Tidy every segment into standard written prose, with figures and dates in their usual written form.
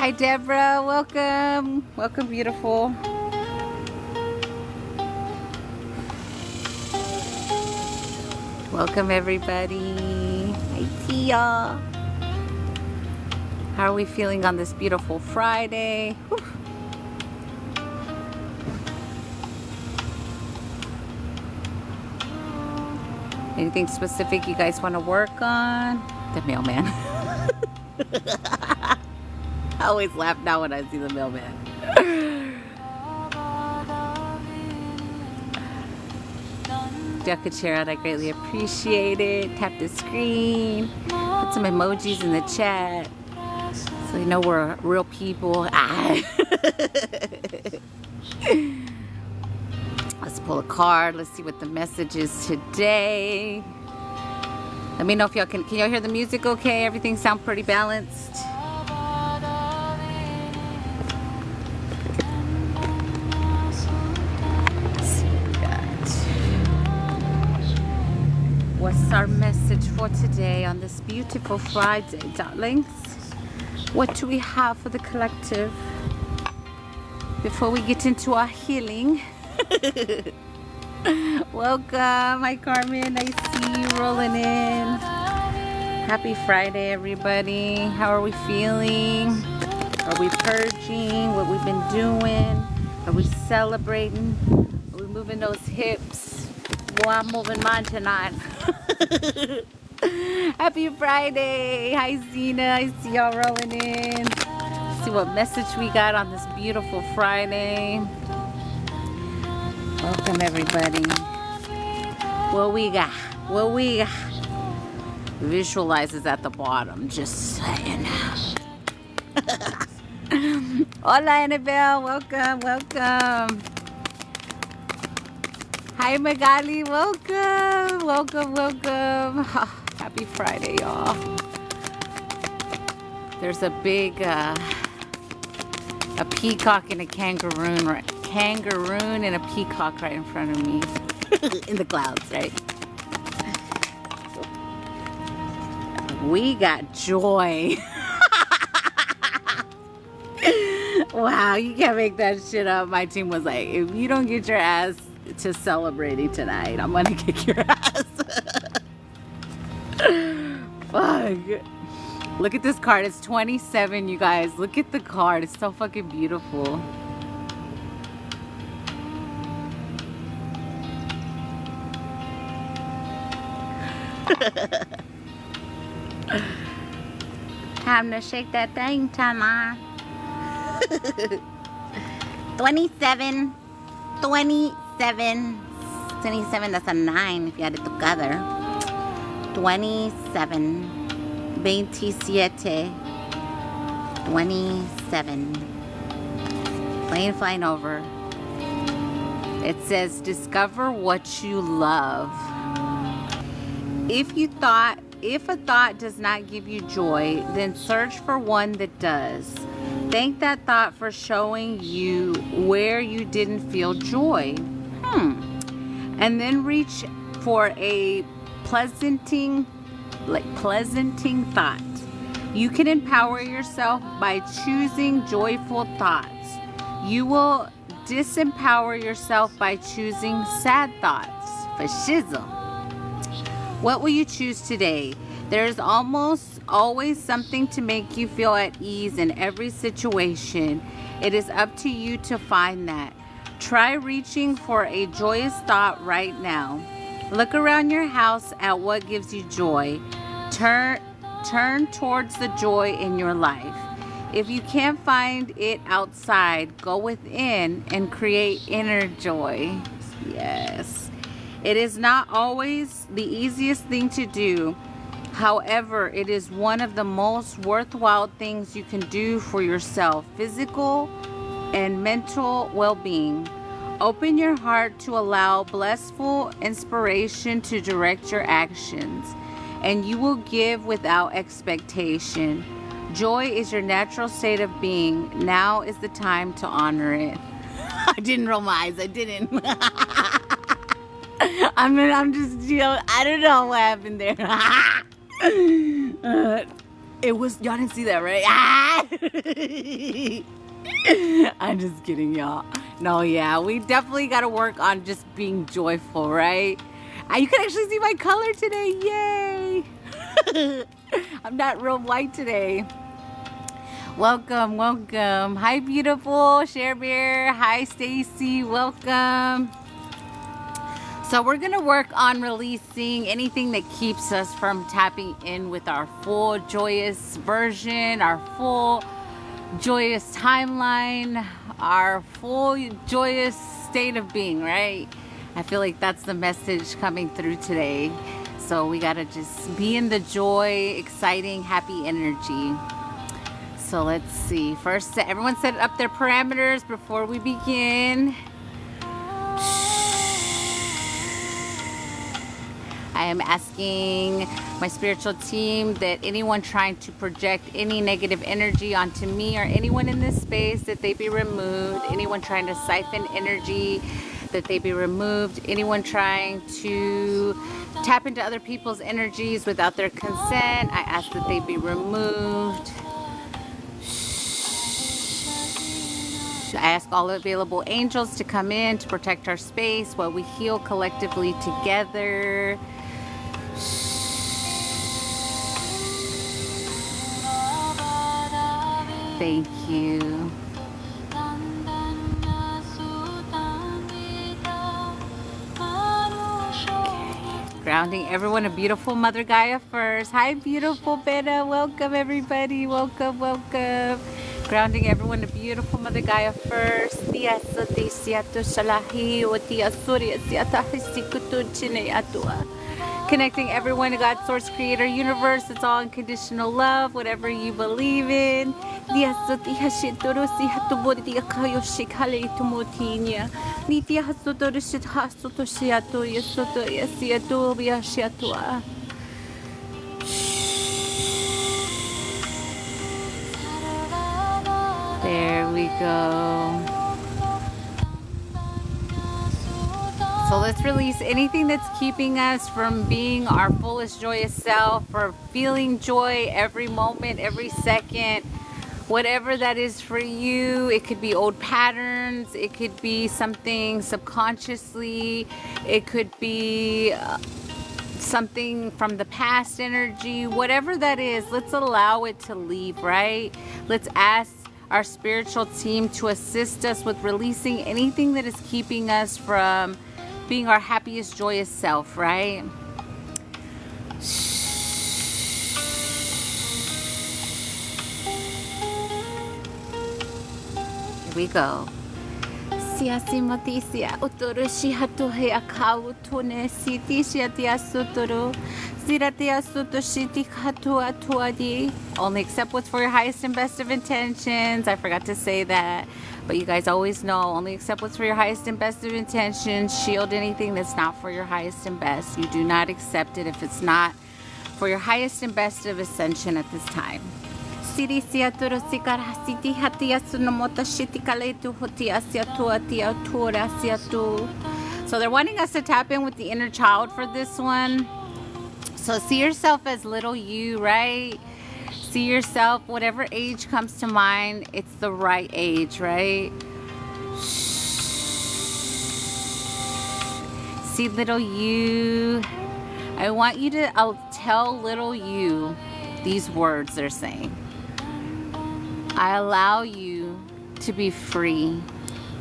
Hi, Deborah. Welcome. Welcome, beautiful. Welcome, everybody. Hi, Tia. How are we feeling on this beautiful Friday? Whew. Anything specific you guys want to work on? The mailman. I always laugh now when I see the mailman. Duck a chair out, I greatly appreciate it. Tap the screen. Put some emojis in the chat so you know we're real people. Let's pull a card. Let's see what the message is today. Let me know if y'all can y'all hear the music okay? Everything sound pretty balanced? What's our message for today on this beautiful Friday, darlings? What do we have for the collective before we get into our healing? Welcome. Hi, Carmen. I see you rolling in. Happy Friday, everybody. How are we feeling? Are we purging what we've been doing? Are we celebrating? Are we moving those hips? Well, I'm moving mine tonight. Happy Friday. Hi, Zena. I see y'all rolling in. Let's see what message we got on this beautiful Friday. Welcome, everybody. What we got? What we got? Visualize is at the bottom. Just saying. Hola, Annabelle. Welcome, welcome. Hi, Magali. Welcome, welcome, welcome. Happy Friday, y'all. There's a big a peacock and a kangaroo, right? Kangaroo and a peacock right in front of me. In the clouds, right? We got joy. Wow, you can't make that shit up. My team was like, if you don't get your ass to celebrating tonight, I'm gonna kick your ass. Fuck. Look at this card. It's 27, you guys. Look at the card. It's so fucking beautiful. Time to shake that thing, Tama. 27. 27. 27, that's a 9 if you add it together. 27. 27. 27. Plane flying over. It says, discover what you love. If a thought does not give you joy, then search for one that does. Thank that thought for showing you where you didn't feel joy. And then reach for a pleasanting thought. You can empower yourself by choosing joyful thoughts. You will disempower yourself by choosing sad thoughts. For shizzle. What will you choose today? There is almost always something to make you feel at ease in every situation. It is up to you to find that. Try reaching for a joyous thought right now. Look around your house at what gives you joy. Turn towards the joy in your life. If you can't find it outside, go within and create inner joy. Yes. It is not always the easiest thing to do. However, it is one of the most worthwhile things you can do for yourself, physical and mental well-being. Open your heart to allow blissful inspiration to direct your actions, and you will give without expectation. Joy is your natural state of being. Now is the time to honor it. I didn't roll my eyes. I didn't. I'm just, I don't know what happened there. It was, y'all didn't see that, right? Ah! I'm just kidding, y'all. No, yeah, we definitely got to work on just being joyful, right? You can actually see my color today. Yay! I'm not real white today. Welcome, welcome. Hi, beautiful Share Bear. Hi, Stacy. Welcome. So we're going to work on releasing anything that keeps us from tapping in with our full joyous version, our full joyous timeline, our full joyous state of being, right? I feel like that's the message coming through today. So we got to just be in the joy, exciting, happy energy. So let's see. First, everyone set up their parameters before we begin. I am asking my spiritual team that anyone trying to project any negative energy onto me or anyone in this space, that they be removed. Anyone trying to siphon energy, that they be removed. Anyone trying to tap into other people's energies without their consent, I ask that they be removed. I ask all available angels to come in to protect our space while we heal collectively together. Thank you. Grounding everyone, a beautiful Mother Gaia first. Hi, beautiful Beta. Welcome, everybody. Welcome, welcome. Grounding everyone, a beautiful Mother Gaia first. Connecting everyone to God's source, creator, universe. It's all unconditional love, whatever you believe in. There we go. So let's release anything that's keeping us from being our fullest joyous self, or feeling joy every moment, every second, whatever that is for you. It could be old patterns, it could be something subconsciously, it could be something from the past energy, whatever that is. Let's allow it to leave, right? Let's ask our spiritual team to assist us with releasing anything that is keeping us from being our happiest, joyous self, right? Here we go. Only accept what's for your highest and best of intentions. I forgot to say that, but you guys always know, only accept what's for your highest and best of intentions. Shield anything that's not for your highest and best. You do not accept it if it's not for your highest and best of ascension at this time. So they're wanting us to tap in with the inner child for this one. So see yourself as little you, right? See yourself, whatever age comes to mind, it's the right age, right? See little you. I want you to tell little you these words they're saying. I allow you to be free.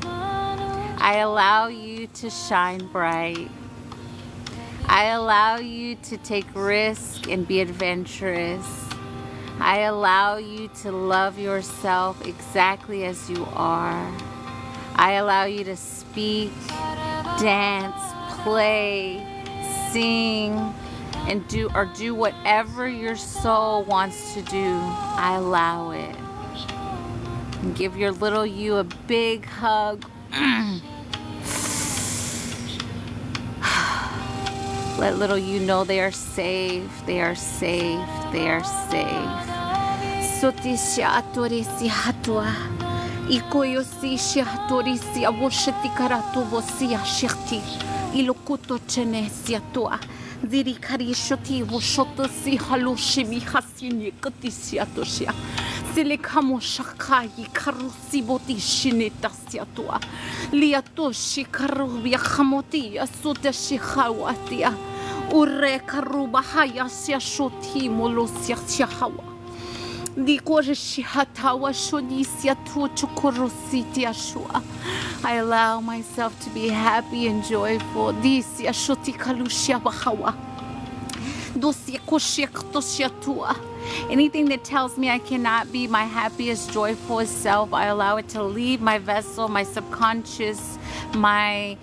I allow you to shine bright. I allow you to take risks and be adventurous. I allow you to love yourself exactly as you are. I allow you to speak, dance, play, sing, and do whatever your soul wants to do. I allow it. And give your little you a big hug. Let little you know they are safe. They are safe. They are safe. Ziri kari shoti wo shoto si halo shimi hasini kati siatoshia. Silikamo shakai karusi boti shinitasiatua. Liatoshi karubia hamoti asuta shihawatia. Ure karuba haya sia shoti molosia hawa. I allow myself to be happy and joyful. Anything that tells me I cannot be my happiest, joyful self, I allow it to leave my vessel, my subconscious, my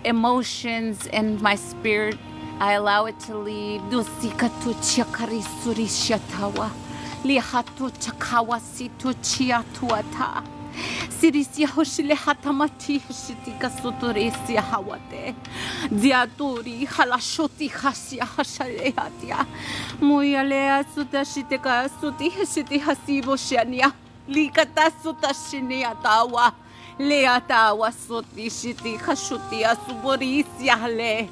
emotions, and my spirit. I allow it to leave. Lihato chakawa situ chia tuata. Sirisia hoshile hatamati shitika sotoresia hawate. Diatori halashoti hasia hashaleatia. Moyalea sutashiteka suti hashiti hasibo shania. Likata sutashinia tawa. Leatawa soti shiti hashuti asuborisia le.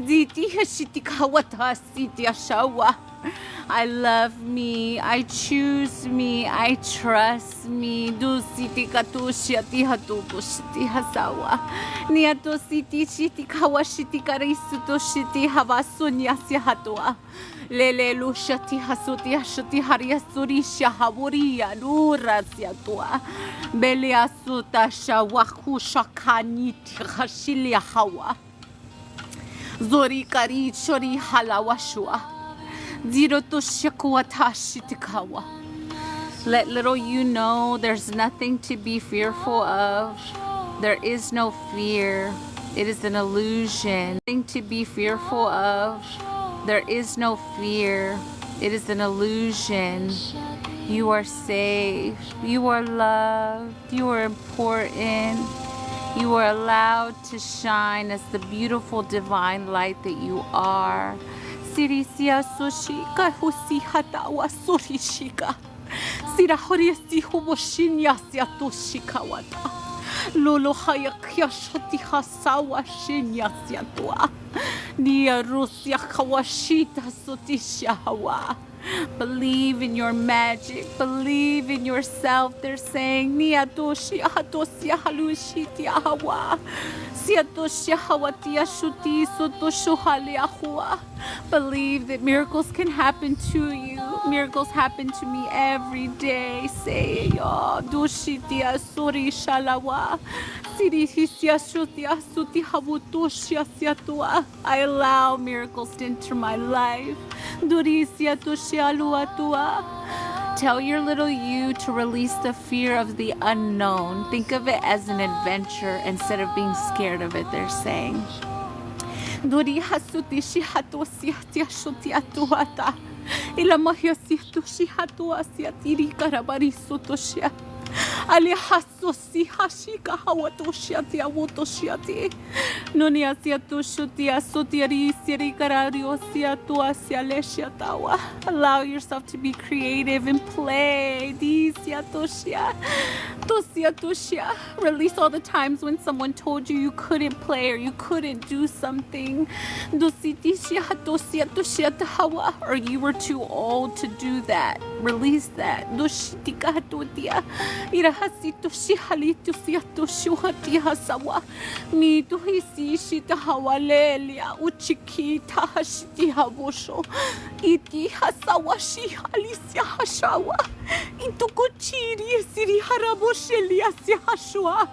Ziti hashitika wata siti ashawa. I love me, I choose me, I trust me. Dusiti katushia tihatu bushiti hasawa. Niato siti shiti kawashiti karisuto shiti havasunya sihatua. Lele lushati hasuti hashati hariasurisha haburia nura siatua. Bele asuta shawaku shakaniti hashilia hawa. Zori kari chori halawashua. Let little you know there's nothing to be fearful of. There is no fear. It is an illusion. Nothing to be fearful of. There is no fear. It is an illusion. You are safe. You are loved. You are important. You are allowed to shine as the beautiful divine light that you are. Sirisia soshika husi hatawa sorishika. Sirahoriesi huboshinya siatoshika wata. Lolo hayakia shoti hasawa shinya siatua. Nia rusia kawashita sotisha hawa. Believe in your magic. Believe in yourself. They're saying Nia doshi hatosia halushiti hawa. Believe that miracles can happen to you. Miracles happen to me every day. Say I allow miracles to enter my life. Tell your little you to release the fear of the unknown. Think of it as an adventure instead of being scared of it, they're saying. Alihasosi hashika hawatoshiatia wotoshiati. Noniasia tushutia sotiari sirikarario tuasia leshiatawa. Allow yourself to be creative and play. Disia toshia. Tosia toshia. Release all the times when someone told you you couldn't play or you couldn't do something. Dositishia tosia toshia tahawa. Or you were too old to do that. Release that. Doshitika hatotia. Irahasito shihalito siato shuhati hasawa. Mitu hisi shita hawalelia. Uchikita hashiti habosho. Iti hasawa shihalisia hashawa. Itukuchiri siri haraboshelia si hashwa.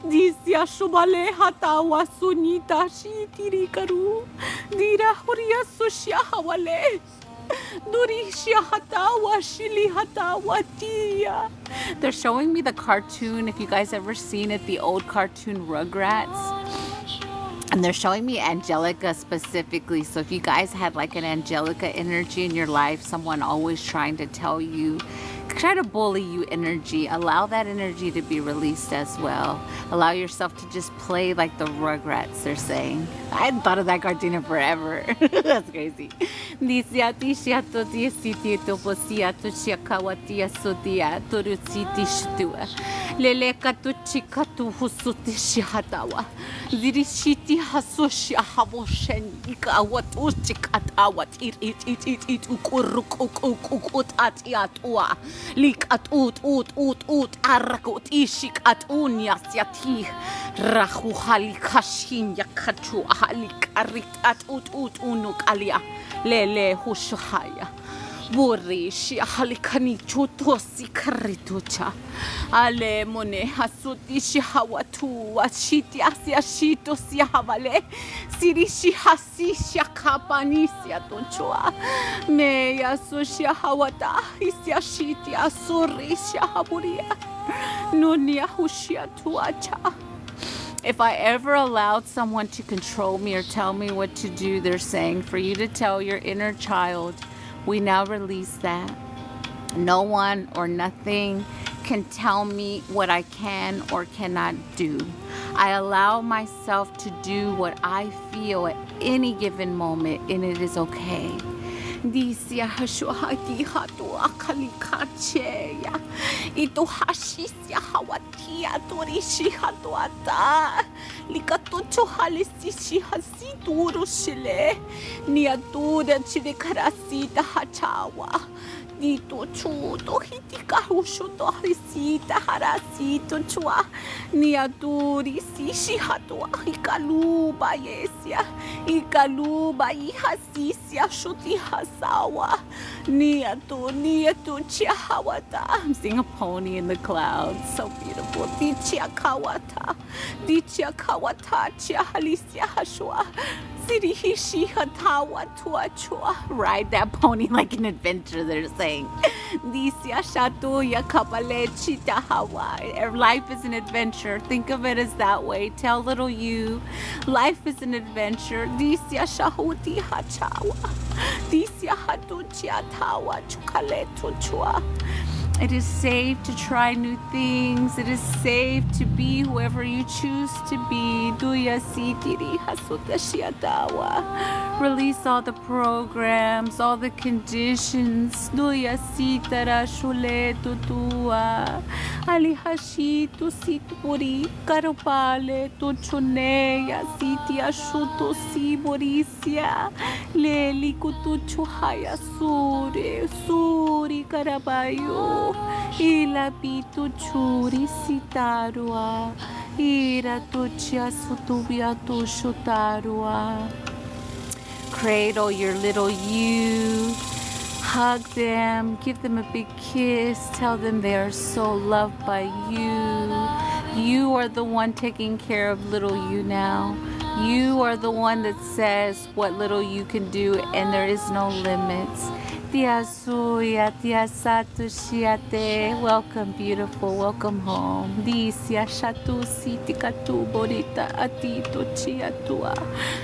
Disia shubale hatawa sunita shitiri karu. Dira huria sushia hawale. They're showing me the cartoon, if you guys ever seen it, the old cartoon Rugrats. And they're showing me Angelica specifically. So if you guys had like an Angelica energy in your life, someone always trying to tell you, try to bully you energy, allow that energy to be released as well. Allow yourself to just play like the Rugrats, they're saying. I hadn't thought of that cartoon in forever. That's crazy. Lele katuchi katu husuti shihatawa. Zirishiti hasushi haboshen ikawatuchi katawat it ukuruk atiatua. Lik ut arakut ishik atunya siati. Rahu halikashin yakatu halik arit ut unuk alia. Lele hushuhaya. Buri shi halikani chutosi karitucha. Ale mone hasuti shi hawatu washiti asia shito si havale. Sirishi hasi shakapani sia tonchoa. Me yasushi hawata isia shiti asuri shahaburia. Nunia hushia tuacha. If I ever allowed someone to control me or tell me what to do, they're saying for you to tell your inner child, we now release that. No one or nothing can tell me what I can or cannot do. I allow myself to do what I feel at any given moment, and it is okay. Disia hashuhati hatu akalikacheya. Ito hashisia hawatia torishi hatuata. Likatucho halisishi hasituru shile. Niatura chidekarasita hachawa. Dito chuto hitikahushuto harisita harasito chua. Niaturi sishi hatua ikaluba yesia. Ikaluba ihasisia shuti hasawa. Niatu chiahawata. I'm seeing a pony in the clouds. So beautiful. Dichia kawata chiahalisia hashua. Sirihishi hatawa tuachua. Ride that pony like an adventure, they're saying. Disya shatu yakapale chitahawa. Life is an adventure. Think of it as that way. Tell little you, life is an adventure. Disya shahuti hachawa. Disya hatu chiatawa chukale tuchua. It is safe to try new things. It is safe to be whoever you choose to be. Release all the programs, all the conditions. Alihashito sitburi karupale tuchuneya sitia shuto siborisia leli kutuchuhaya suri karabayo ila pitu churi sitarua ira tuchia sutubia tushutarua. Cradle your little you. Hug them, give them a big kiss, tell them they are so loved by you. You are the one taking care of little you now. You are the one that says what little you can do, and there is no limits. Tiasuya, tiasatu shiate. Welcome, beautiful. Welcome home. Disya shatu sitikatu borita atito chiatua.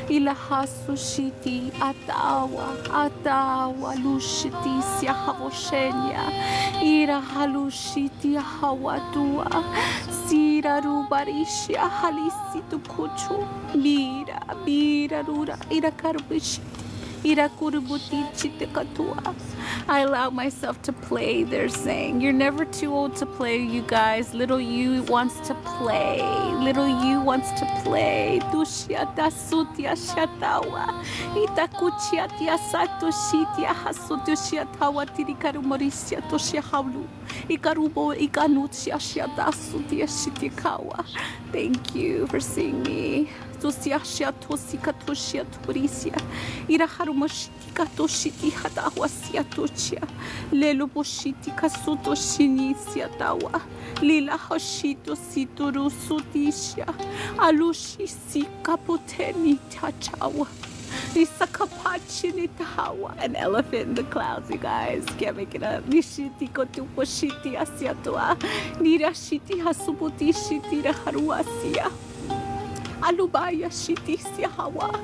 Ilahasu shiti atawa lushiti sia havoshenya. Ira halushiti hawatua. Sira rubarisha halisitu kuchu. Mira rura ira karbishiti. I allow myself to play, they're saying. You're never too old to play, you guys. Little you wants to play. Little you wants to play. Dushiata sutia shatawa. Itakuchiatia satoshitia hasutushiatawa tirikarumorisia toshihaulu. Ikarubo ikanutia shiatasutia shitikawa. Thank you for seeing me. Tusiashia tosika toshia torisia. Iraharumoshiti katoshiti hatawasia tochia. Lelo boshiti kasuto shinisia tawa. Lila hoshito situru sutisha. Alushi si kapoteni tachawa. An elephant in the clouds, you guys. Can't make it up. Nishiti kotuposhiti asiatoa. Nirashiti hasubuti shiti haruasia. Alubaya shitisia hawa.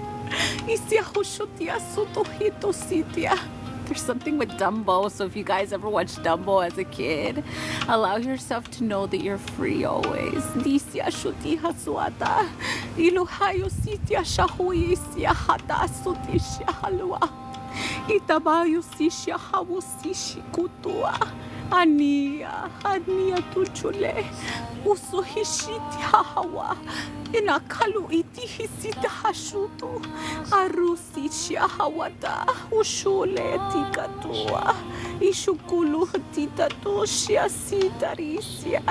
Isia hushutia sotohito sitia. There's something with Dumbo, so if you guys ever watched Dumbo as a kid, allow yourself to know that you're free always. Disia shuti hasuata. Iluhayo sitia shahoye sia hata sutishia halua. Itabayo sishia hawo sishi kutua. Ania tuchule. Uso hishiti hawa. Inakalu iti hisita hashutu. Arusi shahawata. Ushule tikatua. Ishukulu titatu shiasitarisia.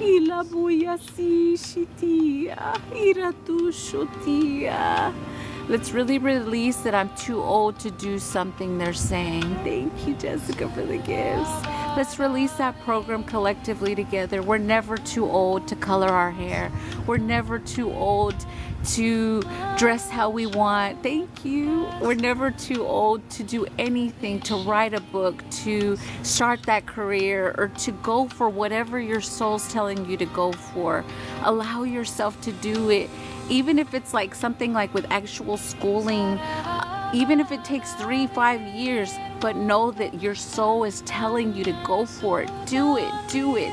Ilabuya si shitia. Iratu shutia. Let's really release that I'm too old to do something they're saying. Thank you, Jessica, for the gifts. Let's release that program collectively together. We're never too old to color our hair. We're never too old to dress how we want. Thank you. We're never too old to do anything, to write a book, to start that career, or to go for whatever your soul's telling you to go for. Allow yourself to do it. Even if it's like something like with actual schooling, even if it takes 3-5 years, but know that your soul is telling you to go for it. Do it, do it.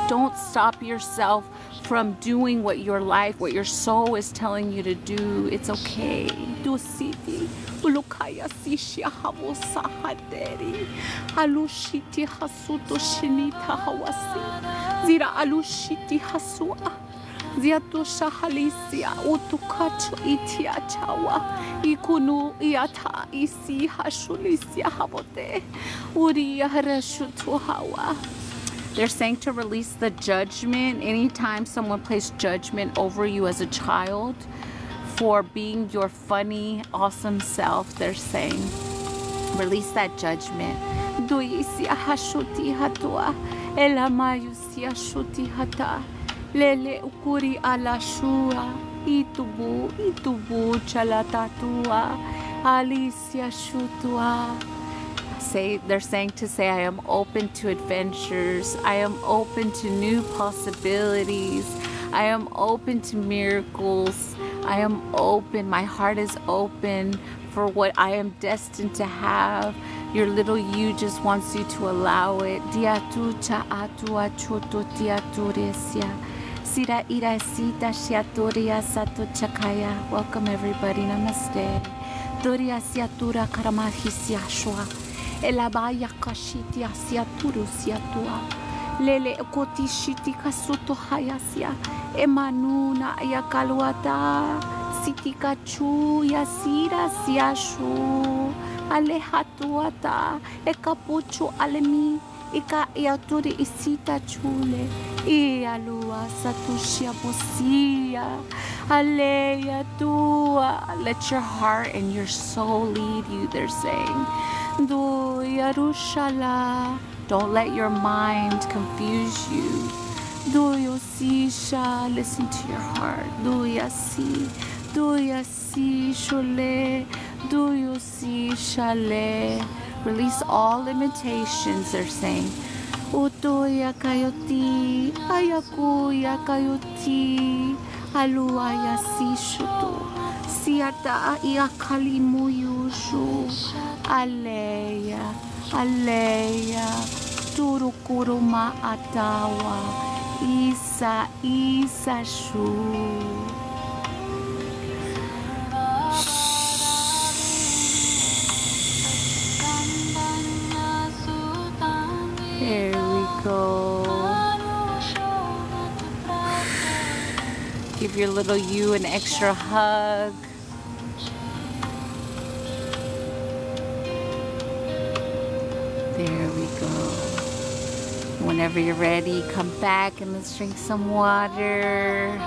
Don't stop yourself from doing what your life, what your soul is telling you to do. It's okay. Do city. Ulukaya sishia havosa haderi. Alushiti hasuto shinita hawasi. Zira alushiti hasua. Ziatu shahalisia utukacho itia chawa ikunu iata isi hashulisia habote uriya rashutu hawa. They're saying to release the judgment. Anytime someone placed judgment over you as a child for being your funny, awesome self, they're saying release that judgment. Duisia hashuti hatua elamayusia shuti hata. Lele ukuri ala shua, itubu chalatatua, Alicia shutua. They're saying to say, I am open to adventures. I am open to new possibilities. I am open to miracles. I am open. My heart is open for what I am destined to have. Your little you just wants you to allow it. Diatucha atua choto diaturesia. Sira ira sita shiaturia sato chakaya. Welcome everybody. Namaste. Doria siatura karamahisia shua. Elabaya kashitia siaturu siatua. Lele koti shiti kasuto hayasia. Emanuna yakaluata. Sitikachu yasira siashu. Alehatuata. Ekapuchu alemi. Ika iaturi isita chule. Ialua satushia bosia. Aleya tua. Let your heart and your soul lead you, they're saying. Do yarushala. Don't let your mind confuse you. Do yosisha. Listen to your heart. Do yasi. Do yasi shole. Do yosi shale. Release all limitations, they're saying. Utoya kayoti, ayakuya kayoti, aluaya sishuto, siata iakali muyushu, aleya, aleya, turukuruma atawa, isa shu. There we go. Give your little you an extra hug. There we go. Whenever you're ready, come back and let's drink some water.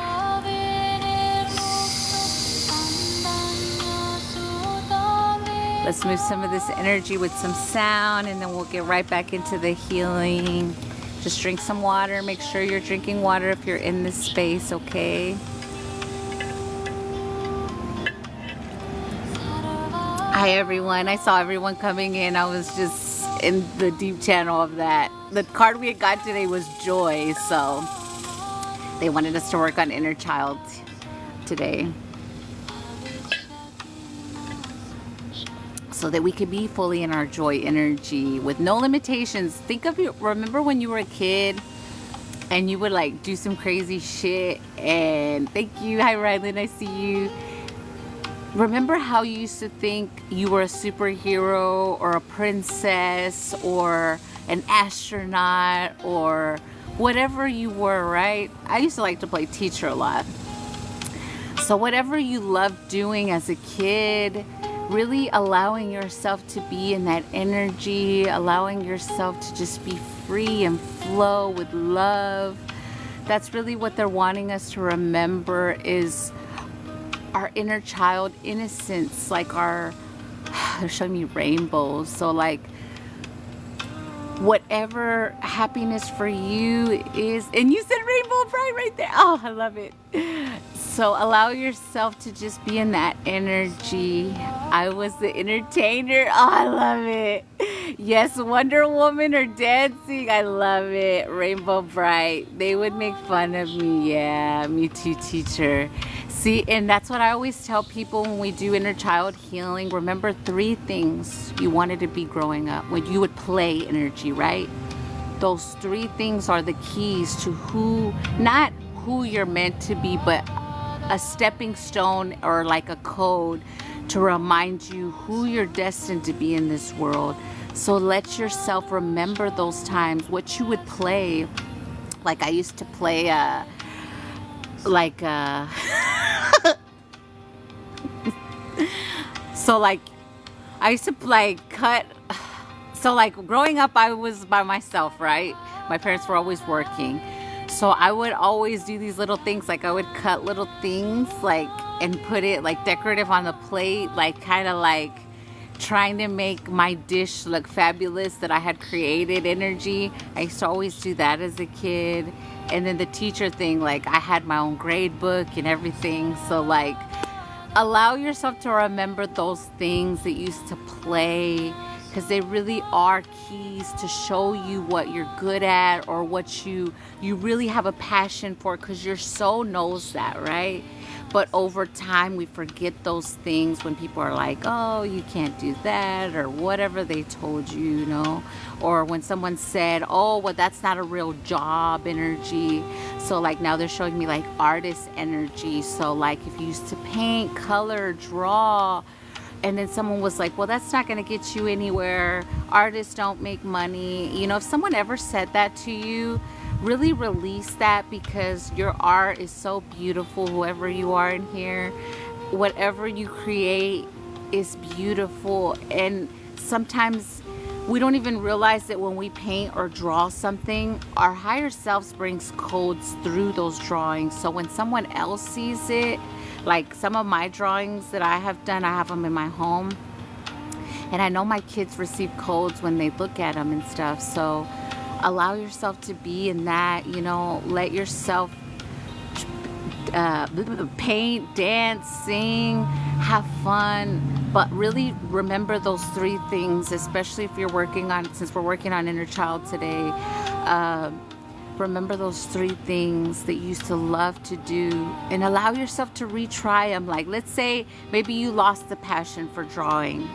Let's move some of this energy with some sound, and then we'll get right back into the healing. Just drink some water. Make sure you're drinking water if you're in this space, okay? Hi, everyone. I saw everyone coming in. I was just in the deep channel of that. The card we had got today was joy, so they wanted us to work on inner child today, so that we could be fully in our joy energy with no limitations. Think of you, remember when you were a kid and you would like do some crazy shit, and thank you, hi Rylan, I see you. Remember how you used to think you were a superhero or a princess, or an astronaut or whatever you were, right? I used to like to play teacher a lot. So whatever you loved doing as a kid, really allowing yourself to be in that energy, allowing yourself to just be free and flow with love. That's really what they're wanting us to remember, is our inner child innocence, like they're showing me rainbows. So like whatever happiness for you is, and you said rainbow bright right there. Oh, I love it. So allow yourself to just be in that energy. I was the entertainer. Oh, I love it. Yes, Wonder Woman or dancing. I love it. Rainbow bright. They would make fun of me. Yeah, me too, teacher. See, and that's what I always tell people when we do inner child healing. Remember 3 things you wanted to be growing up when you would play energy, right? Those 3 things are the keys to not who you're meant to be, but a stepping stone or like a code to remind you who you're destined to be in this world. So let yourself remember those times, what you would play. Like I used to play so like I used to like cut. So like growing up, I was by myself, right? My parents were always working. So I would always do these little things, like I would cut little things like and put it like decorative on the plate, like kind of like trying to make my dish look fabulous that I had created energy. I used to always do that as a kid. And then the teacher thing, like I had my own grade book and everything. So like allow yourself to remember those things that you used to play, because they really are keys to show you what you're good at or what you really have a passion for, because your soul knows that, right? But over time we forget those things when people are like, oh, you can't do that, or whatever they told you, you know, or when someone said, oh, well, that's not a real job energy. So like now they're showing me like artist energy. So like if you used to paint, color, draw, and then someone was like, well, that's not going to get you anywhere. Artists don't make money. You know, if someone ever said that to you, really release that, because your art is so beautiful. Whoever you are in here, whatever you create is beautiful. And sometimes we don't even realize that when we paint or draw something, our higher selves brings codes through those drawings. So when someone else sees it, like some of my drawings that I have done, I have them in my home, and I know my kids receive codes when they look at them and stuff. So allow yourself to be in that, you know, let yourself paint, dance, sing, have fun, but really remember those 3 things, especially if you're working on, since we're working on inner child today. Remember those 3 things that you used to love to do, and allow yourself to retry them. Like, let's say maybe you lost the passion for drawing.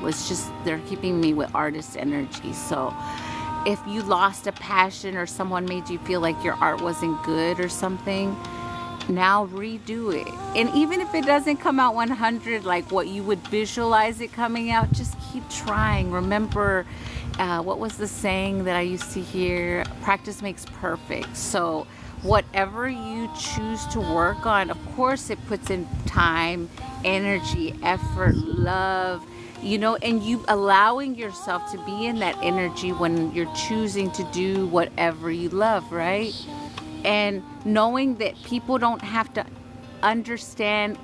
They're keeping me with artist energy. So if you lost a passion or someone made you feel like your art wasn't good or something, now redo it. And even if it doesn't come out 100 like what you would visualize it coming out, just keep trying. Remember, what was the saying that I used to hear? Practice makes perfect. So whatever you choose to work on, of course it puts in time, energy, effort, love, you know, and you allowing yourself to be in that energy when you're choosing to do whatever you love, right? And knowing that people don't have to understand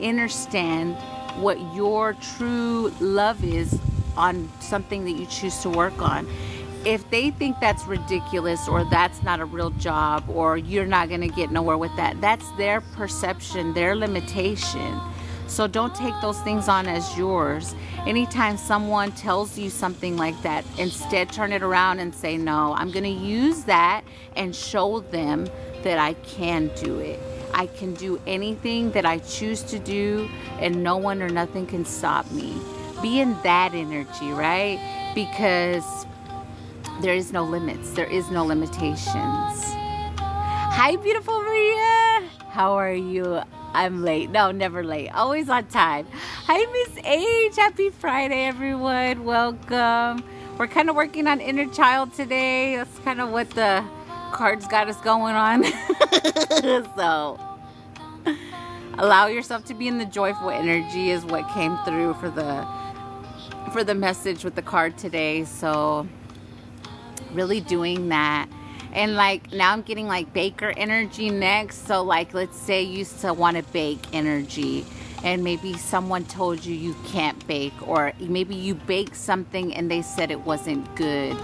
what your true love is on something that you choose to work on. If they think that's ridiculous, or that's not a real job, or you're not going to get nowhere with that, that's their perception, their limitation. So don't take those things on as yours. Anytime someone tells you something like that, instead turn it around and say, no, I'm going to use that and show them that I can do it. I can do anything that I choose to do, and no one or nothing can stop me. Be in that energy, right? Because there is no limits. There is no limitations. Hi, beautiful Maria. How are you? I'm late. No, never late. Always on time. Hi, Miss H. Happy Friday, everyone. Welcome. we're kind of working on inner child today. That's kind of what the cards got us going on. So allow yourself to be in the joyful energy is what came through for the message with the card today. So really doing that. And like now I'm getting like baker energy next. So like let's say you used to want to bake energy, and maybe someone told you you can't bake, or maybe you baked something and they said it wasn't good,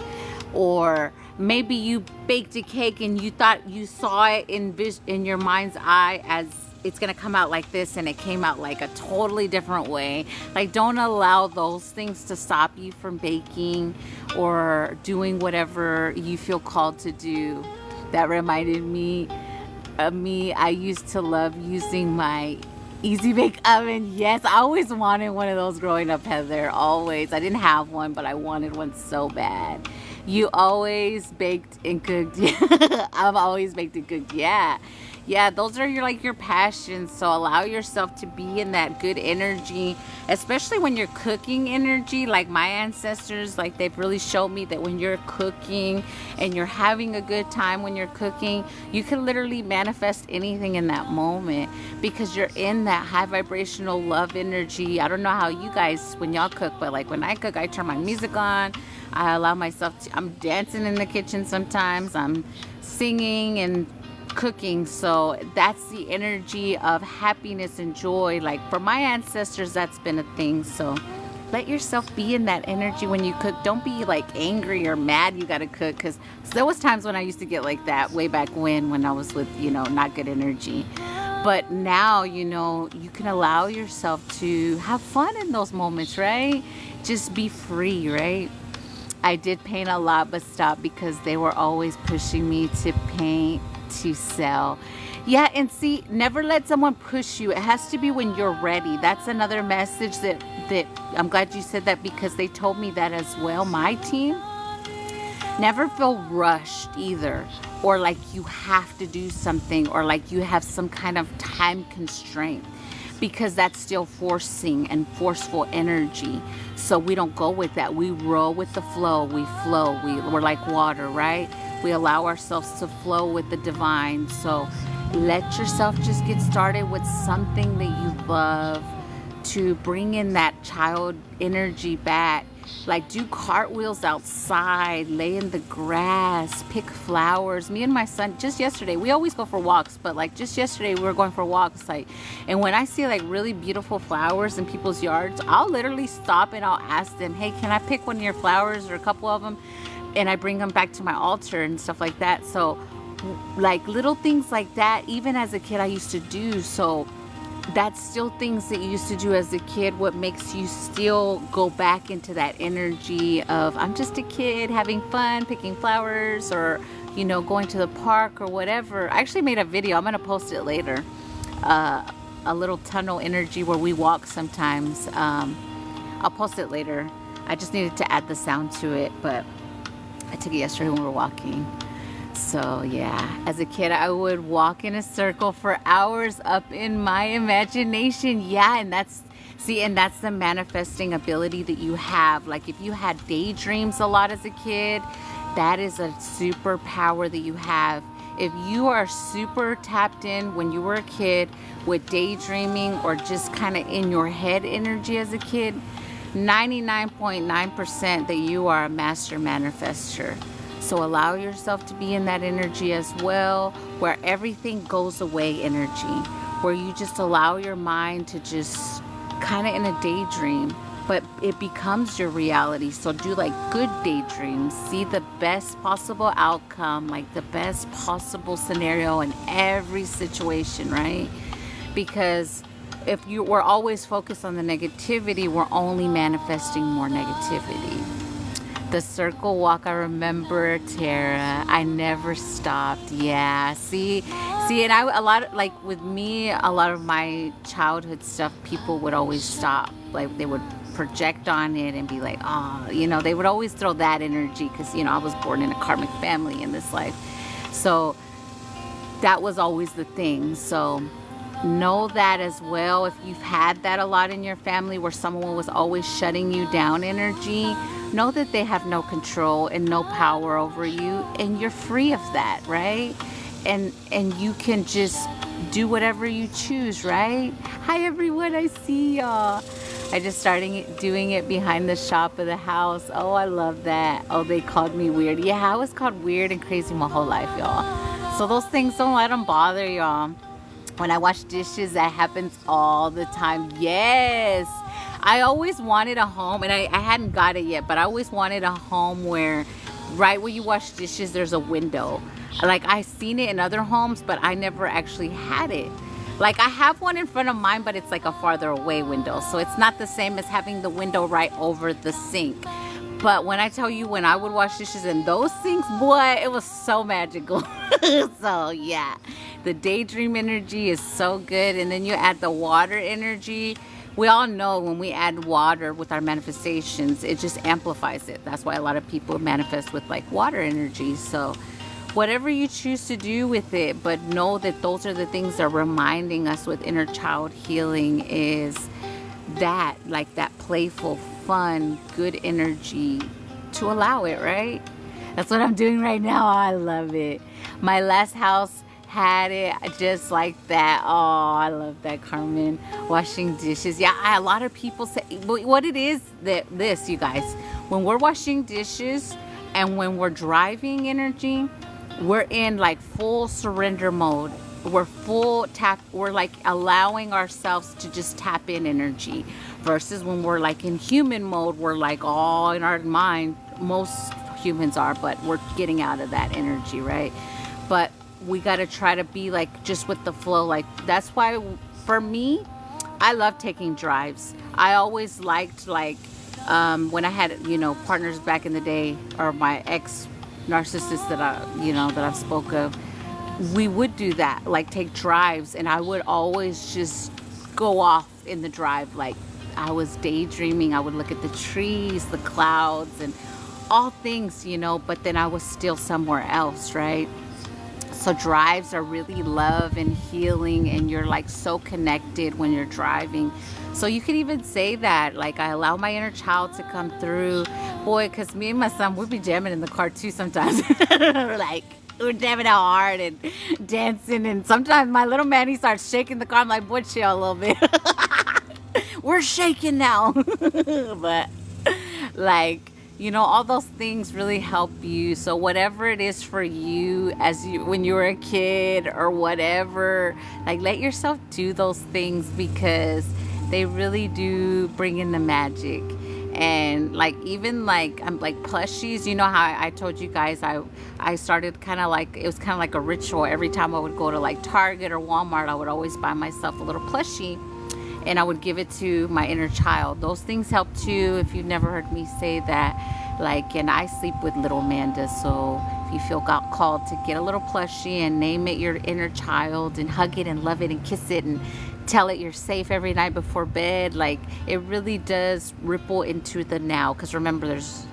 or maybe you baked a cake and you thought you saw it in your mind's eye as it's gonna come out like this, and it came out like a totally different way. Like, don't allow those things to stop you from baking or doing whatever you feel called to do. That reminded me of me. I used to love using my Easy Bake Oven. Yes, I always wanted one of those growing up, Heather. Always. I didn't have one, but I wanted one so bad. You always baked and cooked. I've always baked and cooked. Yeah, those are your passions. So allow yourself to be in that good energy, especially when you're cooking energy. Like my ancestors, like they've really showed me that when you're cooking and you're having a good time when you're cooking, you can literally manifest anything in that moment because you're in that high vibrational love energy. I don't know how you guys, when y'all cook, but like when I cook, I turn my music on. I allow myself to, I'm dancing in the kitchen sometimes. I'm singing and cooking. So that's the energy of happiness and joy. Like for my ancestors, that's been a thing. So let yourself be in that energy when you cook. Don't be like angry or mad you gotta cook, because there was times when I used to get like that way back when I was with, not good energy. But now, you can allow yourself to have fun in those moments, right? Just be free, right? I did paint a lot, but stopped because they were always pushing me to paint, to sell. Yeah, and see, never let someone push you. It has to be when you're ready. That's another message that I'm glad you said that, because they told me that as well. My team, never feel rushed either, or like you have to do something, or like you have some kind of time constraint, because that's still forcing and forceful energy. So we don't go with that. We roll with the flow. We flow. We're like water, right? We allow ourselves to flow with the divine. So let yourself just get started with something that you love to bring in that child energy back. Like do cartwheels outside, lay in the grass, pick flowers. Me and my son, just yesterday, we always go for walks, but like just yesterday we were going for walks, and when I see like really beautiful flowers in people's yards, I'll literally stop and I'll ask them, hey, can I pick one of your flowers or a couple of them? And I bring them back to my altar and stuff like that. So like little things like that, even as a kid, I used to do. So that's still things that you used to do as a kid. What makes you still go back into that energy of, I'm just a kid having fun, picking flowers, or, going to the park or whatever. I actually made a video. I'm going to post it later. A little tunnel energy where we walk sometimes. I'll post it later. I just needed to add the sound to it, but I took it yesterday when we were walking. So yeah, as a kid, I would walk in a circle for hours up in my imagination. Yeah, and that's the manifesting ability that you have. Like if you had daydreams a lot as a kid, that is a superpower that you have. If you are super tapped in when you were a kid with daydreaming or just kind of in your head energy as a kid, 99.9% that you are a master manifester. So allow yourself to be in that energy as well, where everything goes away energy, where you just allow your mind to just kind of in a daydream, but it becomes your reality. So do like good daydreams, see the best possible outcome, like the best possible scenario in every situation, right? Because if we're always focused on the negativity, we're only manifesting more negativity. The circle walk, I remember, Tara. I never stopped. Yeah. See, and a lot of my childhood stuff, people would always stop. Like they would project on it and be like, oh, they would always throw that energy because, I was born in a karmic family in this life. So that was always the thing. So know that as well. If you've had that a lot in your family where someone was always shutting you down energy, know that they have no control and no power over you, and you're free of that, right? And you can just do whatever you choose, right? Hi everyone, I see y'all. I just started doing it behind the shop of the house. Oh, I love that. Oh, they called me weird. Yeah, I was called weird and crazy my whole life, y'all. So those things, don't let them bother y'all. When I wash dishes, that happens all the time. Yes. I always wanted a home, and I hadn't got it yet, but I always wanted a home where right where you wash dishes, there's a window. Like, I seen it in other homes, but I never actually had it. Like, I have one in front of mine, but it's like a farther away window. So it's not the same as having the window right over the sink. But when I tell you, when I would wash dishes in those sinks, boy, it was so magical. So yeah, the daydream energy is so good. And then you add the water energy. We all know when we add water with our manifestations, it just amplifies it. That's why a lot of people manifest with like water energy. So whatever you choose to do with it, but know that those are the things that are reminding us with inner child healing is that, like that playful, fun, good energy to allow it, right? That's what I'm doing right now. I love it. My last house had it just like that. Oh, I love that, Carmen. Washing dishes. Yeah, a lot of people say, what it is, that this, you guys, when we're washing dishes and when we're driving energy, we're in like full surrender mode. We're full tap. We're like allowing ourselves to just tap in energy, versus when we're like in human mode, we're like all in our mind. Most humans are, but we're getting out of that energy, right? But we got to try to be like just with the flow. Like, that's why for me, I love taking drives. I always liked, like, when I had, partners back in the day, or my ex narcissists that I spoke of, we would do that, like take drives, and I would always just go off in the drive. Like, I was daydreaming. I would look at the trees, the clouds, and all things, but then I was still somewhere else, right? So drives are really love and healing, and you're like so connected when you're driving. So you could even say that, like, I allow my inner child to come through. Boy, because me and my son, we'd be jamming in the car too sometimes. Like, we're jamming out hard and dancing, and sometimes my little man, he starts shaking the car. I'm like, boy, chill a little bit. We're shaking now. But like, all those things really help you. So whatever it is for you, when you were a kid or whatever, like, let yourself do those things, because they really do bring in the magic. And like, even like, I'm like plushies, how I told you guys, I started kind of like, it was kind of like a ritual. Every time I would go to like Target or Walmart, I would always buy myself a little plushie, and I would give it to my inner child. Those things help too. If you've never heard me say that, like, and I sleep with little Amanda, so if you feel called to get a little plushie and name it your inner child, and hug it and love it and kiss it and tell it you're safe every night before bed, like, it really does ripple into the now. Because remember,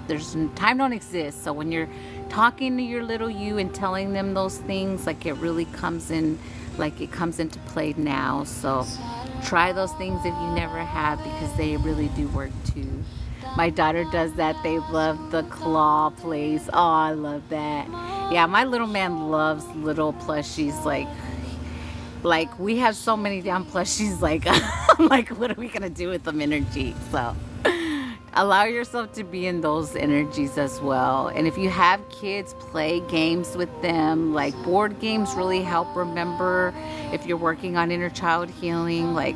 there's time don't exist. So when you're talking to your little you and telling them those things, like, it really comes in, like, it comes into play now. So try those things if you never have, because they really do work too. My daughter does that. They love the claw place. Oh, I love that. Yeah, my little man loves little plushies. Like, we have so many damn plushies. Like, I'm like, what are we gonna do with them energy? So allow yourself to be in those energies as well. And if you have kids, play games with them. Like, board games really help. Remember, if you're working on inner child healing, like,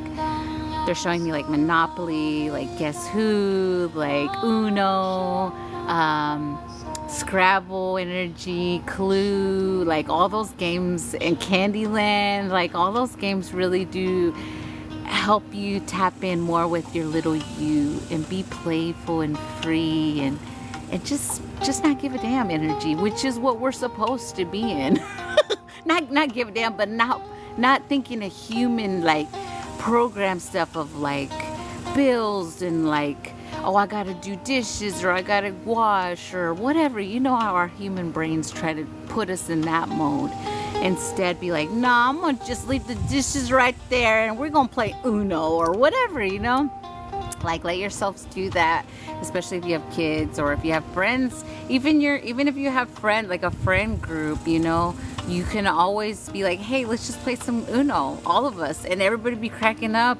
they're showing me like Monopoly, like Guess Who, like Uno, Scrabble energy, Clue, like all those games, and Candyland, like all those games really do help you tap in more with your little you and be playful and free, and just not give a damn energy, which is what we're supposed to be in. not give a damn, but not thinking a human, like, program stuff of like bills and like, oh, I gotta do dishes, or I gotta wash, or whatever. You know how our human brains try to put us in that mode. Instead, be like, nah, I'm gonna just leave the dishes right there and we're gonna play Uno or whatever, Like, let yourselves do that, especially if you have kids or if you have friends. Even if you have like a friend group, you can always be like, hey, let's just play some Uno, all of us, and everybody be cracking up,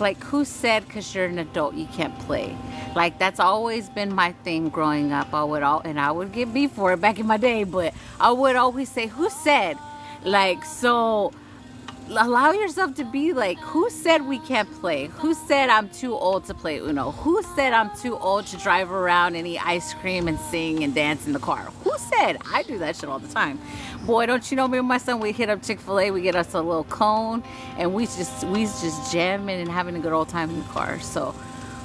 Like, who said because you're an adult you can't play? Like, that's always been my thing growing up. I would get beef for it back in my day, but I would always say, who said? Like, so allow yourself to be like, who said we can't play? Who said I'm too old to play Uno? Who said I'm too old to drive around and eat ice cream and sing and dance in the car? Who said? I do that shit all the time. Boy, don't you know, me and my son, we hit up Chick-fil-A, we get us a little cone, and we just jamming and having a good old time in the car. So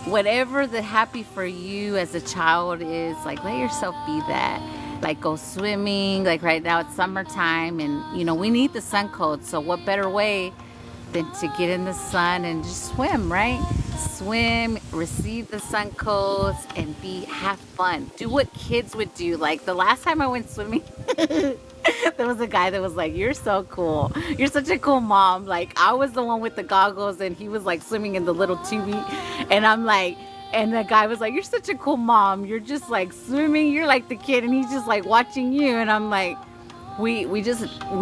whatever the happy for you as a child is, like, let yourself be that. Like, go swimming. Like, right now it's summertime and we need the sun coat, so what better way than to get in the sun and just swim, right? Swim, receive the sun coats, and have fun. Do what kids would do. Like, the last time I went swimming there was a guy that was like, you're so cool, you're such a cool mom. Like, I was the one with the goggles and he was like swimming in the little tubey, and I'm like, and the guy was like, you're such a cool mom, you're just like swimming, you're like the kid, and he's just like watching you. And I'm like, we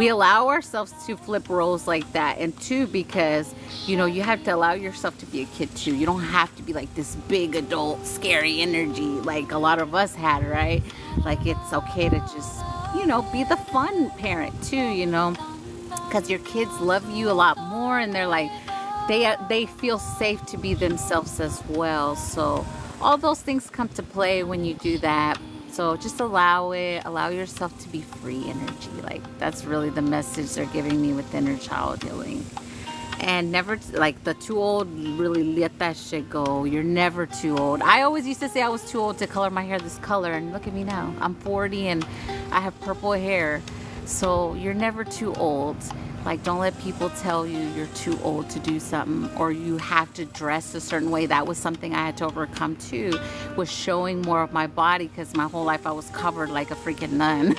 allow ourselves to flip roles like that. And two, because you have to allow yourself to be a kid too. You don't have to be like this big adult scary energy like a lot of us had, right? Like, it's okay to just be the fun parent too, because your kids love you a lot more, and they're like, they feel safe to be themselves as well. So all those things come to play when you do that. So just allow yourself to be free energy. Like, that's really the message they're giving me with inner child healing. And never, like, the too old, really let that shit go. You're never too old. I always used to say I was too old to color my hair this color, and look at me now. I'm 40 and I have purple hair. So you're never too old. Like, don't let people tell you you're too old to do something, or you have to dress a certain way. That was something I had to overcome too, was showing more of my body, because my whole life I was covered like a freaking nun.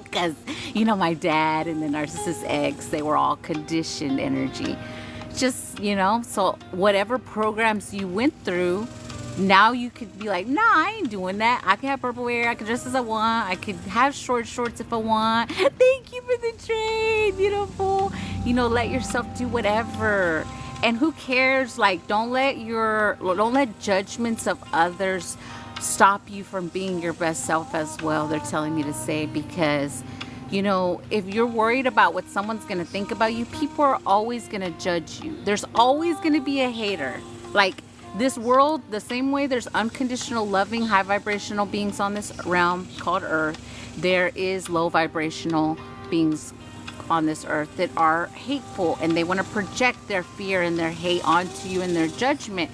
Because, my dad and the narcissist ex, they were all conditioned energy. Just, so whatever programs you went through, now you could be like, nah, I ain't doing that. I can have purple hair. I can dress as I want. I could have short shorts if I want. Thank you for the trade, beautiful. Let yourself do whatever. And who cares? Like, don't let judgments of others stop you from being your best self as well. They're telling you to say, because if you're worried about what someone's going to think about you, people are always going to judge you. There's always going to be a hater. Like, this world, the same way there's unconditional, loving, high vibrational beings on this realm called Earth, there is low vibrational beings on this earth that are hateful, and they want to project their fear and their hate onto you and their judgment.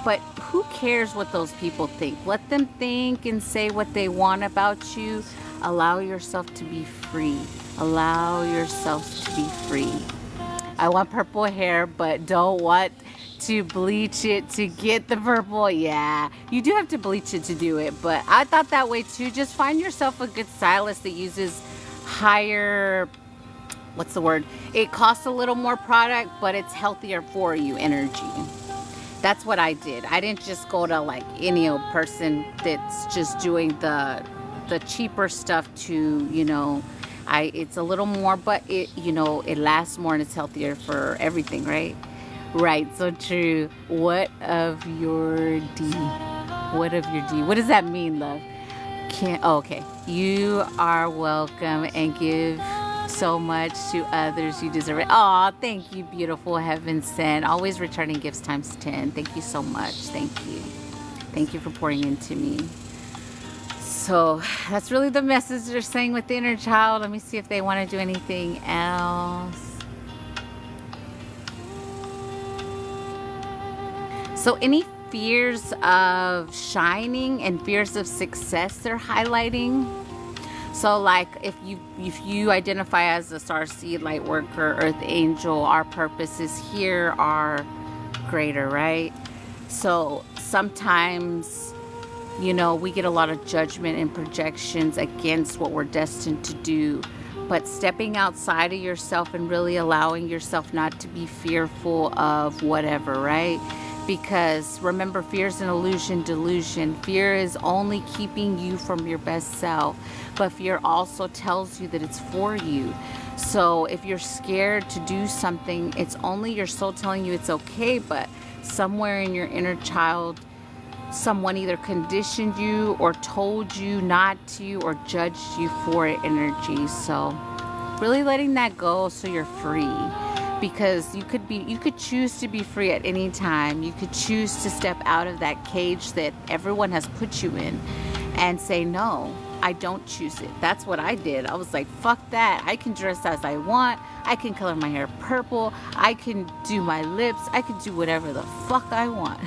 But who cares what those people think? Let them think and say what they want about you. Allow yourself to be free. Allow yourself to be free. I want purple hair, but don't want to bleach it to get the purple. Yeah, you do have to bleach it to do it, but I thought that way too. Just find yourself a good stylist that uses higher, what's the word? It costs a little more product, but it's healthier for you energy. That's what I did. I didn't just go to like any old person that's just doing the cheaper stuff to, it's a little more, but it lasts more and it's healthier for everything, right? Right, so true. What of your D? What of your D? What does that mean, love? Okay. You are welcome, and give so much to others. You deserve it. Aw, thank you, beautiful heaven sent. Always returning gifts times 10. Thank you so much. Thank you. Thank you for pouring into me. So that's really the message they're saying with the inner child. Let me see if they want to do anything else. So any fears of shining and fears of success they're highlighting. So like if you identify as a starseed, light worker, earth angel, our purposes here are greater, right? So sometimes, we get a lot of judgment and projections against what we're destined to do. but stepping outside of yourself and really allowing yourself not to be fearful of whatever, right? Because remember, fear is an illusion, delusion. Fear is only keeping you from your best self, but fear also tells you that it's for you. So if you're scared to do something, it's only your soul telling you it's okay, but somewhere in your inner child, someone either conditioned you or told you not to or judged you for it energy. So really letting that go so you're free, because you could choose to be free at any time. You could choose to step out of that cage that everyone has put you in and say, no, I don't choose it. That's what I did. I was like, fuck that. I can dress as I want. I can color my hair purple. I can do my lips. I can do whatever the fuck I want.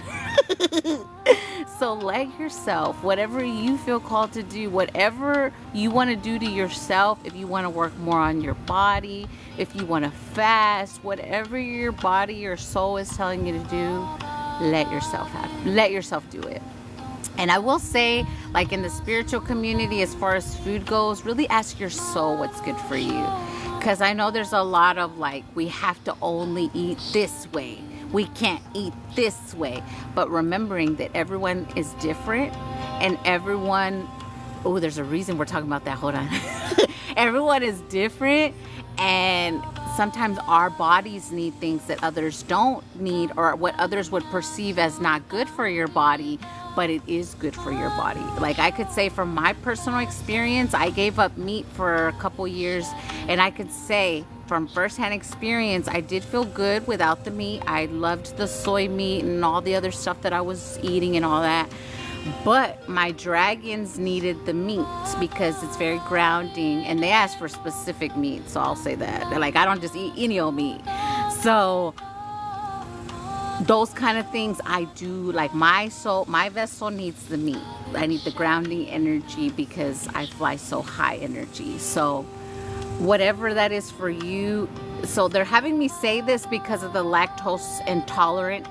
So let yourself, whatever you feel called to do, whatever you want to do to yourself, if you want to work more on your body, if you want to fast, whatever your body, your soul is telling you to do, let yourself do it. And I will say, like in the spiritual community, as far as food goes, really ask your soul what's good for you. Because I know there's a lot of like, we have to only eat this way. We can't eat this way. But remembering that everyone is different and everyone, oh, there's a reason we're talking about that. Hold on. Everyone is different, and sometimes our bodies need things that others don't need, or what others would perceive as not good for your body, but it is good for your body. Like I could say from my personal experience, I gave up meat for a couple years, and I could say from firsthand experience, I did feel good without the meat. I loved the soy meat and all the other stuff that I was eating and all that. But my dragons needed the meat because it's very grounding, and they asked for specific meat, so I'll say that. They're like, I don't just eat any old meat. So those kind of things I do. Like my soul, my vessel needs the meat. I need the grounding energy because I fly so high energy. So whatever that is for you. So they're having me say this because of the lactose intolerant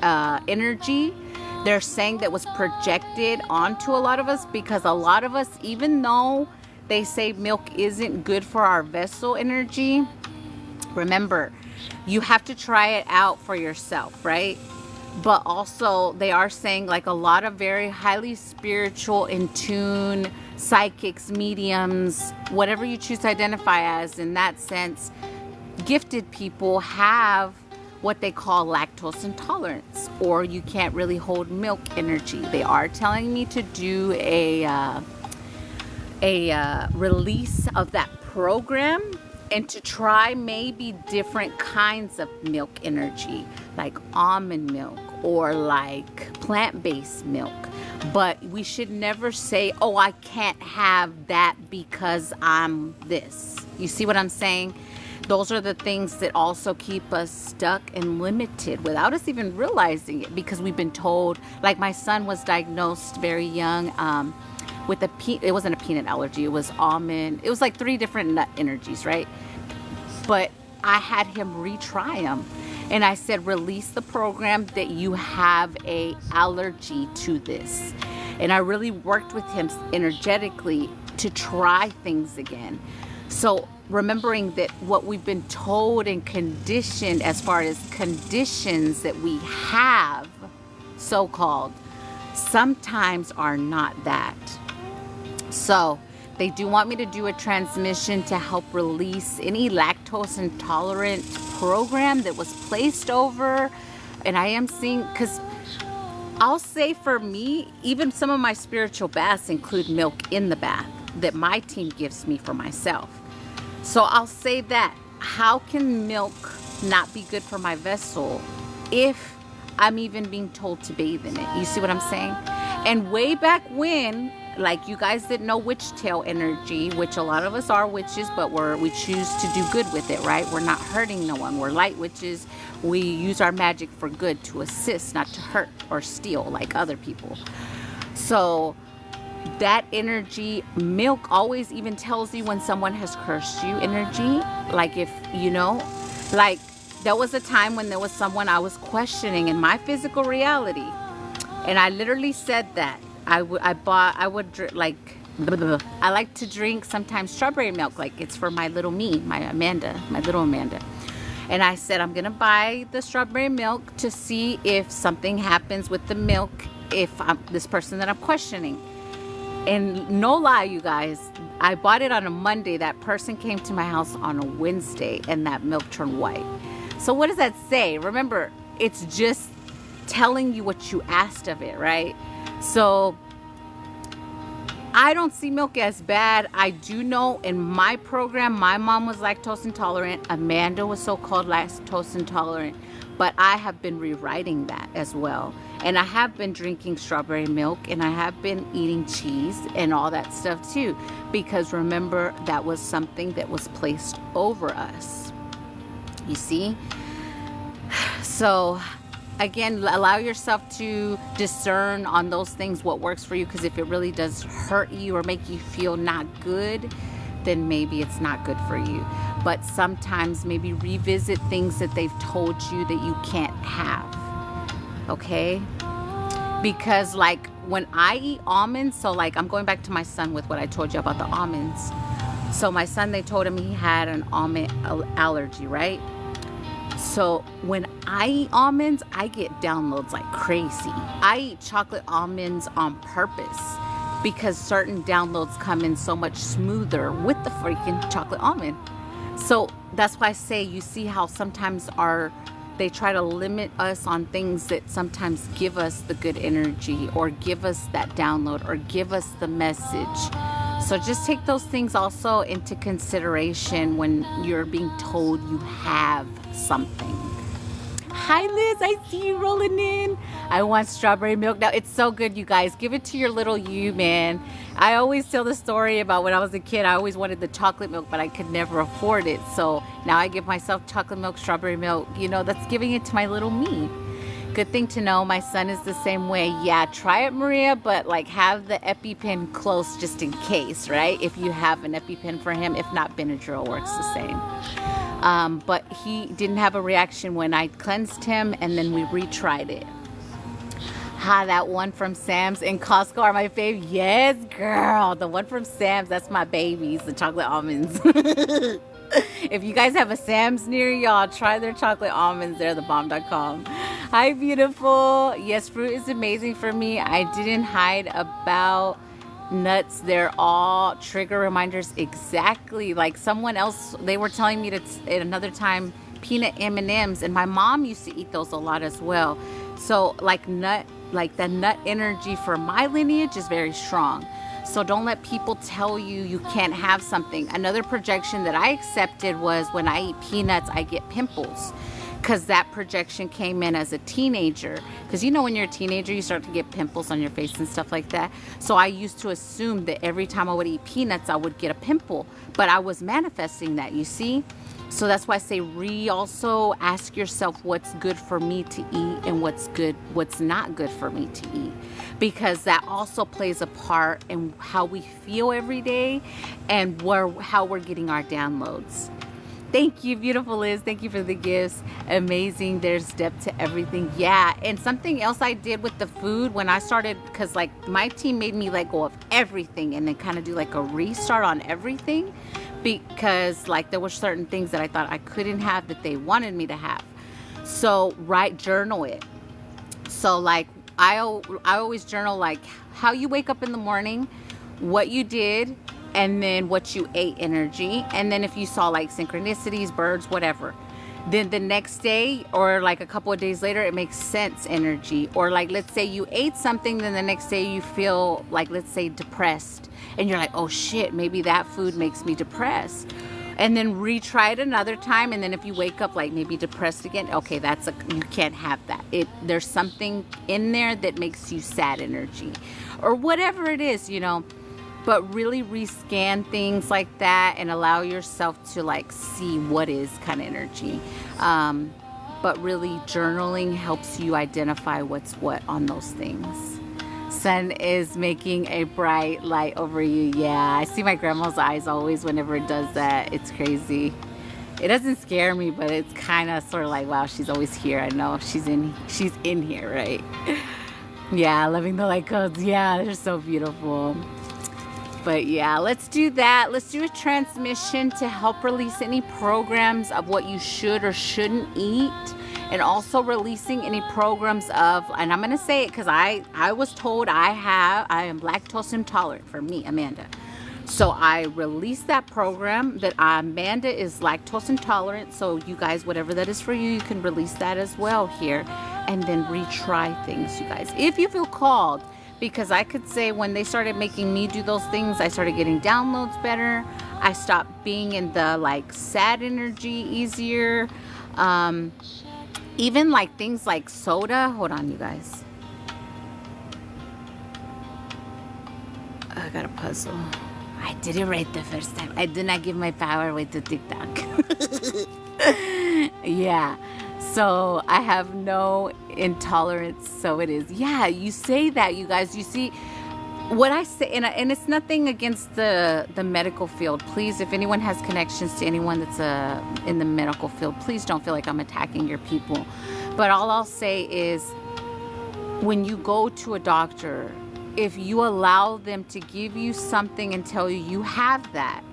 energy. They're saying that was projected onto a lot of us, because a lot of us, even though they say milk isn't good for our vessel energy, remember, you have to try it out for yourself, right? But also they are saying like a lot of very highly spiritual, in tune, psychics, mediums, whatever you choose to identify as in that sense, gifted people have what they call lactose intolerance, or you can't really hold milk energy. They are telling me to do a release of that program and to try maybe different kinds of milk energy, like almond milk or like plant-based milk. But we should never say, oh, I can't have that because I'm this. You see what I'm saying? Those are the things that also keep us stuck and limited without us even realizing it, because we've been told, like my son was diagnosed very young with it wasn't a peanut allergy, it was almond. It was like 3 different nut energies, right? But I had him retry them. And I said, release the program that you have a allergy to this. And I really worked with him energetically to try things again. So remembering that what we've been told and conditioned as far as conditions that we have, so-called, sometimes are not that. So they do want me to do a transmission to help release any lactose intolerant program that was placed over. And I am seeing, because I'll say for me, even some of my spiritual baths include milk in the bath that my team gives me for myself. So I'll say that, how can milk not be good for my vessel if I'm even being told to bathe in it? You see what I'm saying? And way back when, like you guys didn't know witch tail energy, which a lot of us are witches, but we choose to do good with it, right? We're not hurting no one. We're light witches. We use our magic for good, to assist, not to hurt or steal like other people. So that energy, milk always even tells you when someone has cursed you energy. Like if, you know, like there was a time when there was someone I was questioning in my physical reality. And I literally said that. I would like I like to drink sometimes strawberry milk, like it's for my little me, my little Amanda. And I said, I'm gonna buy the strawberry milk to see if something happens with the milk if I'm this person that I'm questioning. And no lie, you guys, I bought it on a Monday. That person came to my house on a Wednesday and that milk turned white. So what does that say? Remember, it's just telling you what you asked of it, right? So I don't see milk as bad. I do know in my program, my mom was lactose intolerant. Amanda was so-called lactose intolerant. But I have been rewriting that as well. And I have been drinking strawberry milk, and I have been eating cheese and all that stuff too. Because remember, that was something that was placed over us. You see? So again, allow yourself to discern on those things what works for you, because if it really does hurt you or make you feel not good, then maybe it's not good for you. But sometimes maybe revisit things that they've told you that you can't have, okay? Because like when I eat almonds, so like I'm going back to my son with what I told you about the almonds. So my son, they told him he had an almond allergy, right? So when I eat almonds, I get downloads like crazy. I eat chocolate almonds on purpose because certain downloads come in so much smoother with the freaking chocolate almond. So that's why I say, you see how sometimes they try to limit us on things that sometimes give us the good energy or give us that download or give us the message. So just take those things also into consideration when you're being told you have something. Hi Liz, I see you rolling in. I want strawberry milk. Now it's so good, you guys. Give it to your little you, man. I always tell the story about when I was a kid. I always wanted the chocolate milk, but I could never afford it. So now I give myself chocolate milk, strawberry milk. You know, that's giving it to my little me. Good thing to know. My son is the same way. Yeah, try it, Maria, but like have the EpiPen close just in case, right? If you have an EpiPen for him. If not, Benadryl works the same. But he didn't have a reaction when I cleansed him, and then we retried it. That one from Sam's and Costco are my fave. Yes, girl. The one from Sam's, that's my babies, the chocolate almonds. If you guys have a Sam's near y'all, try their chocolate almonds. They're thebomb.com. Hi, beautiful. Yes, fruit is amazing for me. I didn't hide about nuts. They're all trigger reminders. Exactly. Like someone else, they were telling me at another time, peanut M&Ms, and my mom used to eat those a lot as well. So like the nut energy for my lineage is very strong. So don't let people tell you you can't have something. Another projection that I accepted was when I eat peanuts, I get pimples. Because that projection came in as a teenager. Because you know when you're a teenager, you start to get pimples on your face and stuff like that. So I used to assume that every time I would eat peanuts, I would get a pimple. But I was manifesting that, you see? So that's why I say also ask yourself what's good for me to eat and what's not good for me to eat. Because that also plays a part in how we feel every day and how we're getting our downloads. Thank you, beautiful Liz. Thank you for the gifts. Amazing. There's depth to everything. Yeah. And something else I did with the food when I started, because like my team made me let go of everything and then kind of do like a restart on everything, because like there were certain things that I thought I couldn't have that they wanted me to have. So journal it. So like I always journal like how you wake up in the morning, what you did, and then what you ate energy, and then if you saw like synchronicities, birds, whatever. Then the next day or like a couple of days later, it makes sense energy. Or like let's say you ate something, then the next day you feel like, let's say, depressed, and you're like, oh shit, maybe that food makes me depressed. And then retry it another time, and then if you wake up like maybe depressed again, okay, you can't have that. There's something in there that makes you sad energy or whatever it is, you know. But really rescan things like that and allow yourself to like see what is kind of energy. But really journaling helps you identify what's what on those things. Sun is making a bright light over you. Yeah, I see my grandma's eyes always whenever it does that. It's crazy. It doesn't scare me, but it's kind of sort of like, wow, she's always here. I know she's in here, right? Yeah, loving the light codes. Yeah, they're so beautiful. But yeah, let's do that. Let's do a transmission to help release any programs of what you should or shouldn't eat. And also releasing any programs of, and I'm going to say it because I was told I am lactose intolerant, for me, Amanda. So I released that program that Amanda is lactose intolerant. So you guys, whatever that is for you, you can release that as well here. And then retry things, you guys, if you feel called. Because I could say when they started making me do those things, I started getting downloads better. I stopped being in the like sad energy easier. Even like things like soda. Hold on, you guys. I got a puzzle. I did it right the first time. I did not give my power away to TikTok. Yeah. So I have no intolerance. So it is. Yeah, you say that, you guys. You see what I say, and it's nothing against the medical field. Please, if anyone has connections to anyone that's in the medical field, please don't feel like I'm attacking your people. But all I'll say is, when you go to a doctor, if you allow them to give you something and tell you you have that,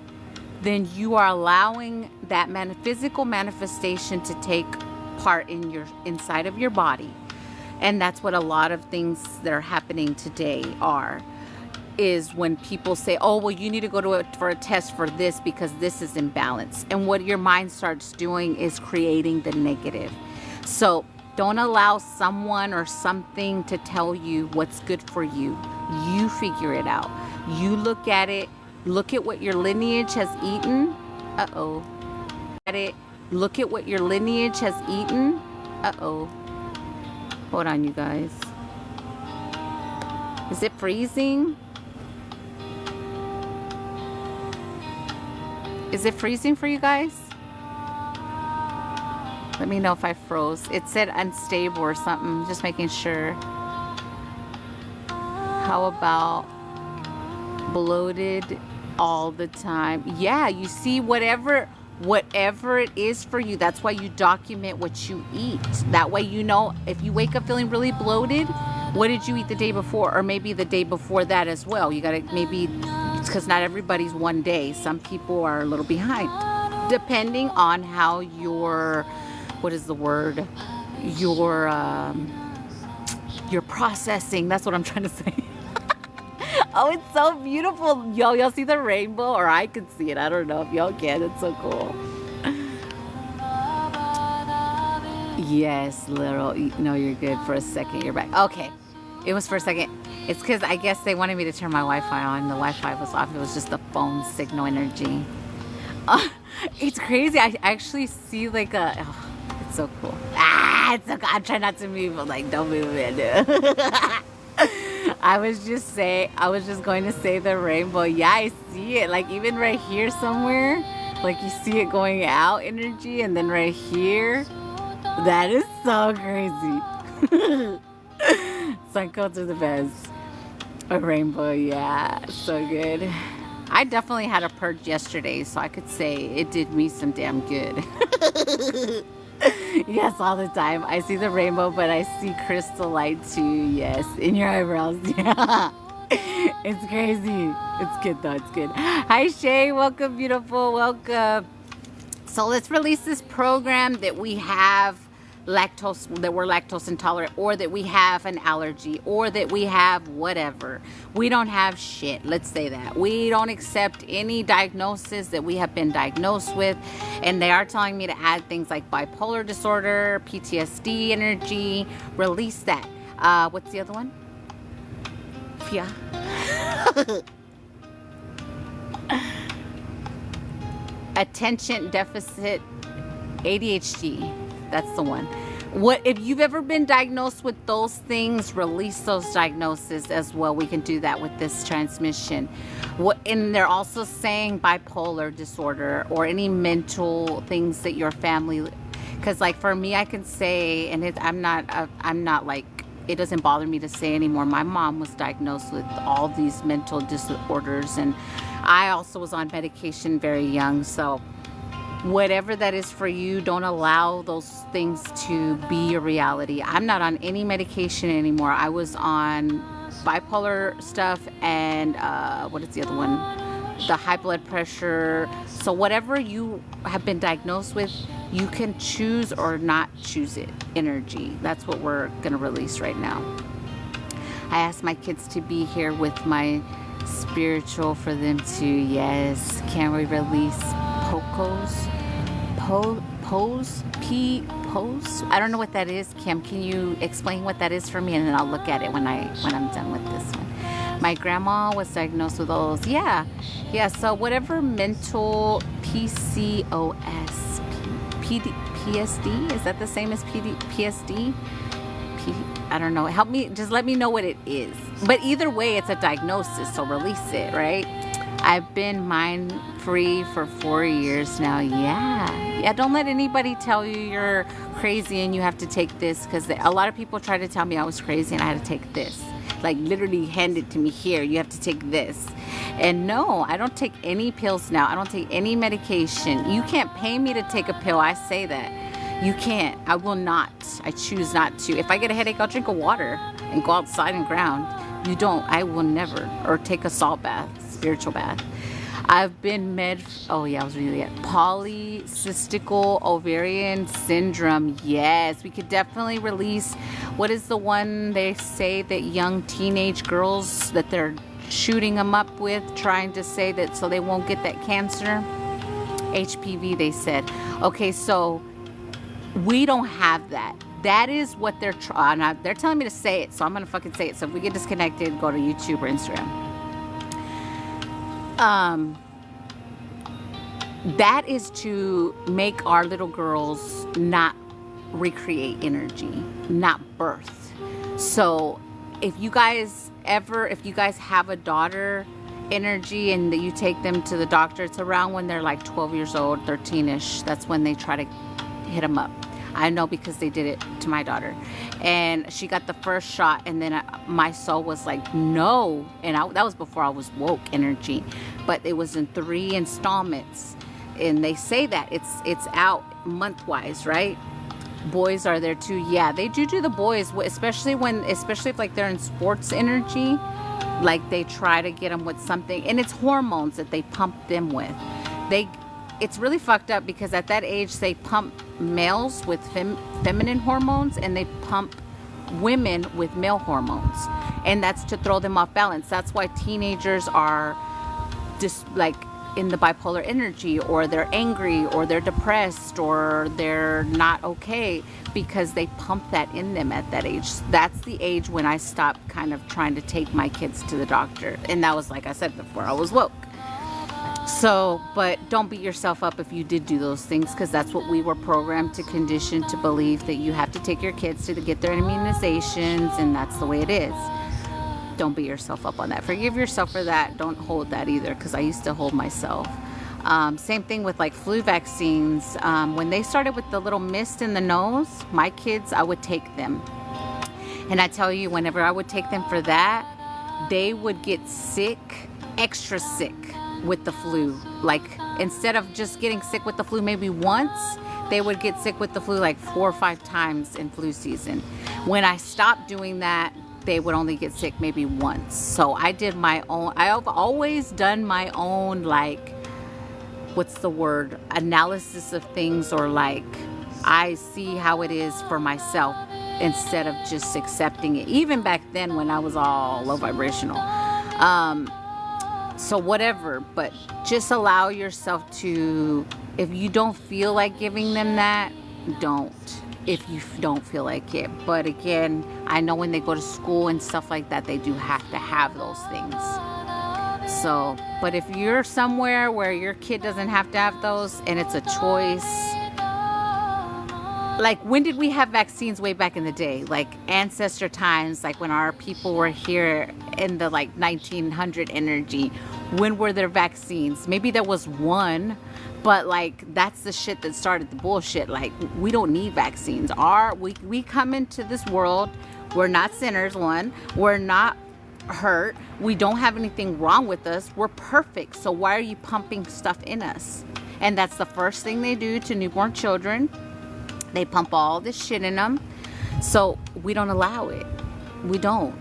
then you are allowing that physical manifestation to take part in your inside of your body. And that's what a lot of things that are happening today is when people say, oh, well, you need to go for a test for this because this is imbalance. And what your mind starts doing is creating the negative. So don't allow someone or something to tell you what's good for you. You figure it out. You look at it. Look at what your lineage has eaten. Look at what your lineage has eaten. Hold on, you guys. Is it freezing? Is it freezing for you guys? Let me know if I froze. It said unstable or something. Just making sure. How about bloated all the time? Yeah, you see, whatever it is for you, that's why you document what you eat. That way you know if you wake up feeling really bloated, what did you eat the day before, or maybe the day before that as well. You gotta, maybe it's because not everybody's one day. Some people are a little behind, depending on how your, what is the word, your processing. That's what I'm trying to say. Oh, it's so beautiful. Y'all see the rainbow? Or I can see it. I don't know if y'all can. It's so cool. Yes, little. No, you're good. For a second, you're back. Okay. It was for a second. It's because I guess they wanted me to turn my Wi-Fi on. The Wi-Fi was off. It was just the phone signal energy. It's crazy. I actually see like a... Oh, it's so cool. It's so cool. I'm trying not to move. But like, don't move it. I was just going to say the rainbow. Yeah, I see it. Like even right here somewhere, like you see it going out energy, and then right here, that is so crazy. Sun coats are the best. A rainbow, yeah, so good. I definitely had a purge yesterday, so I could say it did me some damn good. Yes, all the time. I see the rainbow, but I see crystal light too. Yes, in your eyebrows. Yeah. It's crazy. It's good though. It's good. Hi, Shay. Welcome, beautiful. Welcome. So let's release this program that we have lactose, that we're lactose intolerant, or that we have an allergy, or that we have whatever. We don't have shit. Let's say that. We don't accept any diagnosis that we have been diagnosed with. And they are telling me to add things like bipolar disorder, PTSD energy, release that. What's the other one? Yeah. Attention deficit, ADHD. That's the one. What if you've ever been diagnosed with those things, release those diagnoses as well. We can do that with this transmission. And they're also saying bipolar disorder or any mental things that your family, because like for me, I can say, and I'm not like, it doesn't bother me to say anymore. My mom was diagnosed with all these mental disorders, and I also was on medication very young. So whatever that is for you, don't allow those things to be your reality. I'm not on any medication anymore. I was on bipolar stuff and what is the other one? The high blood pressure. So whatever you have been diagnosed with, you can choose or not choose it. Energy. That's what we're going to release right now. I asked my kids to be here with my spiritual for them to, yes, can we release pocos? Pose? I don't know what that is. Kim, can you explain what that is for me? And then I'll look at it when I'm done with this one. My grandma was diagnosed with all those. Yeah. So whatever mental PCOS, PSD, is that the same as PSD? I don't know. Help me. Just let me know what it is. But either way, it's a diagnosis. So release it, right? I've been mind-free for 4 years now. Yeah. Don't let anybody tell you you're crazy and you have to take this, because a lot of people try to tell me I was crazy and I had to take this. Like literally hand it to me, here, you have to take this. And no, I don't take any pills now. I don't take any medication. You can't pay me to take a pill. I say that. You can't. I will not. I choose not to. If I get a headache, I'll drink a water and go outside and ground. You don't. I will never. Or take a salt bath, spiritual bath. I've been polycystical ovarian syndrome. Yes, we could definitely release. What is the one they say that young teenage girls that they're shooting them up with, trying to say that so they won't get that cancer? HPV, they said. Okay, so we don't have that. That is what they're trying. They're telling me to say it, so I'm gonna fucking say it. So if we get disconnected, go to YouTube or Instagram. That is to make our little girls not recreate energy, not birth. So if you guys have a daughter energy and that you take them to the doctor, it's around when they're like 12 years old, 13ish. That's when they try to hit them up. I know because they did it to my daughter, and she got the first shot, and then my soul was like, no. And that was before I was woke energy, but it was in 3 installments, and they say that it's out month-wise, right? Boys are there too. Yeah, they do the boys, especially if like they're in sports energy, like they try to get them with something, and it's hormones that they pump them with. It's really fucked up because at that age they pump males with feminine hormones and they pump women with male hormones, and that's to throw them off balance. That's why teenagers are just like in the bipolar energy, or they're angry, or they're depressed, or they're not okay, because they pump that in them at that age. That's the age when I stopped kind of trying to take my kids to the doctor, and that was, like I said before, I was woke. So, but don't beat yourself up if you did do those things, because that's what we were programmed to condition to believe, that you have to take your kids to get their immunizations, and that's the way it is. Don't beat yourself up on that. Forgive yourself for that. Don't hold that either, because I used to hold myself. Same thing with like flu vaccines. When they started with the little mist in the nose, my kids, I would take them. And I tell you, whenever I would take them for that, they would get sick, extra sick with the flu. Like instead of just getting sick with the flu maybe once, they would get sick with the flu like 4 or 5 times in flu season. When I stopped doing that, they would only get sick maybe once. So I did my own, I've always done my own, like, what's the word, analysis of things, or like I see how it is for myself instead of just accepting it. Even back then when I was all low vibrational. So whatever, but just allow yourself to, if you don't feel like giving them that, don't. If you don't feel like it. But again, I know when they go to school and stuff like that, they do have to have those things. So, but if you're somewhere where your kid doesn't have to have those and it's a choice, like when did we have vaccines way back in the day? Like ancestor times, like when our people were here in the like 1900 energy, when were there vaccines? Maybe there was one, but like that's the shit that started the bullshit. Like we don't need vaccines. We come into this world, we're not sinners, one, we're not hurt, we don't have anything wrong with us, we're perfect. So why are you pumping stuff in us? And that's the first thing they do to newborn children. They pump all this shit in them. So we don't allow it. We don't.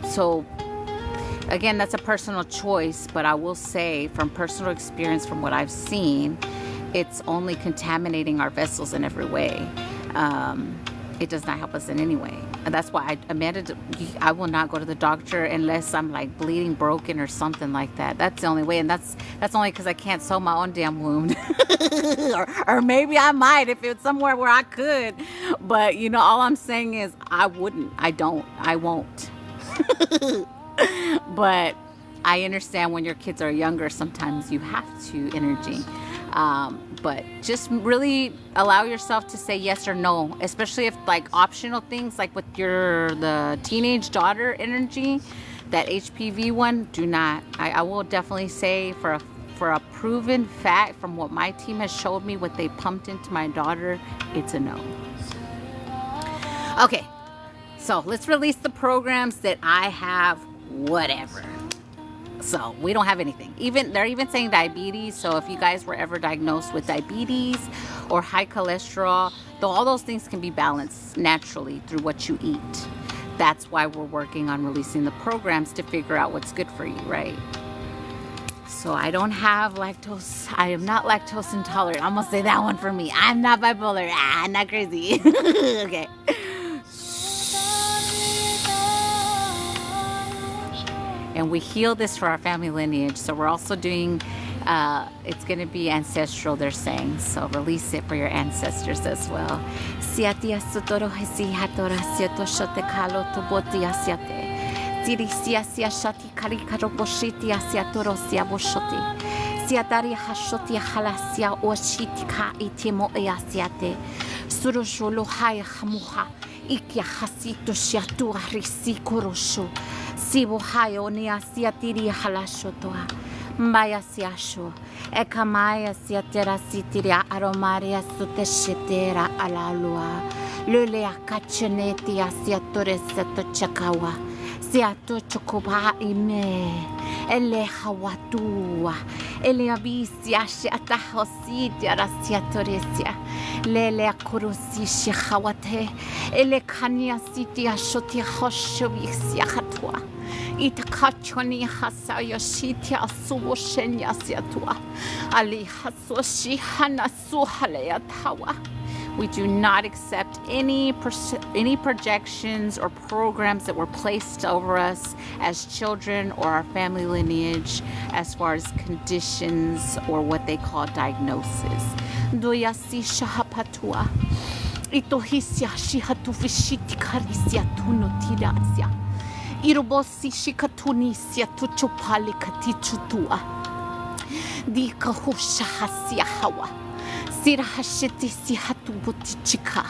So again, that's a personal choice, but I will say from personal experience, from what I've seen, it's only contaminating our vessels in every way. It does not help us in any way. And that's why I will not go to the doctor unless I'm like bleeding broken or something like that. That's the only way. And that's only because I can't sew my own damn wound. or maybe I might if it's somewhere where I could. But all I'm saying is I won't. But I understand when your kids are younger, sometimes you have to energy. But just really allow yourself to say yes or no, especially if like optional things like with the teenage daughter energy, that HPV one, do not. I will definitely say for a proven fact from what my team has showed me, what they pumped into my daughter, it's a no. Okay, so let's release the programs that I have, whatever. So we don't have anything. They're even saying diabetes. So if you guys were ever diagnosed with diabetes or high cholesterol, though all those things can be balanced naturally through what you eat. That's why we're working on releasing the programs to figure out what's good for you, right? So I don't have lactose. I am not lactose intolerant. I'm gonna say that one for me. I'm not bipolar. I'm not crazy. Okay. And we heal this for our family lineage. So we're also doing, it's going to be ancestral, they're saying. So release it for your ancestors as well. Sibo hayo ni asiatiri halashotoa. Maya siasho. Ekamaya siatera sitiria aromaria suteshitera alalua. Lule akacheneti asiatore seto chakawa. Siato chokoba ime. Ele hawatua. Ele abisia shiatahositia rasiatoresia. Lele akurusi shihawate. Ele kania sitia shotia hoshobisia hatua. Itakachoni hasayo shitia suwoshenya siatua. Ali hasoshi hanasuhaleatawa. We do not accept any projections or programs that were placed over us as children or our family lineage as far as conditions or what they call diagnosis. Doyasi shahapatua. Itohisia shihatu vishiti karisia tuno tirasia. Irobosi shikatunisia tuchopali katichutua. Dikahusha hasia hawa. Sirahashiti si hatu botichika.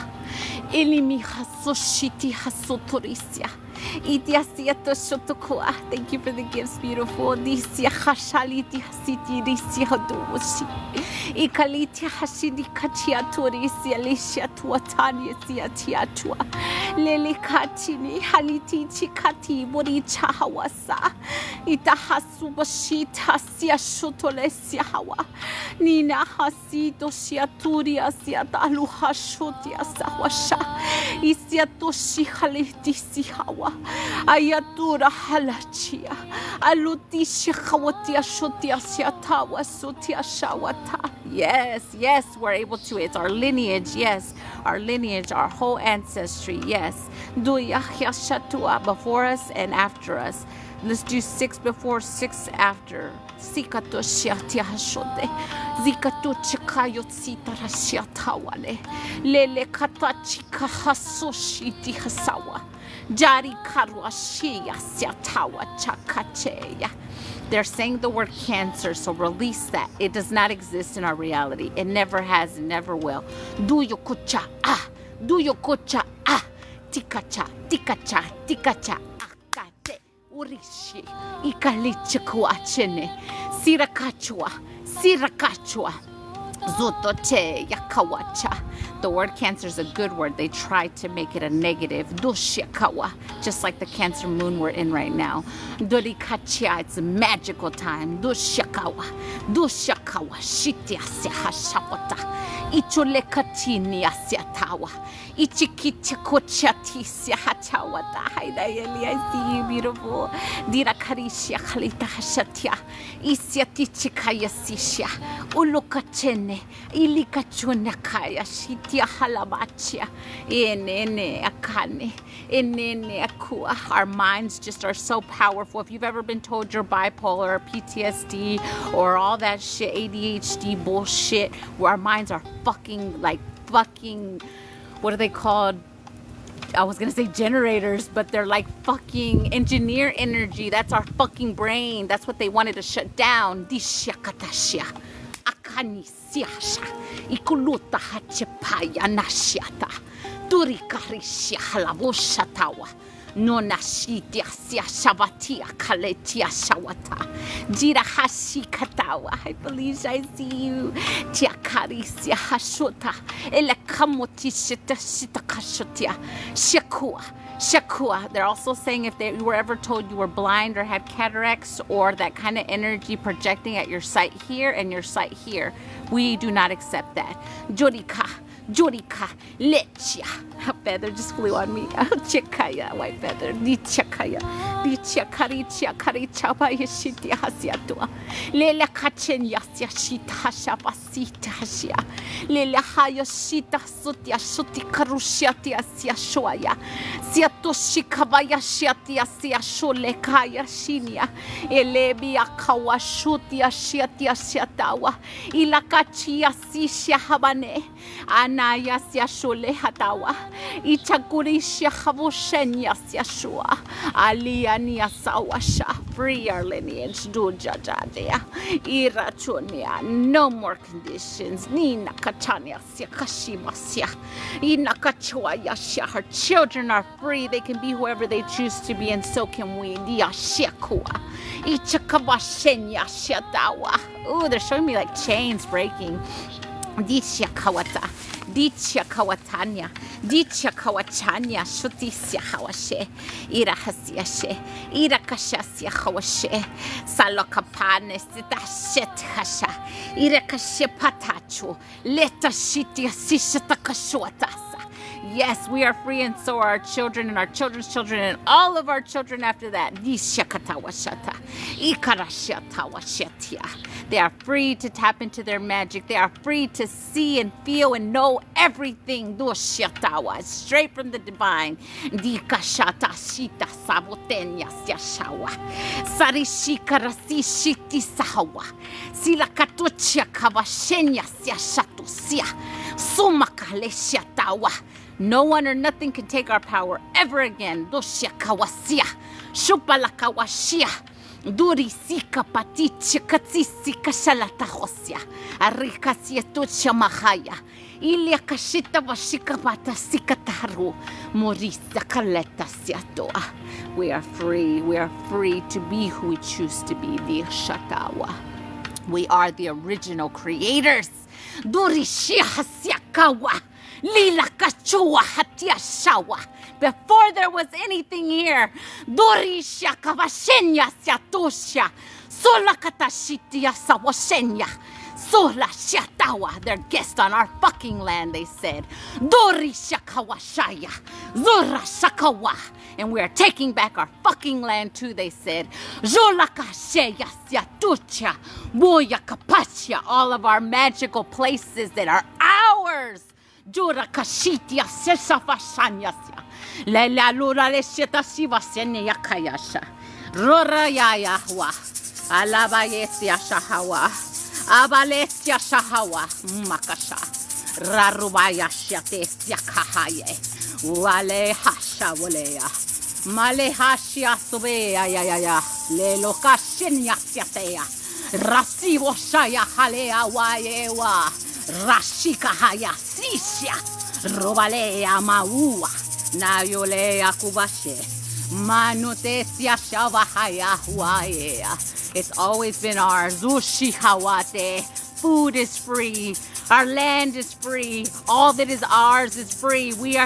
Ilimi hasoshiti hasotorisia. Idiasiato shotokua. Thank you for the gifts, beautiful. Disia hashaliti hasiti risia hadoshi. Ikaliti hashidi kachiatorisia lisha tuatania siatiatua. Lele katini haliti chikati boricha hawasa. Itahasubashita sia shotolesia hawa. Nina hasito shiaturia siatalu hashotia sawasha. Isiatoshi haliti sihawa. Ayatura halachia. Alutishi hawatia shotia siatawa sotia shawata. Yes, we're able to. It's our lineage, yes. Our lineage, our whole ancestry, yes. Duyahya shatua, before us and after us. Let's do 6 before, 6 after. Sikato shiatia hashode. Zikato chikayo tsitara shiatawale. Lele katachika hasoshiti hasawa. Jari karwa shia siatawa chakacheya. They're saying the word cancer, so release that. It does not exist in our reality. It never has, never will. Duyokocha, duyokocha, tikacha, tikacha, tikacha, akate, urishi, ikalichikuachene, sirakachua, sirakachua. Zutote yakawacha. The word cancer is a good word. They try to make it a negative. Dushikawa. Just like the Cancer moon we're in right now. Dorikacha. It's a magical time. Dushikawa. Dushakawa. Shitya sehashawata. Ichulekatini asiatawa. Ichikitakochati sehachawata. Hi Nayeli, I see you, beautiful. Dirakarisha khalita hashatya. Isyatichikaya sisha. Ulukachene. Ilikachunakaya shitia halabachia. Enene akane. Enene akua. Our minds just are so powerful. If you've ever been told you're bipolar or PTSD or all that shit, ADHD bullshit, where our minds are fucking, what are they called? I was gonna say generators, but they're like fucking engineer energy. That's our fucking brain. That's what they wanted to shut down. Dishyakatashya. Akanisiasha. Ikuluta hachepaya nashiata. Turikarisha halavushatawa. Nonashitia sia shavatia kaletia shawata. Jirahashi katawa. I believe I see you. Tiakarisia hashota. Elekamoti shita shita kashotia. Shakua. Shakua. They're also saying if you were ever told you were blind or had cataracts or that kind of energy projecting at your sight here and your sight here, we do not accept that. Jorika. Jorika, lechia. A feather just flew on me. Chekaya, white feather. Dichakaya. Dichakaricha karichaba yashiti hasiatua. Lela kachen yasya shita hashabasita hasia. Lela hayashita sutia shuti karushiati asia shoya. Siatoshikabaya shiati asia sholekaya shinia. Elebia kawashuti asiati asiatawa. Ilakachia sisha habane. Anaya siashole hatawa. Ichakurisha havushenya siashua. Aliania sawasha. Free our lineage. Dujajadea. Irachunia. No more conditions. Nina kachania sia kashimasia. Inakachwaya sha. Her children are free. They can be whoever they choose to be, and so can we. Dia shekua. Ichakabashenya shatawa. Ooh, they're showing me like chains breaking. Dicha kawata, dicha kawatanya, dicha kawachanya, shutisya hawashe, ira hasiashe, ira kashasya hawashe, salokapane sitashet hasha, ira kashe patachu, leta shitia sishata kashuatasa. Yes, we are free, and so are our children and our children's children and all of our children after that. They are free to tap into their magic. They are free to see and feel and know everything. Straight from the divine. No one or nothing can take our power ever again. Doshia kawasia, shupala kawashia, duri sika patiche katsisi kashalata hosia, arikasia tucha mahaya, ilia kashita washika pata sikataru, morisa kaleta siatoa. We are free. We are free to be who we choose to be. The shatawa. We are the original creators. Duri shia hasiakawa. Lila kachua hatia shawa. Before there was anything here, Dorisha kavashenya siatosha. Sola katashitia sawashenya. Sola shatawa. They're guests on our fucking land, they said. Dorisha kawashaya. Zora shakawa. And we are taking back our fucking land too, they said. Zola kasheya siatucha. Boya kapachya. All of our magical places that are ours. Jura kashitia sesa fasanyasya. Lela lura lesheta shiva sene yakayasha. Rora yayahwa. Alabayesia shahawa. Abalesia shahawa. Makasha. Rarubaya shatesia kahaye. Wale hasha walea. Male hashia subea ya. Lelo kashenya siatea. Rasivo shaya halea wayewa. Rashika haya sisha, robalea maua, nayolea kubashe, manutesia shavahaya huaea. It's always been ours. Ushi hawate. Food is free. Our land is free. All that is ours is free. We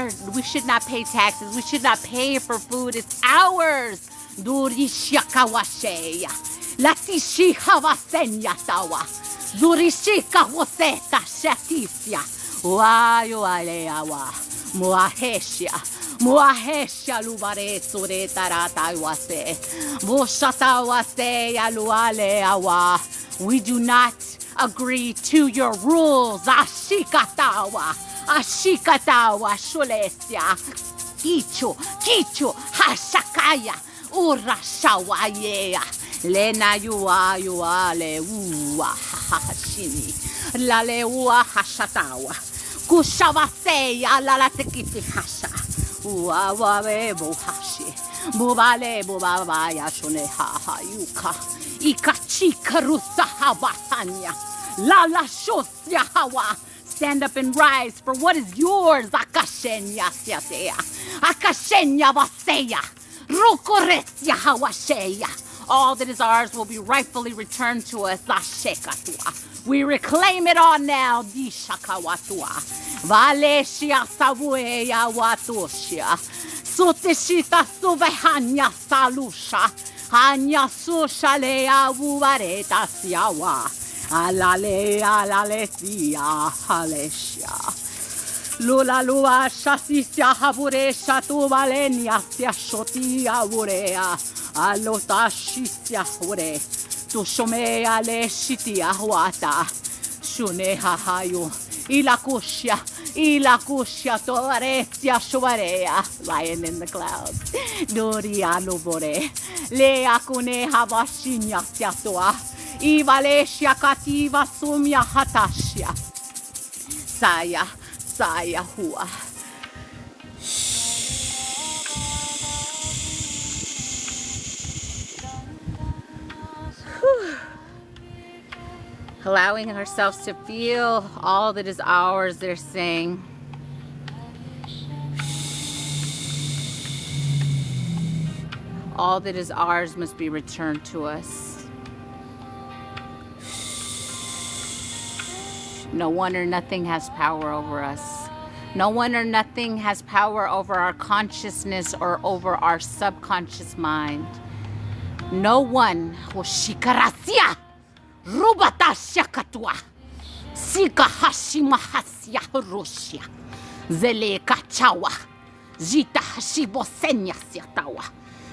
should not pay taxes. We should not pay for food. It's ours. Durishaka washeya. Latishiha wasenya tawa. Durishika waseta shatisya. Wayo aleawa. Muahesha. Muahesha lubare sure tarata wase. Bushata wase yaluale awa. We do not agree to your rules. Ashikatawa. Ashikatawa shulesia. Kichu. Kichu. Hashakaya. Urashawaya. Lena yua le ua hashini. Lale ua hashatawa. Kushavaseya la tekipi hasha. Ua wabe bohashi. Bubale bubabaya shune hahayuka. Ikachika rusa habahanya. Lala shosya hawa. Stand up and rise for what is yours. Akashenya siatea. Akashenya vaseya. Rukoresya hawasheya. All that is ours will be rightfully returned to us. Ashekatua. We reclaim it all now. Dishakawatua. Valeshia sabueya watoshia. Soteshita suvehanya salusha. Hanya sushalea vuvareta siawa. Alale sia halesha. Lula lua shasisya haburesha tu valenia sia shotia vurea. Alotashisya ure. Tu shomea le shitia huata. Shune hahayu. Ilakushya tovaresia shuvarea. Lion in the clouds. Doria lubore. Leakune havashinya siatoa. Ivaleshya kativa sumya hatashya. Saya hua. Allowing ourselves to feel all that is ours, they're saying. All that is ours must be returned to us. No one or nothing has power over us. No one or nothing has power over our consciousness or over our subconscious mind. No one. Hoshikarasia. Rubata shakatwa. Sika hashimahasya Russia. Zele kachawa. Zita hashibosenya siatawa.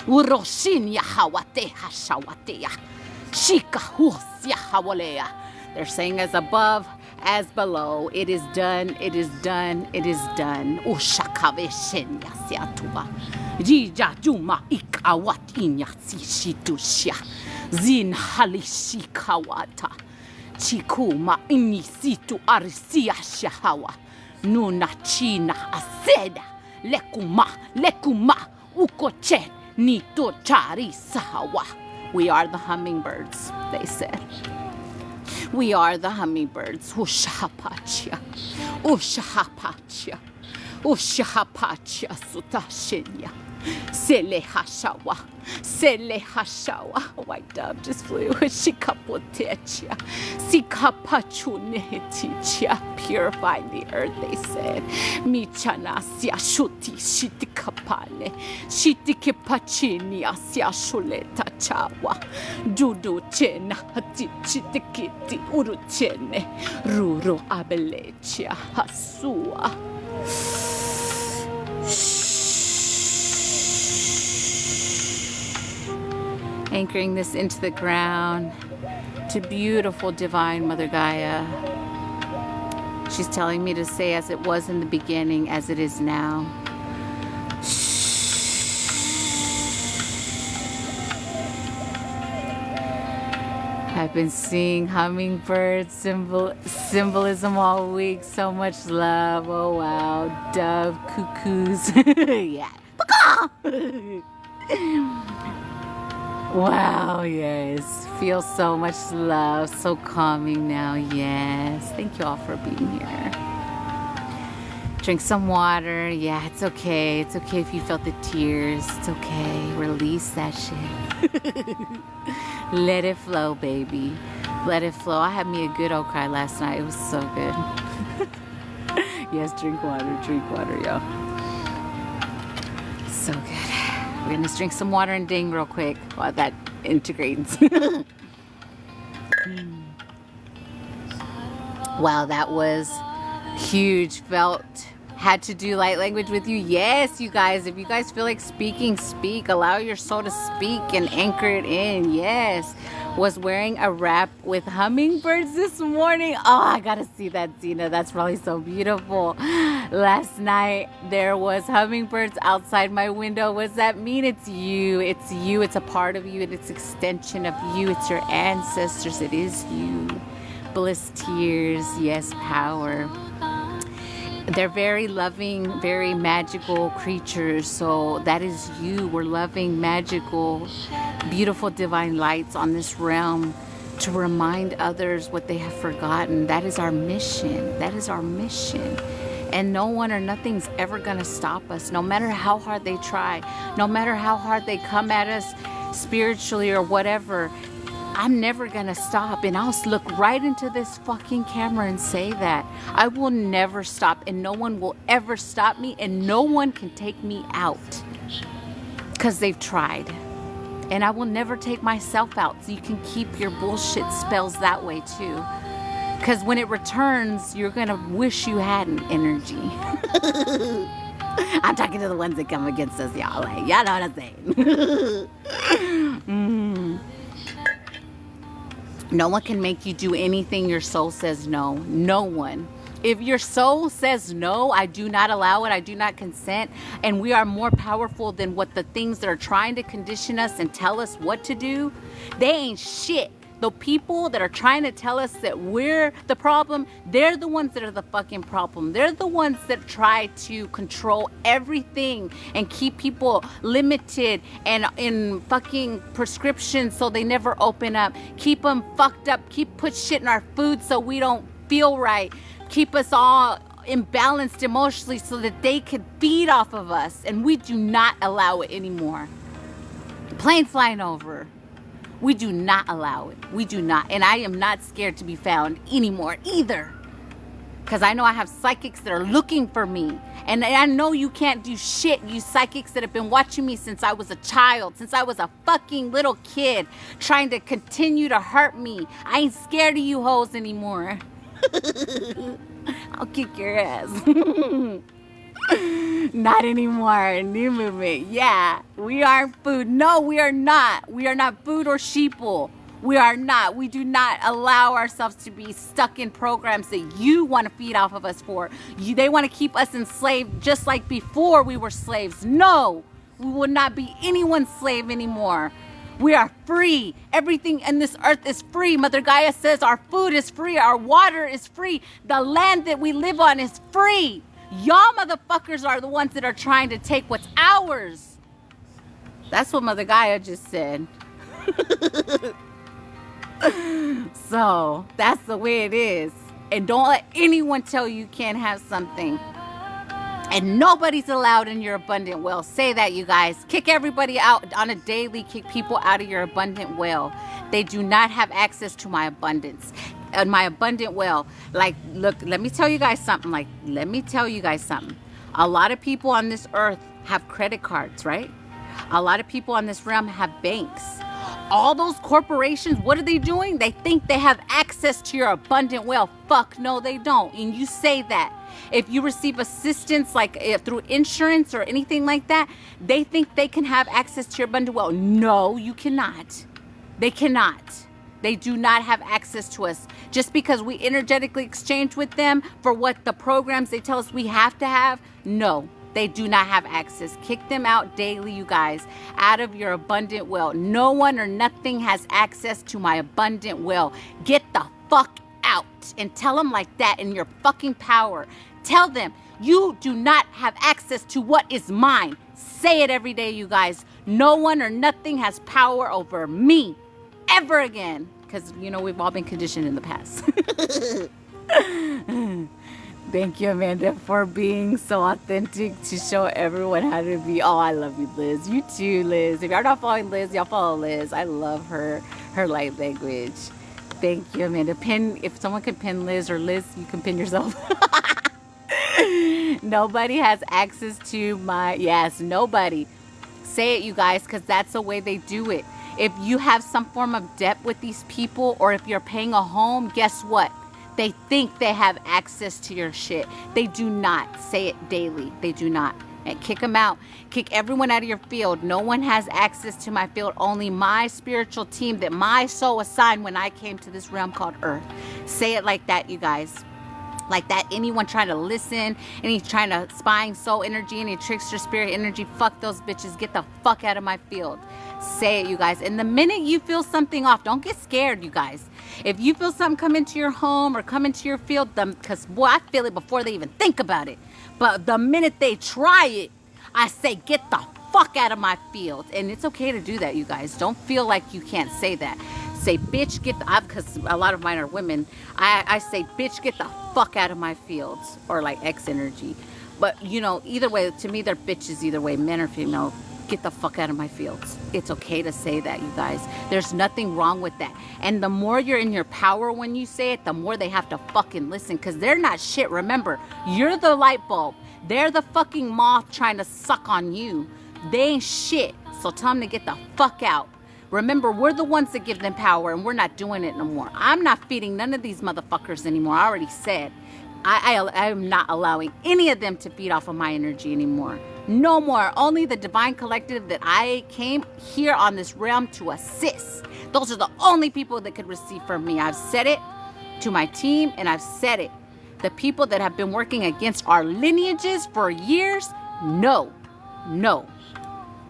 Uroshinya hawate hashawatea. Shika husya hawalea. They're saying as above, as below. It is done, it is done, it is done. Ushakaveshenya siatuwa. Jija juma ikawatinya sishitusha. Zin halishikawata. Chikuma inisitu arisia shahawa. Nuna china aseda. Lekuma ukoche nito chari sahawa. We are the hummingbirds, they said. We are the hummingbirds. Ushahapachya. Ushahapachya. Ushahapachya sutashenya. Sele hashawa. Sele hashawa. White dove just flew. Shikapotecha. Sikapachuneticha. Purified the earth, they said. Michanasya shuti shitikapale. Shitikipachini asya shuleta chawa. Judu chena hatichitikiti uruchene. Ruro abelecha hasua. Anchoring this into the ground to beautiful divine Mother Gaia. She's telling me to say as it was in the beginning, as it is now. I've been seeing hummingbird symbolism all week. So much love. Oh wow. Dove, cuckoos. Yeah. Wow, yes. Feel so much love. So calming now. Yes. Thank you all for being here. Drink some water. Yeah, it's okay. It's okay if you felt the tears. It's okay. Release that shit. Let it flow, baby. Let it flow. I had me a good old cry last night. It was so good. Yes, drink water, y'all. So good. We're gonna drink some water and ding real quick while that integrates. Wow, that was huge. Had to do light language with you. Yes, you guys, if you guys feel like speaking, speak. Allow your soul to speak and anchor it in. Yes. Was wearing a wrap with hummingbirds this morning. Oh, I gotta see that, Zena. That's probably so beautiful. Last night there was hummingbirds outside my window. What does that mean? It's you. It's you. It's a part of you. It's an extension of you. It's your ancestors. It is you. Bliss tears. Yes, power. They're very loving, very magical creatures. So that is you. We're loving, magical, beautiful divine lights on this realm to remind others what they have forgotten. That is our mission. That is our mission. And no one or nothing's ever going to stop us, no matter how hard they try, no matter how hard they come at us spiritually or whatever. I'm never gonna stop, and I'll look right into this fucking camera and say that I will never stop, and no one will ever stop me, and no one can take me out because they've tried. And I will never take myself out, so you can keep your bullshit spells that way too, because when it returns, you're gonna wish you had an energy. I'm talking to the ones that come against us, y'all. Like, y'all know what I'm saying. No one can make you do anything your soul says no. No one. If your soul says no, I do not allow it, I do not consent, and we are more powerful than what the things that are trying to condition us and tell us what to do, they ain't shit. The people that are trying to tell us that we're the problem, they're the ones that are the fucking problem. They're the ones that try to control everything and keep people limited and in fucking prescriptions so they never open up. Keep them fucked up. Put shit in our food so we don't feel right. Keep us all imbalanced emotionally so that they could feed off of us. And we do not allow it anymore. Plane flying over. We do not allow it. We do not. And I am not scared to be found anymore either. Because I know I have psychics that are looking for me. And I know you can't do shit, you psychics that have been watching me since I was a child, since I was a fucking little kid, trying to continue to hurt me. I ain't scared of you hoes anymore. I'll kick your ass. Not anymore. New movement. Yeah, we aren't food. No, we are not. We are not food or sheeple. We are not. We do not allow ourselves to be stuck in programs that you want to feed off of us for. They want to keep us enslaved just like before we were slaves. No, we will not be anyone's slave anymore. We are free. Everything in this earth is free. Mother Gaia says our food is free. Our water is free. The land that we live on is free. Y'all motherfuckers are the ones that are trying to take what's ours. That's what Mother Gaia just said. So, that's the way it is. And don't let anyone tell you can't have something. And nobody's allowed in your abundant well. Say that, you guys. Kick everybody out on a daily. Kick people out of your abundant well. They do not have access to my abundance. And my abundant well. Like, look, let me tell you guys something. A lot of people on this earth have credit cards, right? A lot of people on this realm have banks. All those corporations, what are they doing? They think they have access to your abundant wealth. Fuck, no, they don't. And you say that. If you receive assistance, like through insurance or anything like that, they think they can have access to your abundant wealth. No, you cannot. They cannot. They do not have access to us. Just because we energetically exchange with them for what the programs they tell us we have to have, no. They do not have access. Kick them out daily, you guys, out of your abundant well. No one or nothing has access to my abundant well. Get the fuck out and tell them like that in your fucking power. Tell them you do not have access to what is mine. Say it every day, you guys. No one or nothing has power over me ever again. Because, you know, we've all been conditioned in the past. Thank you, Amanda, for being so authentic to show everyone how to be. Oh, I love you, Liz. You too, Liz. If y'all not following Liz, y'all follow Liz. I love her light language. Thank you, Amanda. Pin, if someone can pin Liz, or Liz, you can pin yourself. Nobody has access to my, yes, nobody. Say it, you guys, because that's the way they do it. If you have some form of debt with these people, or if you're paying a home, guess what? They think they have access to your shit. They do not. Say it daily. They do not. And kick them out. Kick everyone out of your field. No one has access to my field. Only my spiritual team that my soul assigned when I came to this realm called Earth. Say it like that, you guys. Like that, anyone trying to listen, any trying to spying soul energy, any trickster spirit energy, fuck those bitches. Get the fuck out of my field. Say it, you guys. And the minute you feel something off, don't get scared, you guys. If you feel something come into your home or come into your field, because boy, I feel it before they even think about it. But the minute they try it, I say, get the fuck out of my field. And it's okay to do that, you guys. Don't feel like you can't say that. Say, bitch, get the, because a lot of mine are women. I say, bitch, get the fuck out of my fields, or like X energy. But, you know, either way, to me, they're bitches either way, men or female. Get the fuck out of my fields. It's okay to say that, you guys. There's nothing wrong with that. And the more you're in your power when you say it, the more they have to fucking listen, because they're not shit. Remember, you're the light bulb. They're the fucking moth trying to suck on you. They ain't shit. So tell them to get the fuck out. Remember, we're the ones that give them power, and we're not doing it no more. I'm not feeding none of these motherfuckers anymore. I already said. I am not allowing any of them to feed off of my energy anymore. No more. Only the divine collective that I came here on this realm to assist. Those are the only people that could receive from me. I've said it to my team, and I've said it. The people that have been working against our lineages for years, no.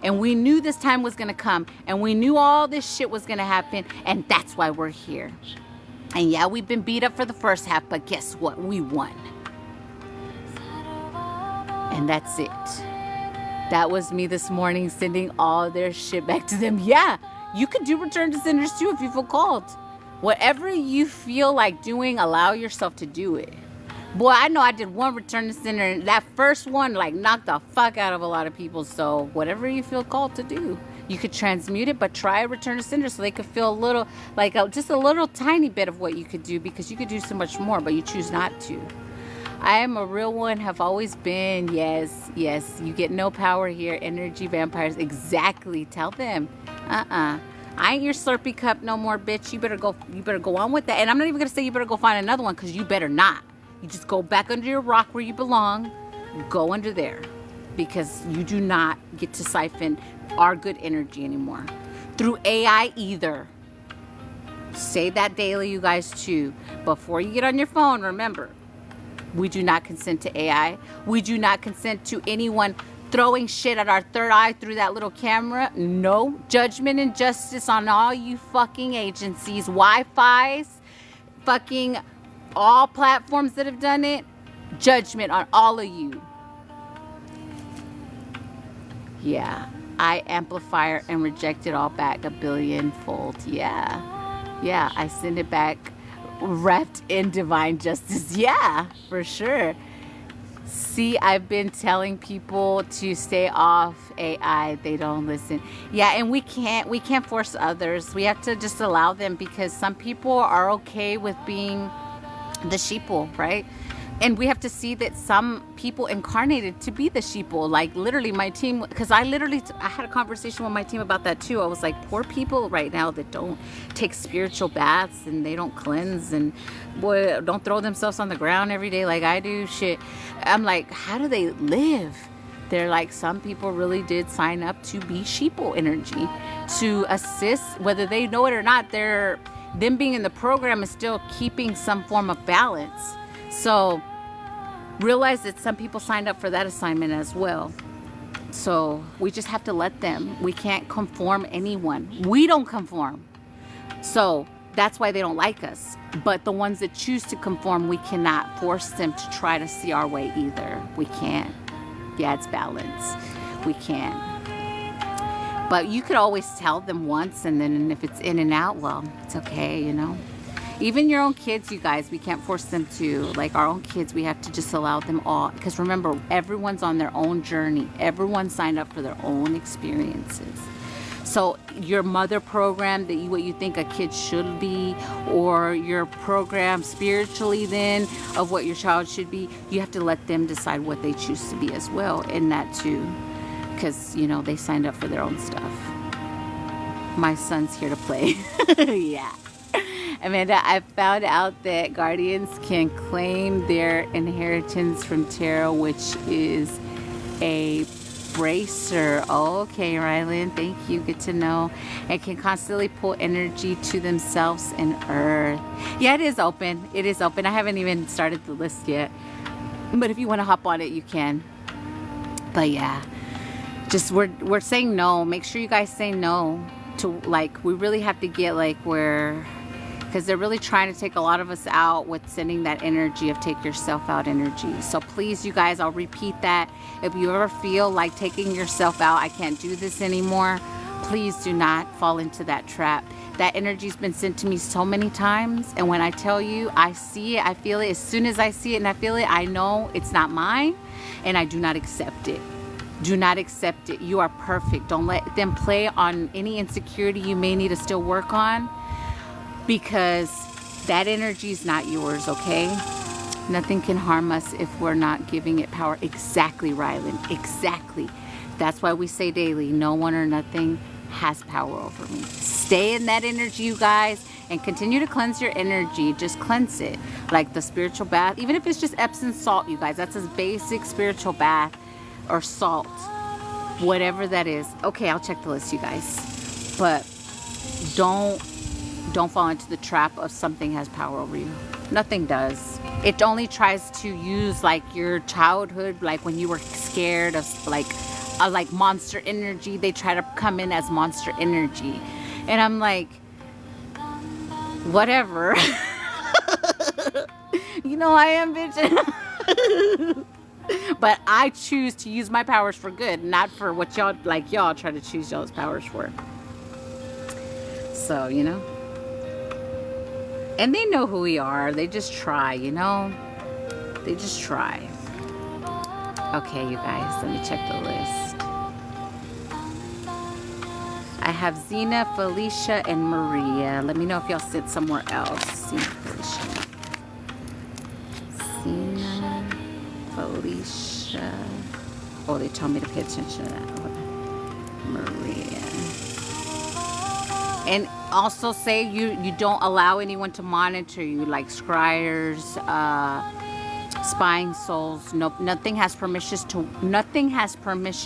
And we knew this time was going to come, and we knew all this shit was going to happen, and that's why we're here. And yeah, we've been beat up for the first half, but guess what? We won. And that's it. That was me this morning, sending all their shit back to them. Yeah, you could do return to senders too if you feel called. Whatever you feel like doing, allow yourself to do it. Boy, I know I did one return to sender, and that first one like knocked the fuck out of a lot of people. So whatever you feel called to do, you could transmute it, but try a return to sender so they could feel a little, like just a little tiny bit of what you could do, because you could do so much more, but you choose not to. I am a real one, have always been. Yes, you get no power here. Energy vampires, exactly. Tell them, I ain't your Slurpee cup no more, bitch. You better go on with that. And I'm not even gonna say you better go find another one, because you better not. You just go back under your rock where you belong. Go under there, because you do not get to siphon our good energy anymore through AI either. Say that daily, you guys, too. Before you get on your phone, remember, we do not consent to AI. We do not consent to anyone throwing shit at our third eye through that little camera. No judgment and justice on all you fucking agencies, Wi-Fi's, fucking all platforms that have done it. Judgment on all of you. Yeah, I amplify and reject it all back 1,000,000,000-fold. Yeah, I send it back wrapped in divine justice. Yeah, for sure. See, I've been telling people to stay off AI. They don't listen. Yeah, and we can't force others. We have to just allow them, because some people are okay with being the sheeple, right? And we have to see that some people incarnated to be the sheeple. Like literally my team, because I had a conversation with my team about that too. I was like, poor people right now that don't take spiritual baths, and they don't cleanse, and boy, don't throw themselves on the ground every day like I do. Shit. I'm like, how do they live? They're like, some people really did sign up to be sheeple energy, to assist, whether they know it or not. Them being in the program is still keeping some form of balance. So realize that some people signed up for that assignment as well. So we just have to let them. We can't conform anyone. We don't conform. So that's why they don't like us. But the ones that choose to conform, we cannot force them to try to see our way either. We can't. Yeah, it's balance. We can't. But you could always tell them once, and then if it's in and out, well, it's okay, you know. Even your own kids, you guys, we can't force them to. Like our own kids, we have to just allow them all. Because remember, everyone's on their own journey. Everyone signed up for their own experiences. So your mother program, what you think a kid should be, or your program spiritually then of what your child should be, you have to let them decide what they choose to be as well in that too. Because, you know, they signed up for their own stuff. My son's here to play. Yeah. Amanda, I found out that guardians can claim their inheritance from tarot, which is a bracer. Oh, okay, Rylan, thank you. Good to know. And can constantly pull energy to themselves and earth. Yeah, it is open. It is open. I haven't even started the list yet. But if you want to hop on it, you can. But yeah, just we're saying no. Make sure you guys say no to, like, we really have to get like where, because they're really trying to take a lot of us out with sending that energy of take yourself out energy. So please, you guys, I'll repeat that. If you ever feel like taking yourself out, I can't do this anymore, please do not fall into that trap. That energy's been sent to me so many times. And when I tell you, I see it, I feel it. As soon as I see it and I feel it, I know it's not mine and I do not accept it. Do not accept it. You are perfect. Don't let them play on any insecurity you may need to still work on, because that energy is not yours, okay? Nothing can harm us if we're not giving it power. Exactly, Rylan. Exactly. That's why we say daily, no one or nothing has power over me. Stay in that energy, you guys, and continue to cleanse your energy. Just cleanse it. Like the spiritual bath, even if it's just Epsom salt, you guys. That's a basic spiritual bath or salt. Whatever that is. Okay, I'll check the list, you guys. But don't fall into the trap of something has power over you. Nothing does. It only tries to use like your childhood, like when you were scared of like monster energy. They try to come in as monster energy, and I'm like, whatever. You know I am, bitch. But I choose to use my powers for good, not for what y'all try to choose y'all's powers for. So, you know. And they know who we are. They just try, you know. They just try. Okay, you guys, let me check the list. I have Zena, Felicia, and Maria. Let me know if y'all sit somewhere else. Zena, Felicia. Zena, Felicia. Oh, they told me to pay attention to that. Maria. And also say you don't allow anyone to monitor you, like scryers, spying souls. Nope, nothing has permission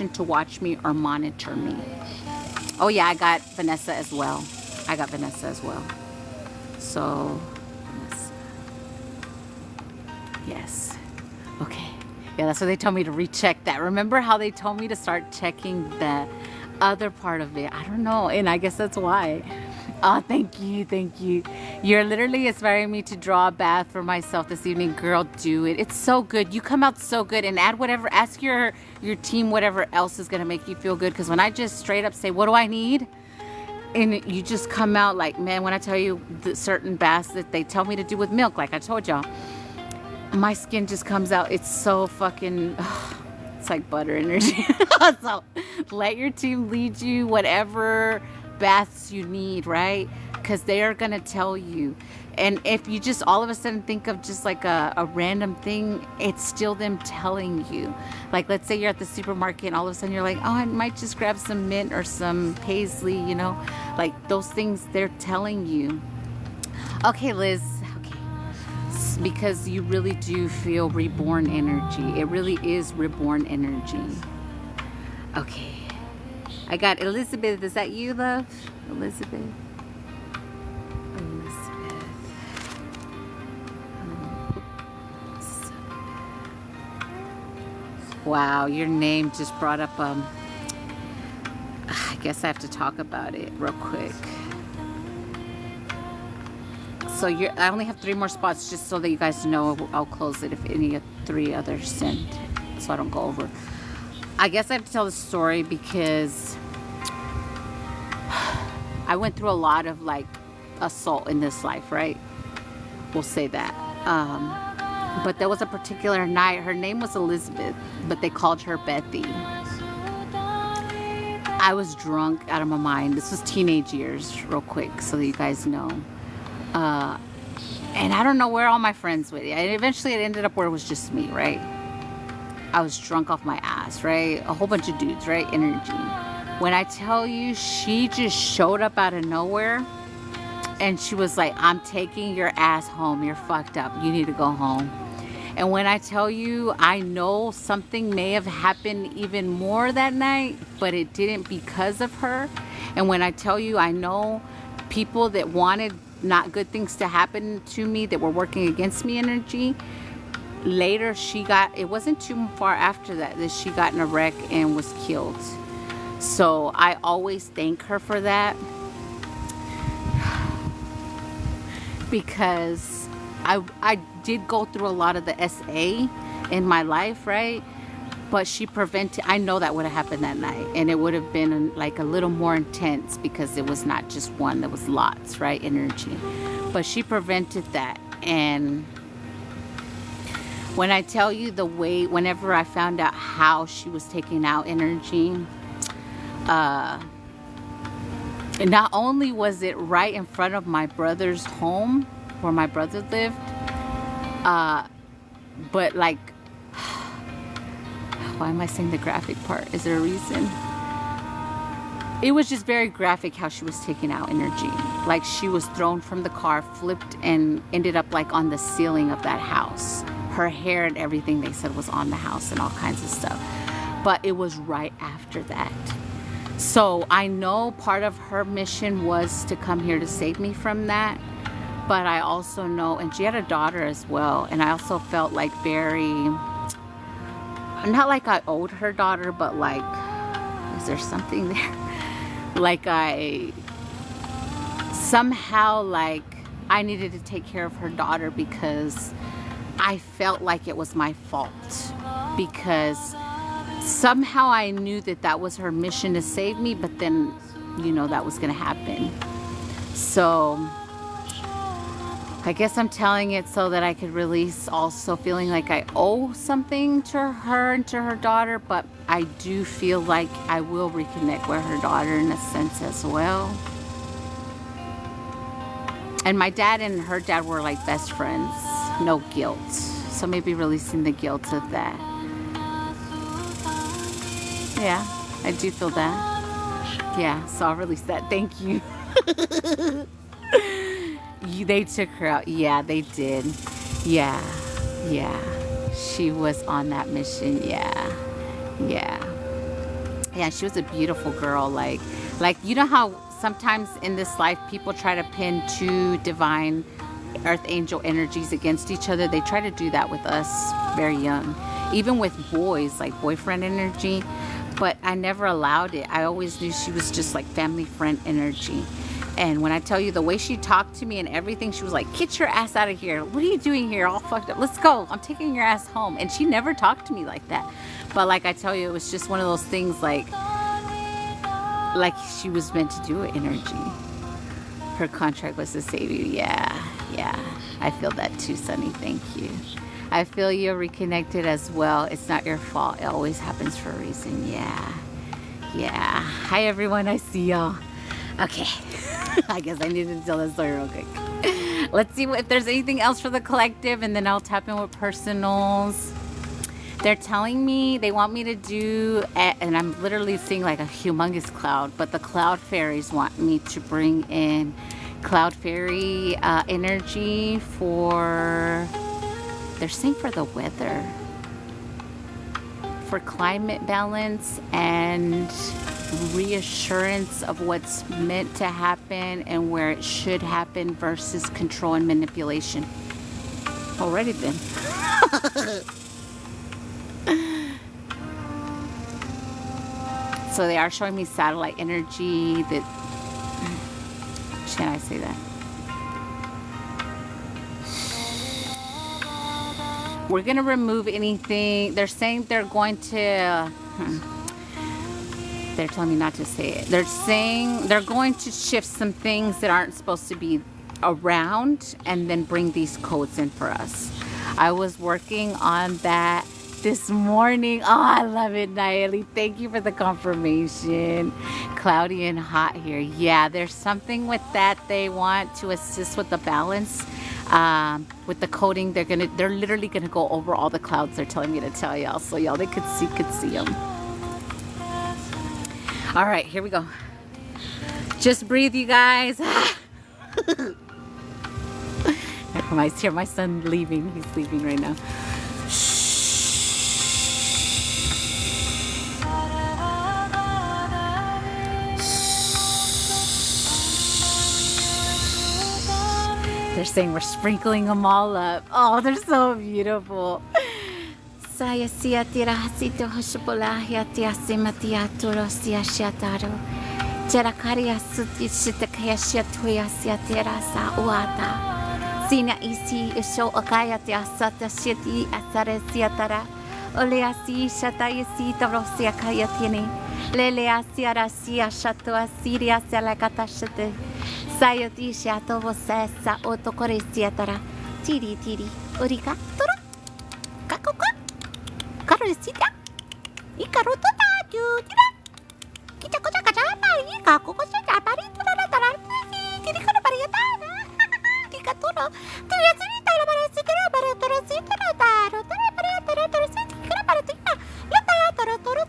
to watch me or monitor me. Oh yeah, I got Vanessa as well. So, Vanessa. Yes. Okay. Yeah, that's what they told me to recheck that. Remember how they told me to start checking the other part of it? I don't know, and I guess that's why. Oh, thank you. You're literally inspiring me to draw a bath for myself this evening. Girl, do it. It's so good. You come out so good, and ask your team whatever else is gonna make you feel good. Because when I just straight up say, what do I need? And you just come out like, man, when I tell you the certain baths that they tell me to do with milk, like I told y'all, my skin just comes out. It's so fucking, it's like butter energy. So let your team lead you whatever baths you need, right? Because they are gonna tell you. And if you just all of a sudden think of just like a random thing, it's still them telling you. Like, let's say you're at the supermarket and all of a sudden you're like, oh, I might just grab some mint or some paisley, you know, like those things they're telling you. Okay, Liz. Okay, because you really do feel reborn energy. It really is reborn energy. Okay, I got Elizabeth. Is that you, love? Elizabeth. Wow, your name just brought up, I guess I have to talk about it real quick. So I only have 3 more spots, just so that you guys know. I'll close it if any 3 others send, so I don't go over. I guess I have to tell the story because I went through a lot of like assault in this life, right? We'll say that. But there was a particular night, her name was Elizabeth, but they called her Bethy. I was drunk out of my mind. This was teenage years, real quick, so that you guys know. And I don't know where all my friends went. And eventually it ended up where it was just me, right? I was drunk off my ass, right? A whole bunch of dudes, right? Energy. When I tell you, she just showed up out of nowhere. And she was like, I'm taking your ass home. You're fucked up. You need to go home. And when I tell you, I know something may have happened even more that night, but it didn't because of her. And when I tell you, I know people that wanted not good things to happen to me that were working against me energy. Later, it wasn't too far after that she got in a wreck and was killed. So I always thank her for that. Because I did go through a lot of the SA in my life, right? But she prevented, I know that would have happened that night. And it would have been like a little more intense because it was not just one, there was lots, right? Energy. But she prevented that. And when I tell you the way, whenever I found out how she was taking out energy, not only was it right in front of my brother's home where my brother lived, but like, why am I saying the graphic part? Is there a reason? It was just very graphic how she was taking out energy. Like she was thrown from the car, flipped, and ended up like on the ceiling of that house. Her hair and everything they said was on the house and all kinds of stuff. But it was right after that. So I know part of her mission was to come here to save me from that. But I also know, and she had a daughter as well. And I also felt like very, not like I owed her daughter, but like, is there something there? Like somehow like I needed to take care of her daughter because I felt like it was my fault. Because somehow I knew that that was her mission to save me, but then, you know, that was going to happen. So I guess I'm telling it so that I could release also feeling like I owe something to her and to her daughter, but I do feel like I will reconnect with her daughter in a sense as well. And my dad and her dad were like best friends, no guilt. So maybe releasing the guilt of that. Yeah, I do feel that. Yeah, so I'll release that. Thank you. They took her out. Yeah, they did. Yeah. She was on that mission. Yeah. She was a beautiful girl. Like you know how sometimes in this life people try to pin two divine earth angel energies against each other. They try to do that with us very young, even with boys, like boyfriend energy. But I never allowed it. I always knew she was just like family friend energy. And when I tell you the way she talked to me and everything, she was like, get your ass out of here. What are you doing here? All fucked up. Let's go. I'm taking your ass home. And she never talked to me like that. But like I tell you, it was just one of those things like she was meant to do it, energy. Her contract was to save you. Yeah. I feel that too, Sunny. Thank you. I feel you're reconnected as well. It's not your fault. It always happens for a reason. Yeah. Hi, everyone. I see y'all. Okay. I guess I needed to tell that story real quick. Let's see if there's anything else for the collective, and then I'll tap in with personals. They're telling me they want me to do, and I'm literally seeing like a humongous cloud, but the cloud fairies want me to bring in cloud fairy energy for, they're saying for the weather, for climate balance and reassurance of what's meant to happen and where it should happen versus control and manipulation. Already then. So they are showing me satellite energy that, can I say that? We're going to remove anything. They're saying they're going to, they're telling me not to say it. They're saying they're going to shift some things that aren't supposed to be around and then bring these coats in for us. I was working on that this morning. Oh, I love it, Nayeli. Thank you for the confirmation. Cloudy and hot here. Yeah, there's something with that they want to assist with the balance. With the coating, they're literally gonna go over all the clouds. They're telling me to tell y'all, so y'all they could see them. All right, here we go. Just breathe, you guys. I hear my son leaving. He's leaving right now. They're saying we're sprinkling them all up. Oh, they're so beautiful. Saya sia tira hasito hoshpolahia tia simatia torosia shataro. Jerakaria suti shitakaya shatuya sia tira sa uata. Sina isi isho akaya tia sata shiti asare sia tara. Olea si shataya si torosia kaya tiene. Lelea sia rasia shatua siria sia la katashate. Sayoti shato vosessa otokoresiatara. Tiri tiri. Urika toro. Kakoka. Karesita. Ikarotota jutira. Kitakosa kachapa. Ikakosa chapari. Tara. Tiri kana parieta. Tikaturo. Tiriasita la paresita para torosita la taro. Tara torosita. Kana paretina. La taro toro.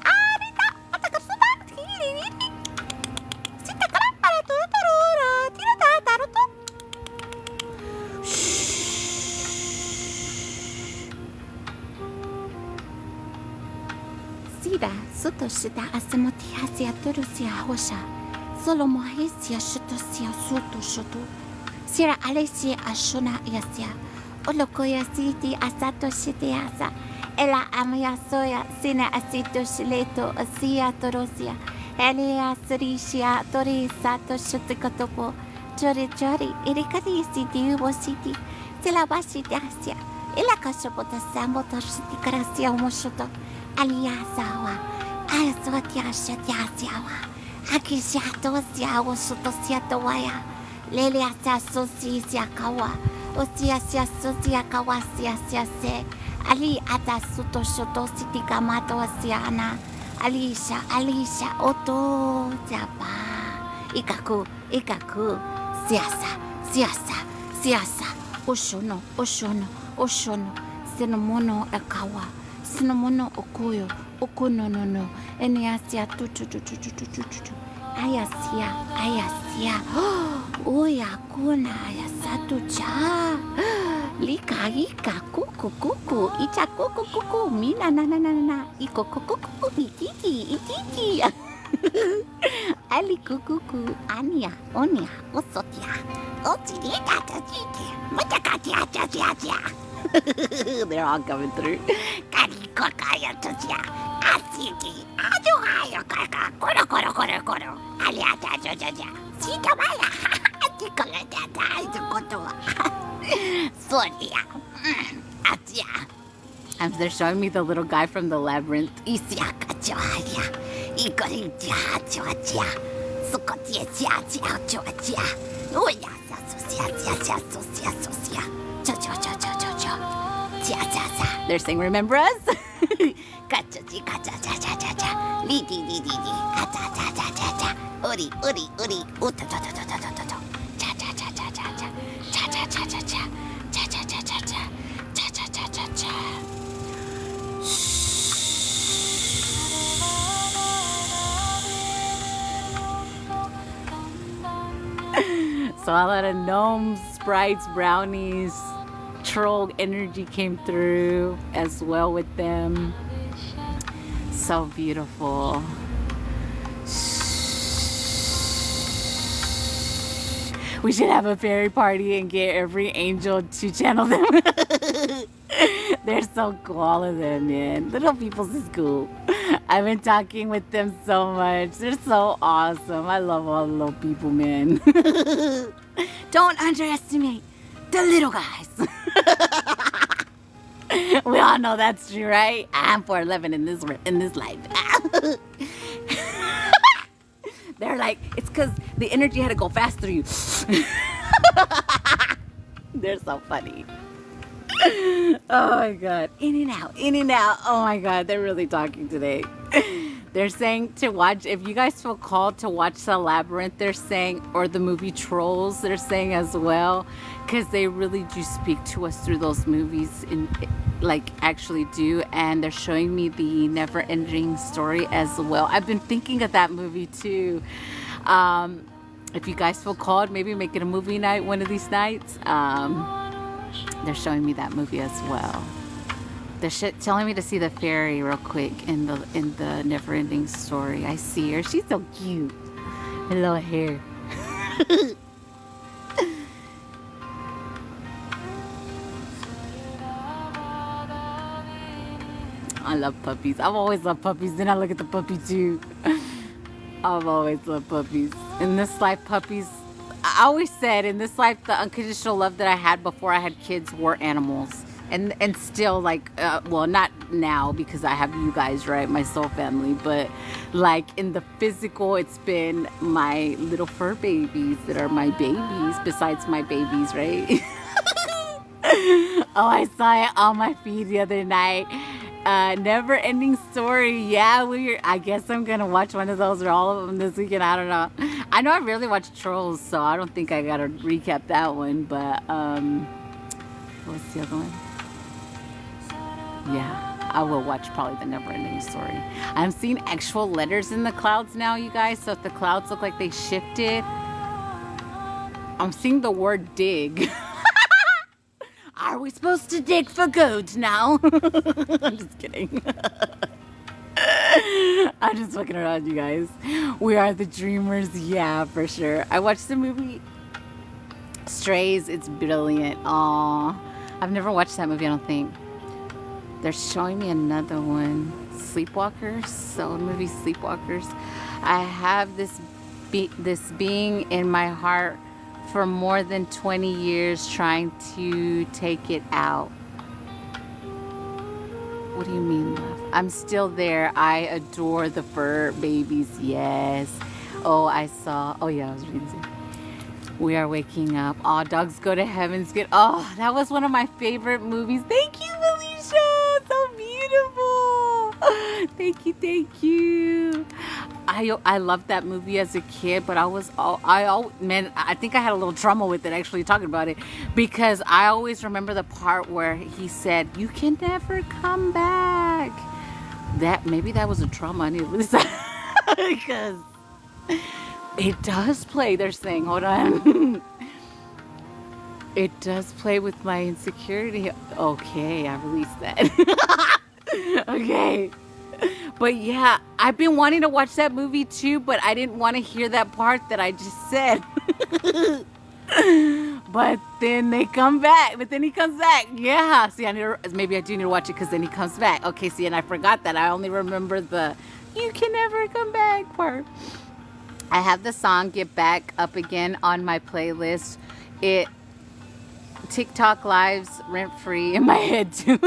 Arita. Atakasuta. Tiri. Sita kana para toro. Sida soto shida asimoti hasia turusia hosha. Solo mohesia shutosia soto shoto. Sira alesia ashona yasia. Olokoya siti asato shitiasa. Ela amaya soya sina asito shileto asia torosia. Elia Sarisia Tori Sato Shutikatopo Jori Irikari City Ubo City Silabashi Dasia Ilakashopota Samboto Shitikarasia Moshoto Aliasawa Ayasotia Shatiasiawa Akishato Siawa Sotosiato Waya Lelia Sasosisia Kawa Osia Sosia Kawasia Se Ali Ata Suto Shoto Sitikamato Asiana Alicia, Oto, Japa, Ikaku, Siasa, Oshono, Sinomono Akawa, Sinomono Okuyo, Okuno, Eniasia, Ayasia, Oya Kuna, Ayasatu Cha. Lika, kuku, icha kuku, mina na, iko kuku, ititi. Ali kuku, ania, onia, osotia, otirita, titi, matakatia. They're all coming through. Kariko kaya totia, asiki, ajuhayo kaka, koro, aliata jojoja, sita maya, atikolata, itukotoa. Sonia, Atia. And they're showing me the little guy from the labyrinth. Isiaka Joaya, Igoritia Joatia, Sukotia Joatia, Oya, Sosia, Jojo. They're saying, remember us? Kachachi, Lidi, Uri, Uta, So a lot of gnomes, sprites, brownies, troll energy came through as well with them. So beautiful. We should have a fairy party and get every angel to channel them. They're so cool, all of them, man. Little peoples is cool. I've been talking with them so much. They're so awesome. I love all the little people, man. Don't underestimate the little guys. We all know that's true, right? I'm 4'11" in this life. They're like, it's because the energy had to go fast through you. They're so funny. Oh my god. In and out, in and out. Oh my god, they're really talking today. They're saying to watch, if you guys feel called to watch The Labyrinth, they're saying, or the movie Trolls, they're saying as well, because they really do speak to us through those movies, like actually do, and they're showing me the Never Ending Story as well. I've been thinking of that movie too. If you guys feel called, maybe make it a movie night one of these nights. They're showing me that movie as well. They're telling me to see the fairy real quick in the Never Ending Story. I see her. She's so cute. Her little hair. I love puppies. I've always loved puppies. Then I look at the puppy too. I've always loved puppies. In this life, puppies, I always said in this life, the unconditional love that I had before I had kids were animals. And still, like, well, not now because I have you guys, right? My soul family. But, like, in the physical, it's been my little fur babies that are my babies besides my babies, right? Oh, I saw it on my feed the other night. Never Ending Story. Yeah, I guess I'm gonna watch one of those or all of them this weekend. I don't know. I know I really watch Trolls, so I don't think I gotta recap that one. But what's the other one? Yeah, I will watch probably the Never Ending Story. I'm seeing actual letters in the clouds now, you guys. So if the clouds look like they shifted, I'm seeing the word dig. Are we supposed to dig for gold now? I'm just kidding. I'm just fucking around, you guys. We Are the Dreamers. Yeah, for sure. I watched the movie Strays. It's brilliant. Aw. I've never watched that movie, I don't think. They're showing me another one. Sleepwalkers. So, movie Sleepwalkers. I have this being in my heart for more than 20 years trying to take it out. What do you mean, love? I'm still there. I adore the fur babies. Yes. Oh, I saw. Oh, yeah, I was reading it. We Are Waking Up. Oh, Dogs Go to Heaven's Gate. Oh, that was one of my favorite movies. Thank you, Felicia. So beautiful. Thank you, thank you. I loved that movie as a kid, but I think I had a little trauma with it, actually, talking about it, because I always remember the part where he said, "You can never come back." Maybe that was a trauma I needed to listen because it does play. They're saying, hold on. It does play with my insecurity. Okay, I released that. Okay. But yeah, I've been wanting to watch that movie too, but I didn't want to hear that part that I just said. But then they come back. But then he comes back. Yeah. See, maybe I do need to watch it because then he comes back. Okay, see, and I forgot that. I only remember the "you can never come back" part. I have the song "Get Back" up again on my playlist. TikTok lives rent-free in my head too.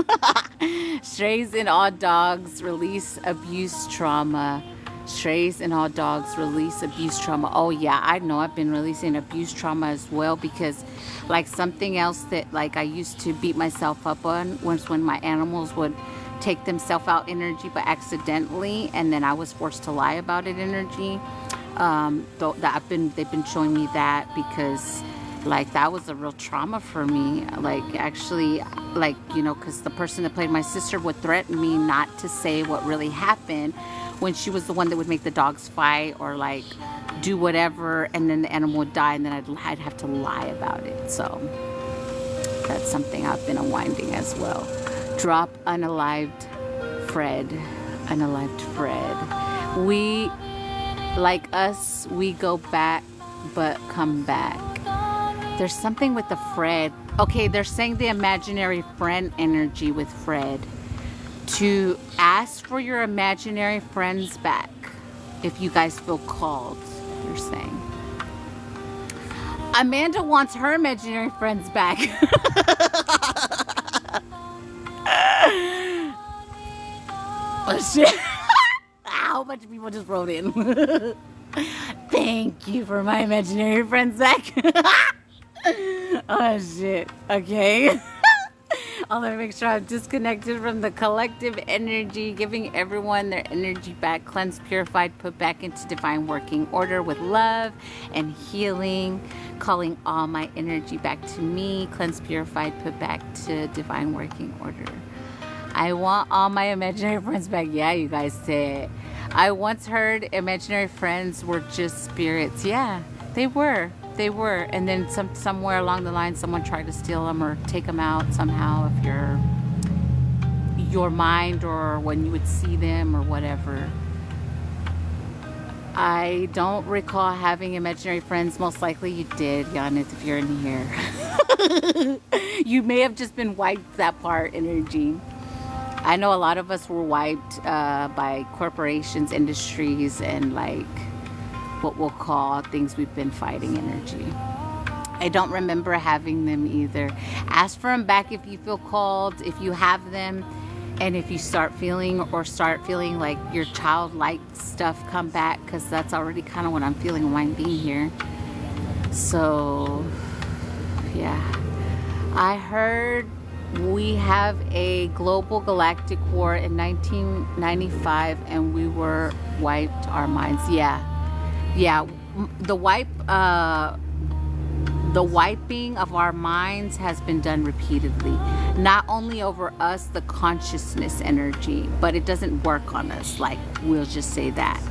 Strays and All Dogs release abuse trauma. Strays and All Dogs release abuse trauma. Oh yeah, I know I've been releasing abuse trauma as well, because like something else that like I used to beat myself up on was when my animals would take themselves out energy but accidentally, and then I was forced to lie about it energy. They've been showing me that, because like that was a real trauma for me. Like actually, like, you know, because the person that played my sister would threaten me not to say what really happened when she was the one that would make the dogs fight or like do whatever, and then the animal would die, and then I'd have to lie about it. So that's something I've been unwinding as well. Drop unalived Fred. Unalived Fred. We, like us, we go back but come back. There's something with the Fred. Okay, they're saying the imaginary friend energy with Fred. To ask for your imaginary friends back if you guys feel called, they're saying. Amanda wants her imaginary friends back. Oh shit. How much people just wrote in. Thank you for my imaginary friends back. Oh shit. Okay. I'll let me make sure I'm disconnected from the collective energy, giving everyone their energy back, cleansed, purified, put back into divine working order with love and healing, calling all my energy back to me, cleansed, purified, put back to divine working order. I want all my imaginary friends back. Yeah, you guys said. I once heard imaginary friends were just spirits. Yeah, they were. They were. And then somewhere along the line, someone tried to steal them or take them out somehow of your mind, or when you would see them or whatever. I don't recall having imaginary friends. Most likely you did, Giannis, if you're in here. You may have just been wiped that part energy. I know a lot of us were wiped by corporations, industries, and like what we'll call things we've been fighting energy. I don't remember having them either. Ask for them back if you feel called, if you have them, and if you start feeling like your childlike stuff come back, because that's already kind of what I'm feeling while I'm being here. So, yeah. I heard we have a global galactic war in 1995 and we were wiped our minds. Yeah, the wiping of our minds has been done repeatedly, not only over us, the consciousness energy, but it doesn't work on us. Like, we'll just say that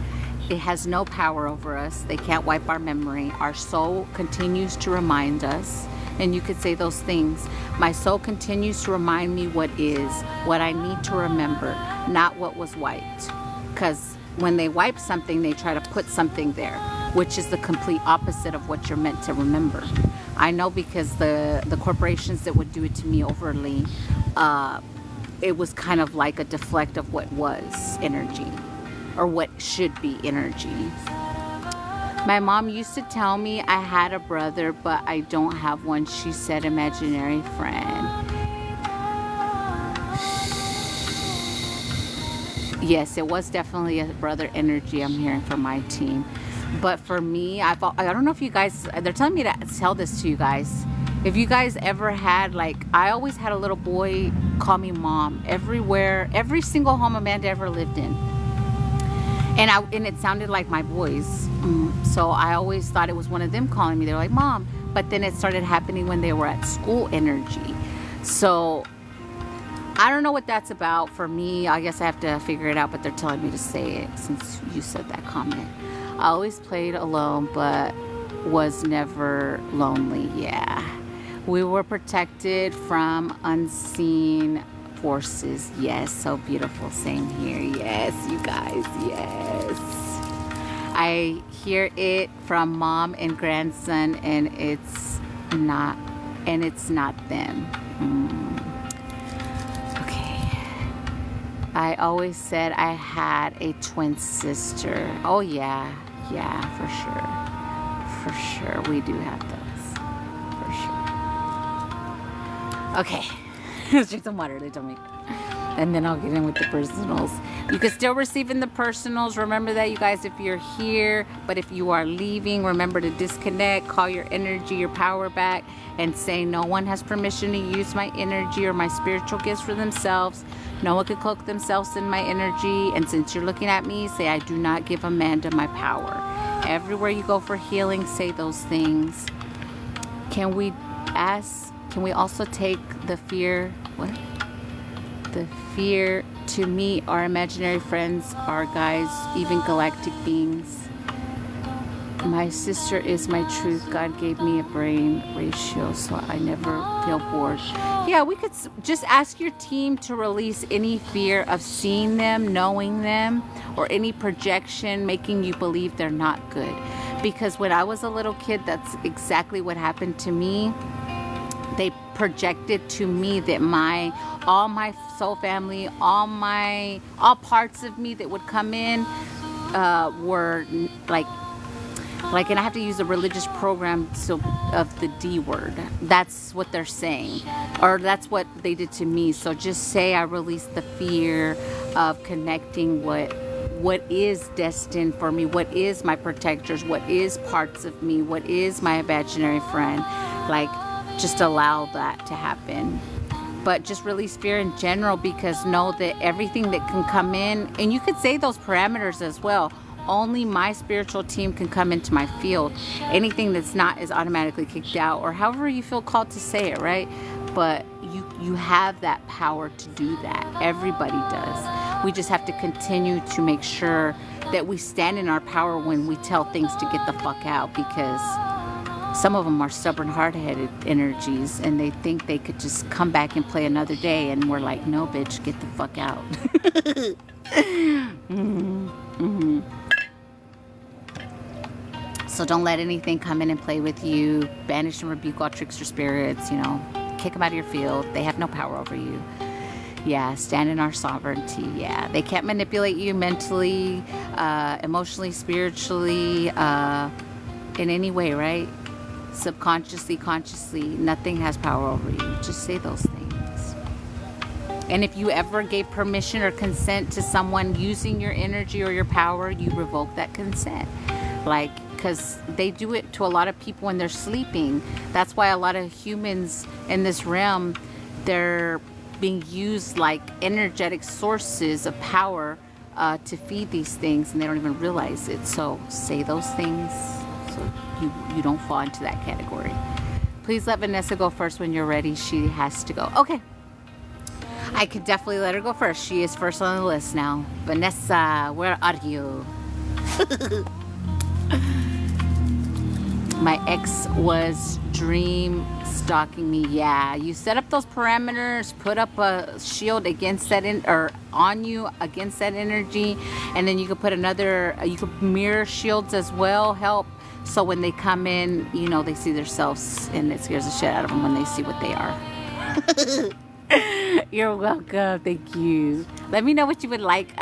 it has no power over us. They can't wipe our memory. Our soul continues to remind us. And you could say those things. My soul continues to remind me what I need to remember, not what was wiped. Because when they wipe something, they try to put something there, which is the complete opposite of what you're meant to remember. I know, because the corporations that would do it to me overly, it was kind of like a deflect of what was energy, or what should be energy. My mom used to tell me I had a brother, but I don't have one. She said imaginary friend. Yes, it was definitely a brother energy I'm hearing from my team. But for me, I don't know if you guys, they're telling me to tell this to you guys. If you guys ever had, like, I always had a little boy call me mom everywhere, every single home Amanda ever lived in. And it sounded like my boys. So I always thought it was one of them calling me. They were like, Mom. But then it started happening when they were at school energy. So I don't know what that's about. For me, I guess I have to figure it out. But they're telling me to say it since you said that comment. I always played alone, but was never lonely. Yeah. We were protected from unseen forces. Yes, so beautiful. Same here. Yes, you guys. Yes. I hear it from mom and grandson, and it's not them. Okay. I always said I had a twin sister. Oh yeah, for sure. We do have those, for sure. Okay. Let's drink some water, they told me. And then I'll get in with the personals. You can still receive in the personals. Remember that, you guys, if you're here. But if you are leaving, remember to disconnect, call your energy, your power back, and say no one has permission to use my energy or my spiritual gifts for themselves. No one could cloak themselves in my energy. And since you're looking at me, say I do not give Amanda my power. Everywhere you go for healing, say those things. Can we also take the fear, the fear to meet our imaginary friends, our guides, even galactic beings? My sister is my truth. God gave me a brain ratio so I never feel bored. Yeah, we could just ask your team to release any fear of seeing them, knowing them, or any projection making you believe they're not good. Because when I was a little kid, that's exactly what happened to me. They projected to me that all my soul family, all parts of me that would come in were like, and I have to use a religious program of the D word. That's what they're saying, or that's what they did to me. So just say I released the fear of connecting what what is destined for me, what is my protectors, what is parts of me, what is my imaginary friend. Like, just allow that to happen. But just release fear in general, because know that everything that can come in, and you could say those parameters as well. Only my spiritual team can come into my field. Anything that's not is automatically kicked out, or however you feel called to say it, right? But you have that power to do that. Everybody does. We just have to continue to make sure that we stand in our power when we tell things to get the fuck out, because some of them are stubborn, hard-headed energies, and they think they could just come back and play another day, and we're like, no, bitch, get the fuck out. So don't let anything come in and play with you. Banish and rebuke all trickster spirits, kick them out of your field. They have no power over you. Yeah, stand in our sovereignty. Yeah, they can't manipulate you mentally, emotionally, spiritually, in any way, right? Subconsciously, consciously, nothing has power over you. Just say those things. And if you ever gave permission or consent to someone using your energy or your power, you revoke that consent. Like, because they do it to a lot of people when they're sleeping. That's why a lot of humans in this realm, they're being used like energetic sources of power to feed these things, and they don't even realize it. So say those things so you don't fall into that category. Please let Vanessa go first when you're ready. She has to go. Okay. I could definitely let her go first. She is first on the list now. Vanessa, where are you? My ex was dream stalking me. Yeah, you set up those parameters, put up a shield against that or on you against that energy, and then you could put you could mirror shields as well, help. So when they come in, they see themselves, and it scares the shit out of them when they see what they are. You're welcome. Thank you. Let me know what you would like,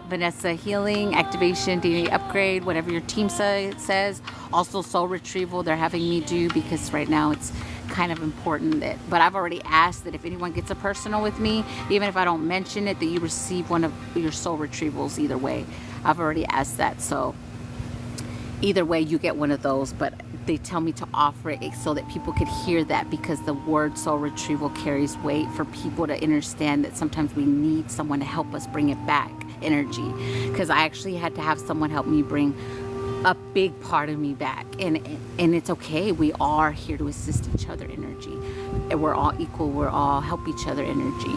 Vanessa. Healing, activation, DNA upgrade, whatever your team says. Also, soul retrieval, they're having me do, because right now it's kind of important but I've already asked that if anyone gets a personal with me, even if I don't mention it, that you receive one of your soul retrievals either way. I've already asked that. So either way, you get one of those, but they tell me to offer it so that people could hear that, because the word soul retrieval carries weight for people to understand that sometimes we need someone to help us bring it back, energy. Because I actually had to have someone help me bring a big part of me back, and it's okay. We are here to assist each other, energy. And we're all equal. We're all help each other, energy.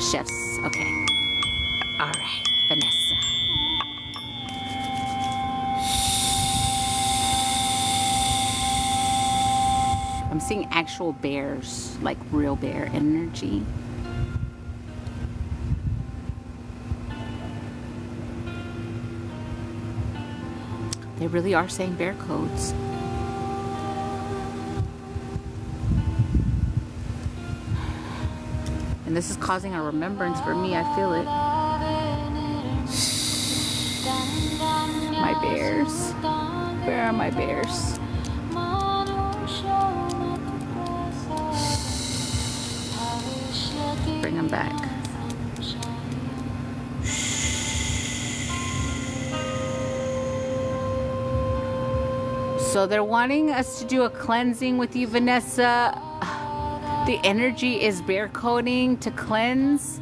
Chefs. Okay. All right, Vanessa. I'm seeing actual bears, like real bear energy. They really are saying bear codes. And this is causing a remembrance for me. I feel it. My bears. Where are my bears? Bring them back. So they're wanting us to do a cleansing with you, Vanessa. The energy is bear coding to cleanse,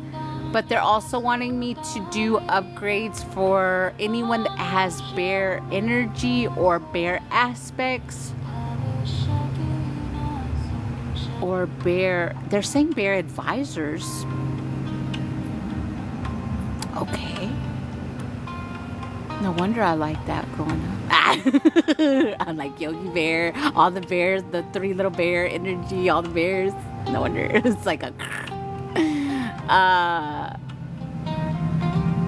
but they're also wanting me to do upgrades for anyone that has bear energy or bear aspects. Or bear, they're saying bear advisors. Okay. No wonder I like that going on. I'm like Yogi Bear, all the bears, the three little bear energy, all the bears. No wonder it's like a.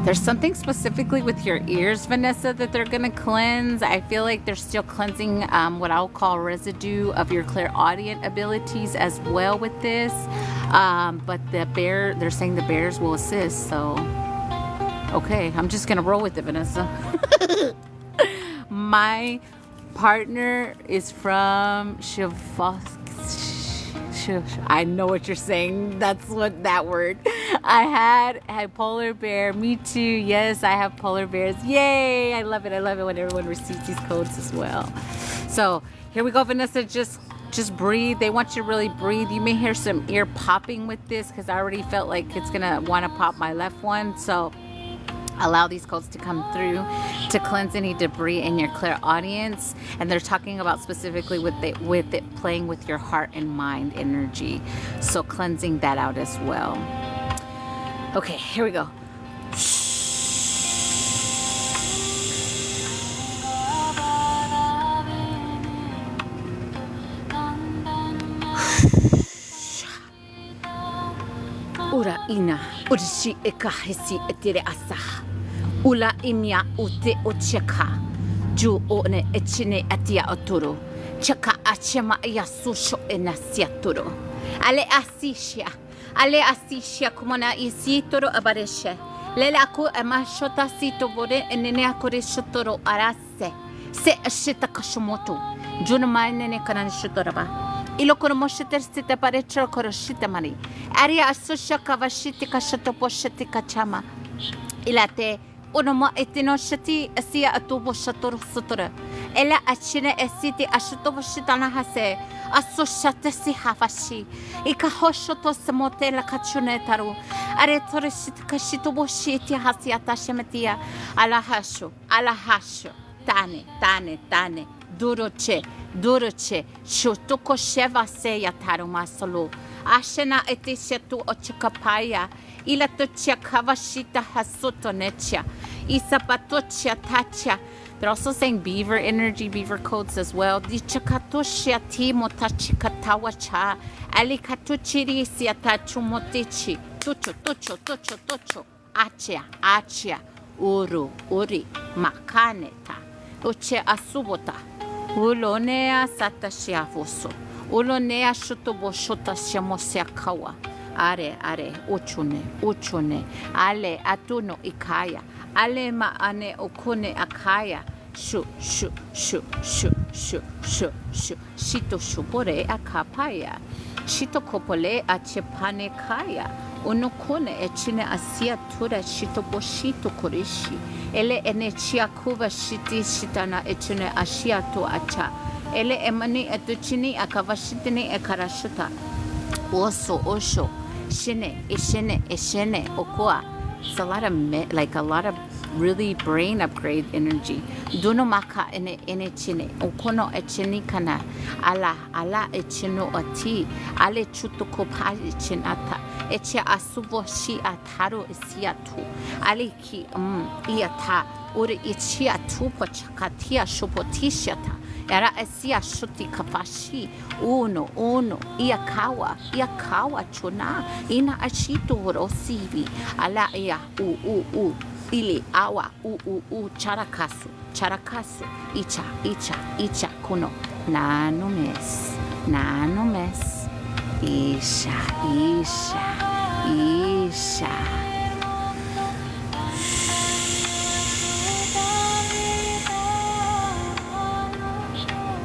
There's something specifically with your ears, Vanessa, that they're gonna cleanse. I feel like they're still cleansing what I'll call residue of your clairaudient abilities as well with this. But they're saying the bears will assist. So, okay, I'm just gonna roll with it, Vanessa. My partner is from I know what you're saying. That's what that word. I had polar bear. Me too. Yes, I have polar bears. Yay! I love it. I love it when everyone receives these codes as well. So here we go, Vanessa. Just breathe. They want you to really breathe. You may hear some ear popping with this because I already felt like it's gonna want to pop my left one. So allow these codes to come through to cleanse any debris in your clear audience. And they're talking about specifically with it playing with your heart and mind energy. So cleansing that out as well. Okay, here we go. Ura ina, urishi ekahesi etire asa. Ula imya ute ocheka. Ju one echine atia otoro. Chaka achema yasusho enasiatoro. Ale asishia kumona isitoro abareshe. Lela aku amashota sito bore enene akore shotoro arase. Se ashita kashomoto. Junama nene kanan shotoraba. Ilokoro mosheter sita parecho koroshita mari. Aria asusha kavashiti kashoto posheti kachama. Ilate unomo etino shati asia atubo shatoro sotora. Ela achine esiti ashutobo shitana hase. Asoshate si hafashi. Ikahoshoto samote la kachunetaru. Are toreshit kashitobo shiti hasiata shemetia. Alahasho. Tane. Duroche, shotoko sheva seya tarumasolo. Ashena etishetu ochakapaya. Ila tochia kavashita hasutonecha. Isapatochia tacha. They're also saying beaver energy, beaver codes as well. Dichakatoshia timo tachikatawacha. Alikatuchiri siatachumotichi. Tocho. Achia. Uri. Makaneta. Oche asubota. Ulonea satashiafoso. Ulonea shutobo shota shamoseakawa. Are, uchone. Ale atuno ikaya. Ale maane okune akaya. Shu. Shito shubore akapaya. Shito kopole achepane kaya. Unokone echine asia tura shito boshito korishi. Ele ene chia kuva shiti shitana echine ashia to acha. Ele emani etuchini akavashitini ekarashuta. Osho. Ishene, okua. It's a lot of really brain upgrade energy. Duno maka ene chine. Okono echini kana. Ala echino ati. Ale chuto kopa echinata. Eche asubo shi ataru isiatu. Aliki iata. Uri ichia tupo chakatia shupotishata. Era esia shuti kafashi. Uno. Iakawa chuna. Ina ashito rosivi. Ala ia ili awa charakasu. Icha kuno. Nanomes. Isha.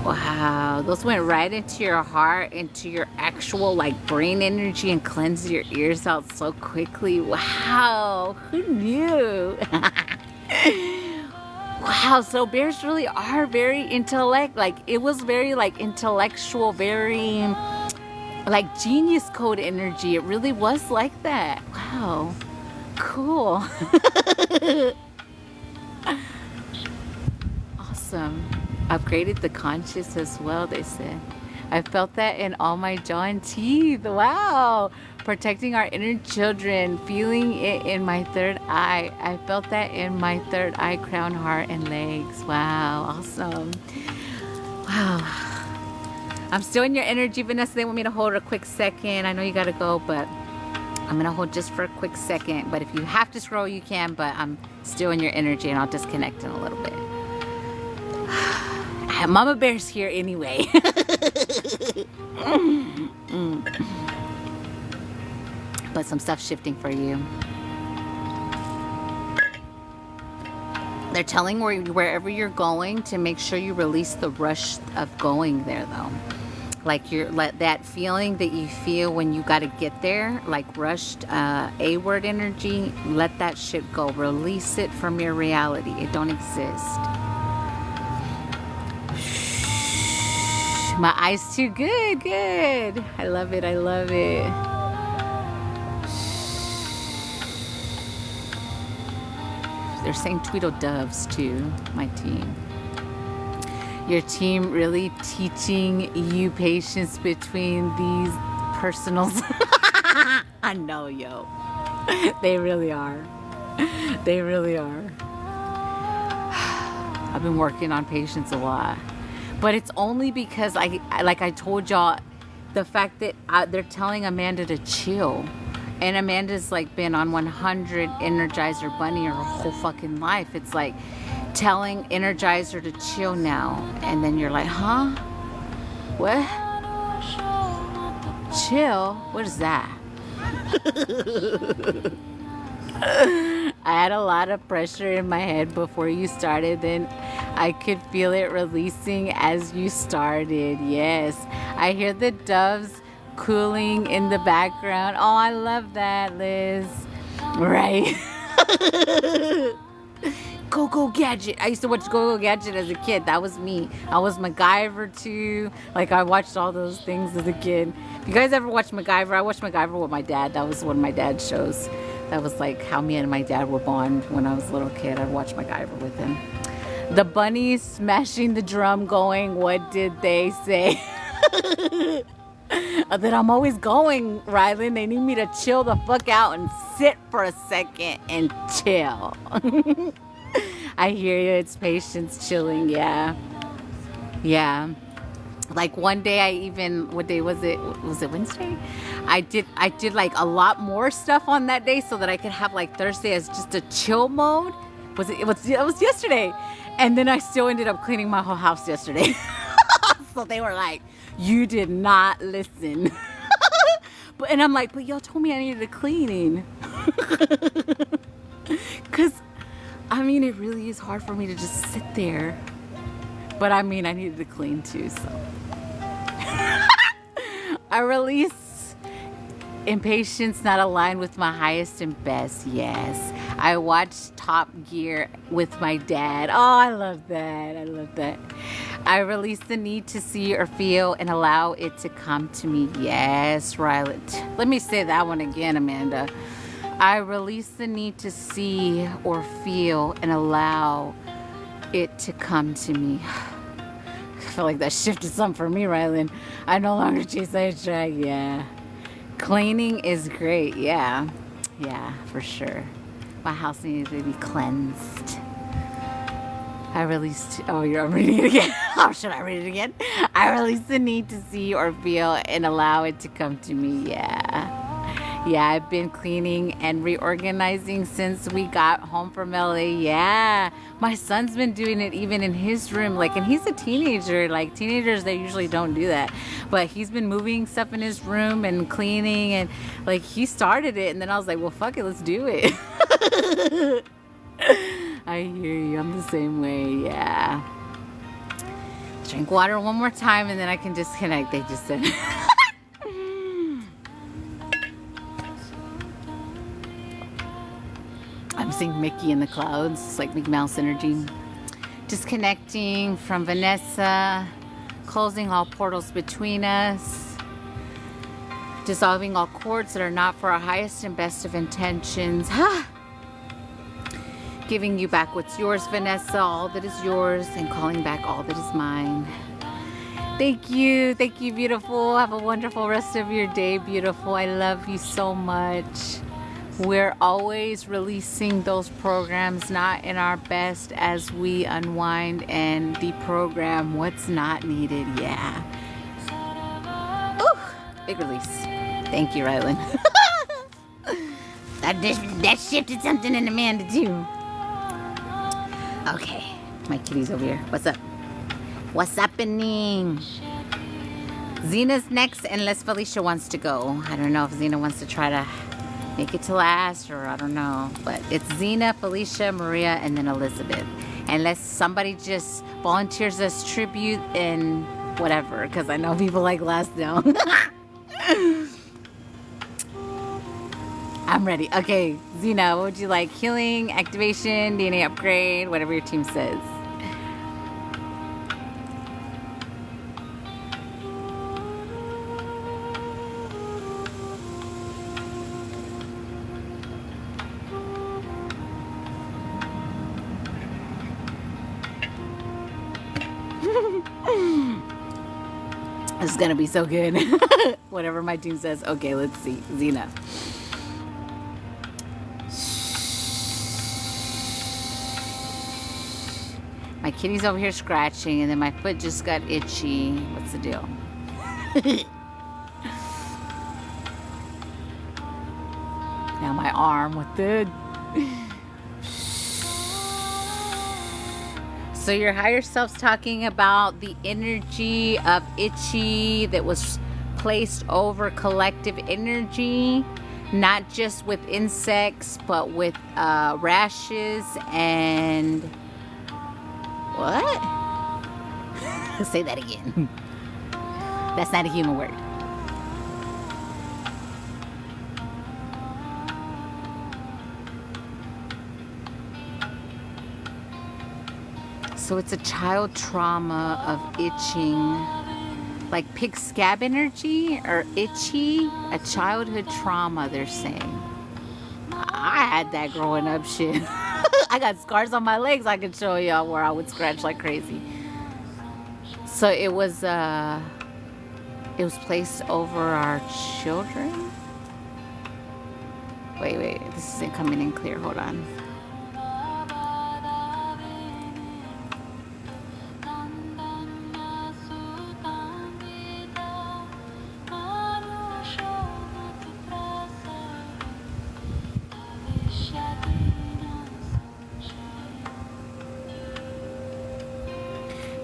Wow, those went right into your heart, into your actual brain energy and cleansed your ears out so quickly. Wow, who knew? Wow, so bears really are very it was very intellectual, very genius code energy. It really was like that. Wow, cool. Awesome. Upgraded the conscious as well, they said. I felt that in all my jaw and teeth. Wow. Protecting our inner children. Feeling it in my third eye. I felt that in my third eye, crown, heart, and legs. Wow. Awesome. Wow. I'm still in your energy, Vanessa. They want me to hold a quick second. I know you got to go, but I'm going to hold just for a quick second. But if you have to scroll, you can. But I'm still in your energy, and I'll disconnect in a little bit. Mama Bear's here anyway. But some stuff shifting for you. They're telling wherever you're going to make sure you release the rush of going there, though. Like that feeling that you feel when you got to get there, like rushed A-word energy, let that shit go. Release it from your reality. It don't exist. My eyes too. Good, good. I love it. I love it. They're saying Tweedledoves too, my team. Your team really teaching you patience between these personals. I know, yo. They really are. They really are. I've been working on patience a lot. But it's only because, like I told y'all, the fact that they're telling Amanda to chill. And Amanda's like been on 100 Energizer Bunny her whole fucking life. It's like telling Energizer to chill now. And then you're like, huh? What? Chill? What is that? I had a lot of pressure in my head before you started. Then I could feel it releasing as you started. Yes. I hear the doves cooling in the background. Oh, I love that, Liz. Right. Go-Go Gadget. I used to watch Go-Go Gadget as a kid. That was me. I was MacGyver too. Like, I watched all those things as a kid. If you guys ever watched MacGyver, I watched MacGyver with my dad. That was one of my dad's shows. That was like how me and my dad would bond when I was a little kid. I'd watch MacGyver with him. The bunnies smashing the drum going, what did they say? That I'm always going, Rylan. They need me to chill the fuck out and sit for a second and chill. I hear you. It's patience chilling. Yeah. Yeah. Like one day I even, what day was it? Was it Wednesday? I did like a lot more stuff on that day so that I could have like Thursday as just a chill mode. It was yesterday. And then I still ended up cleaning my whole house yesterday. So they were like, you did not listen. And I'm like, but y'all told me I needed a cleaning. Because, I mean, it really is hard for me to just sit there. But I mean, I needed to clean too, so. I release impatience not aligned with my highest and best. Yes. I watched Top Gear with my dad. Oh, I love that. I love that. I release the need to see or feel and allow it to come to me. Yes, Riley. Let me say that one again, Amanda. I release the need to see or feel and allow it to come to me. I feel like that shifted something for me, Rylan. I no longer chase that track. Yeah. Cleaning is great. Yeah. Yeah, for sure. My house needs to be cleansed. I released... Oh, I'm reading it again. Oh, should I read it again? I release the need to see or feel and allow it to come to me. Yeah. Yeah, I've been cleaning and reorganizing since we got home from LA. Yeah. My son's been doing it even in his room. Like, and he's a teenager. Like, teenagers, they usually don't do that. But he's been moving stuff in his room and cleaning. And, like, he started it. And then I was like, well, fuck it. Let's do it. I hear you. I'm the same way. Yeah. Drink water one more time and then I can disconnect. They just said... I'm seeing Mickey in the clouds. It's like Mickey Mouse energy. Disconnecting from Vanessa. Closing all portals between us. Dissolving all cords that are not for our highest and best of intentions. Giving you back what's yours, Vanessa. All that is yours. And calling back all that is mine. Thank you. Thank you, beautiful. Have a wonderful rest of your day, beautiful. I love you so much. We're always releasing those programs not in our best as we unwind and deprogram what's not needed. Yeah. Ooh, big release. Thank you, Rylan. that shifted something in Amanda too. Okay, my kitty's over here. What's up? What's happening? Zena's next unless Felicia wants to go. I don't know if Zena wants to try to make it to last, or I don't know, but it's Zena, Felicia, Maria, and then Elizabeth. Unless somebody just volunteers as tribute and whatever, because I know people like last down. I'm ready. Okay, Zena, what would you like? Healing, activation, DNA upgrade, whatever your team says. This is gonna be so good. Whatever my team says. Okay, let's see. Zena. My kitty's over here scratching, and then my foot just got itchy. What's the deal? Now my arm with the... So your higher self's talking about the energy of itchy that was placed over collective energy, not just with insects, but with rashes and what? Say that again. That's not a human word. So it's a child trauma of itching, like pig scab energy or itchy, a childhood trauma, they're saying. I had that growing up, shit. I got scars on my legs I could show y'all where I would scratch like crazy. So it was placed over our children. Wait, this isn't coming in clear, hold on.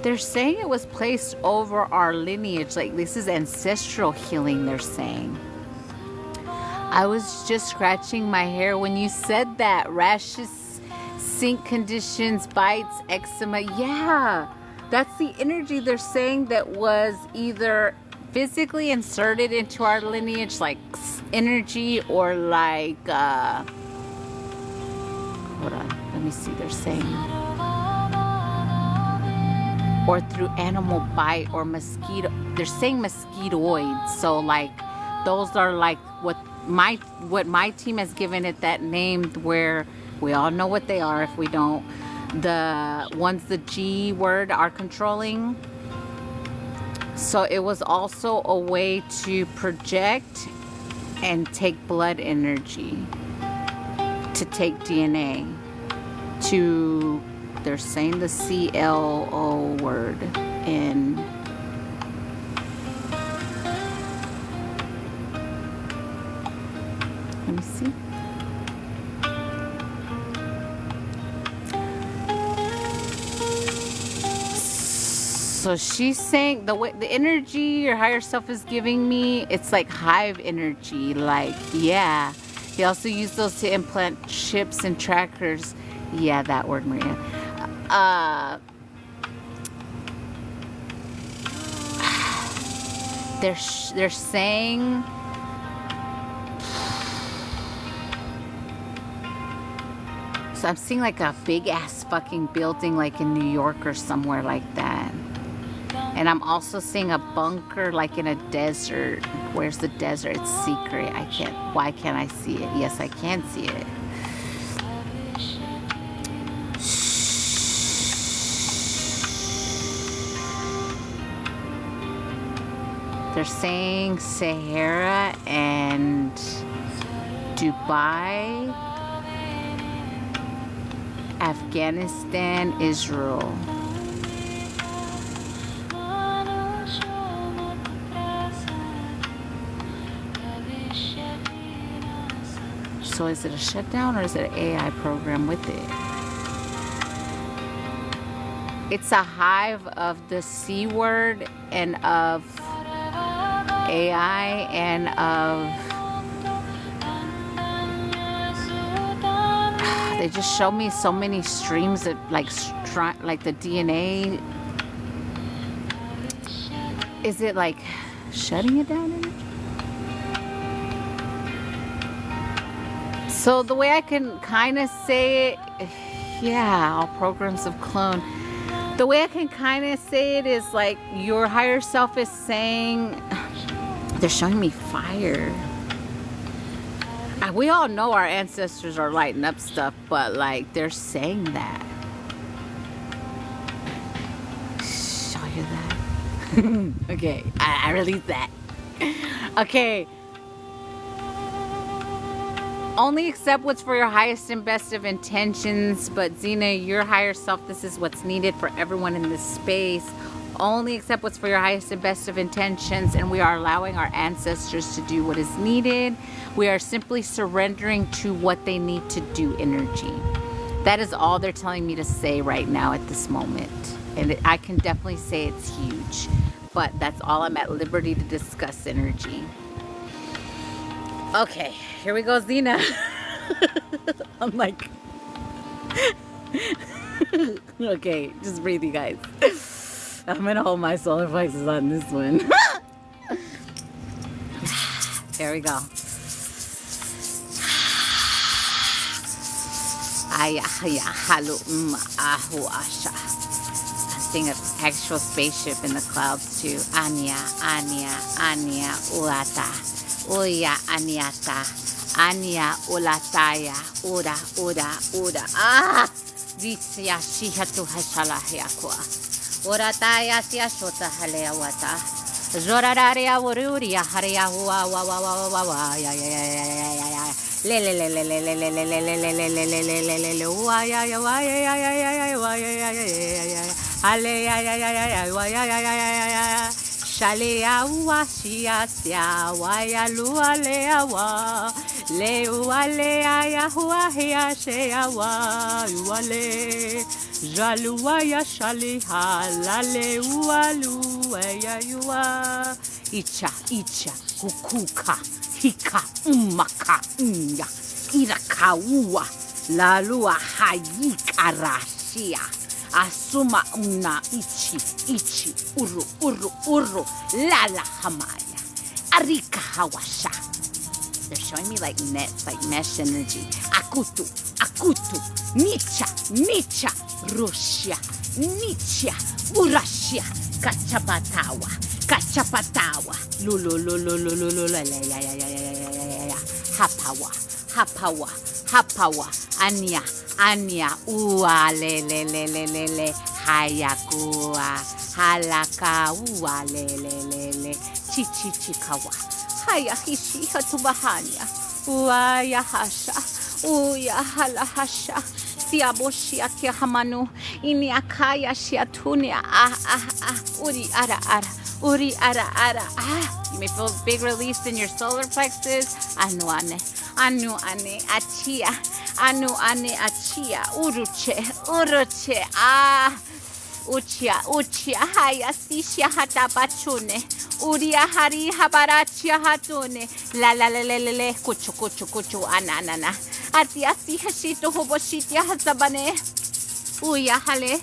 They're saying it was placed over our lineage. Like this is ancestral healing, they're saying. I was just scratching my hair when you said that. Rashes, sink conditions, bites, eczema. Yeah, that's the energy they're saying that was either physically inserted into our lineage, like energy, or like, hold on, let me see, they're saying, or through animal bite or mosquito. They're saying mosquitoids. So like those are like what my team has given it that name, where we all know what they are if we don't. The ones the G word are controlling. So it was also a way to project and take blood energy, to take DNA, to, they're saying the CLO word in let me see. So she's saying the way the energy your higher self is giving me, it's like hive energy. Like, yeah. He also used those to implant chips and trackers. Yeah, that word, Maria. They're saying so I'm seeing like a big ass fucking building like in New York or somewhere like that. And I'm also seeing a bunker like in a desert. Where's the desert? It's secret. Why can't I see it? Yes, I can see it. They're saying Sahara and Dubai, Afghanistan, Israel. So is it a shutdown or is it an AI program with it? It's a hive of the C word and of AI and of... They just show me so many streams of like the DNA. Is it like shutting it down energy? So the way I can kind of say it, yeah, all programs of clone. The way I can kind of say it is like your higher self is saying, they're showing me fire. We all know our ancestors are lighting up stuff, but like they're saying that. Show you that. Okay, I released that. Okay. Only accept what's for your highest and best of intentions, but Zena, your higher self, this is what's needed for everyone in this space. Only accept what's for your highest and best of intentions, and we are allowing our ancestors to do what is needed. We are simply surrendering to what they need to do energy. That is all they're telling me to say right now at this moment. And I can definitely say it's huge, but that's all I'm at liberty to discuss energy. Okay, here we go, Zena. I'm like, okay, just breathe, you guys. I'm gonna hold my solar plexus on this one. There we go. I sing an actual spaceship in the clouds too. Anya, Anya, Anya, Uata. Uya, Anyata. Anya, Ulataya. Uda, Uda, Uda. Ah! Visya, Shihatu Hashala Yakwa. Urataya, Siashota Haleawata. Zoradaria, Ururia, Haria, Wa, Wa, Wa, Wa, Wa, Wa, Ya, Ya, Ya, Ya, Ya, Ya, Ya. Le le le le le le le le le le le le le le le le le wa ya ya wa ya ya ya ya ya wa ya ya ya ya ya ale ya ya ya ya ya wa ya ya ya ya ya shale ya wa shia sia wa ya lu ale ya wa le wa le ya ya wa ya she ya wa wa le jalu wa ya shale ha la le wa lu ya ya icha icha hukuka hika umaka unya irakaua lalua hayikarashia asuma una ichi uru lala hamaya arika hawasha. They're showing me like nets, like mesh energy. Akutu nicha Russia nicha urashia kachapatawa lulu ya hapawa anya ua le hayakua halaka ua le chichikawa haya hishi hatubahanya ua ya hasha uya halahasha siaboshia kia hamanu ini akaya shiatunia uri ara. You may feel a big release in your solar plexus. Anu ane achia uruche uchia haya sisha hatapachune uria hari habarachia hatune la kuchu ananana ati hashito hoboshitia hasabane uya hale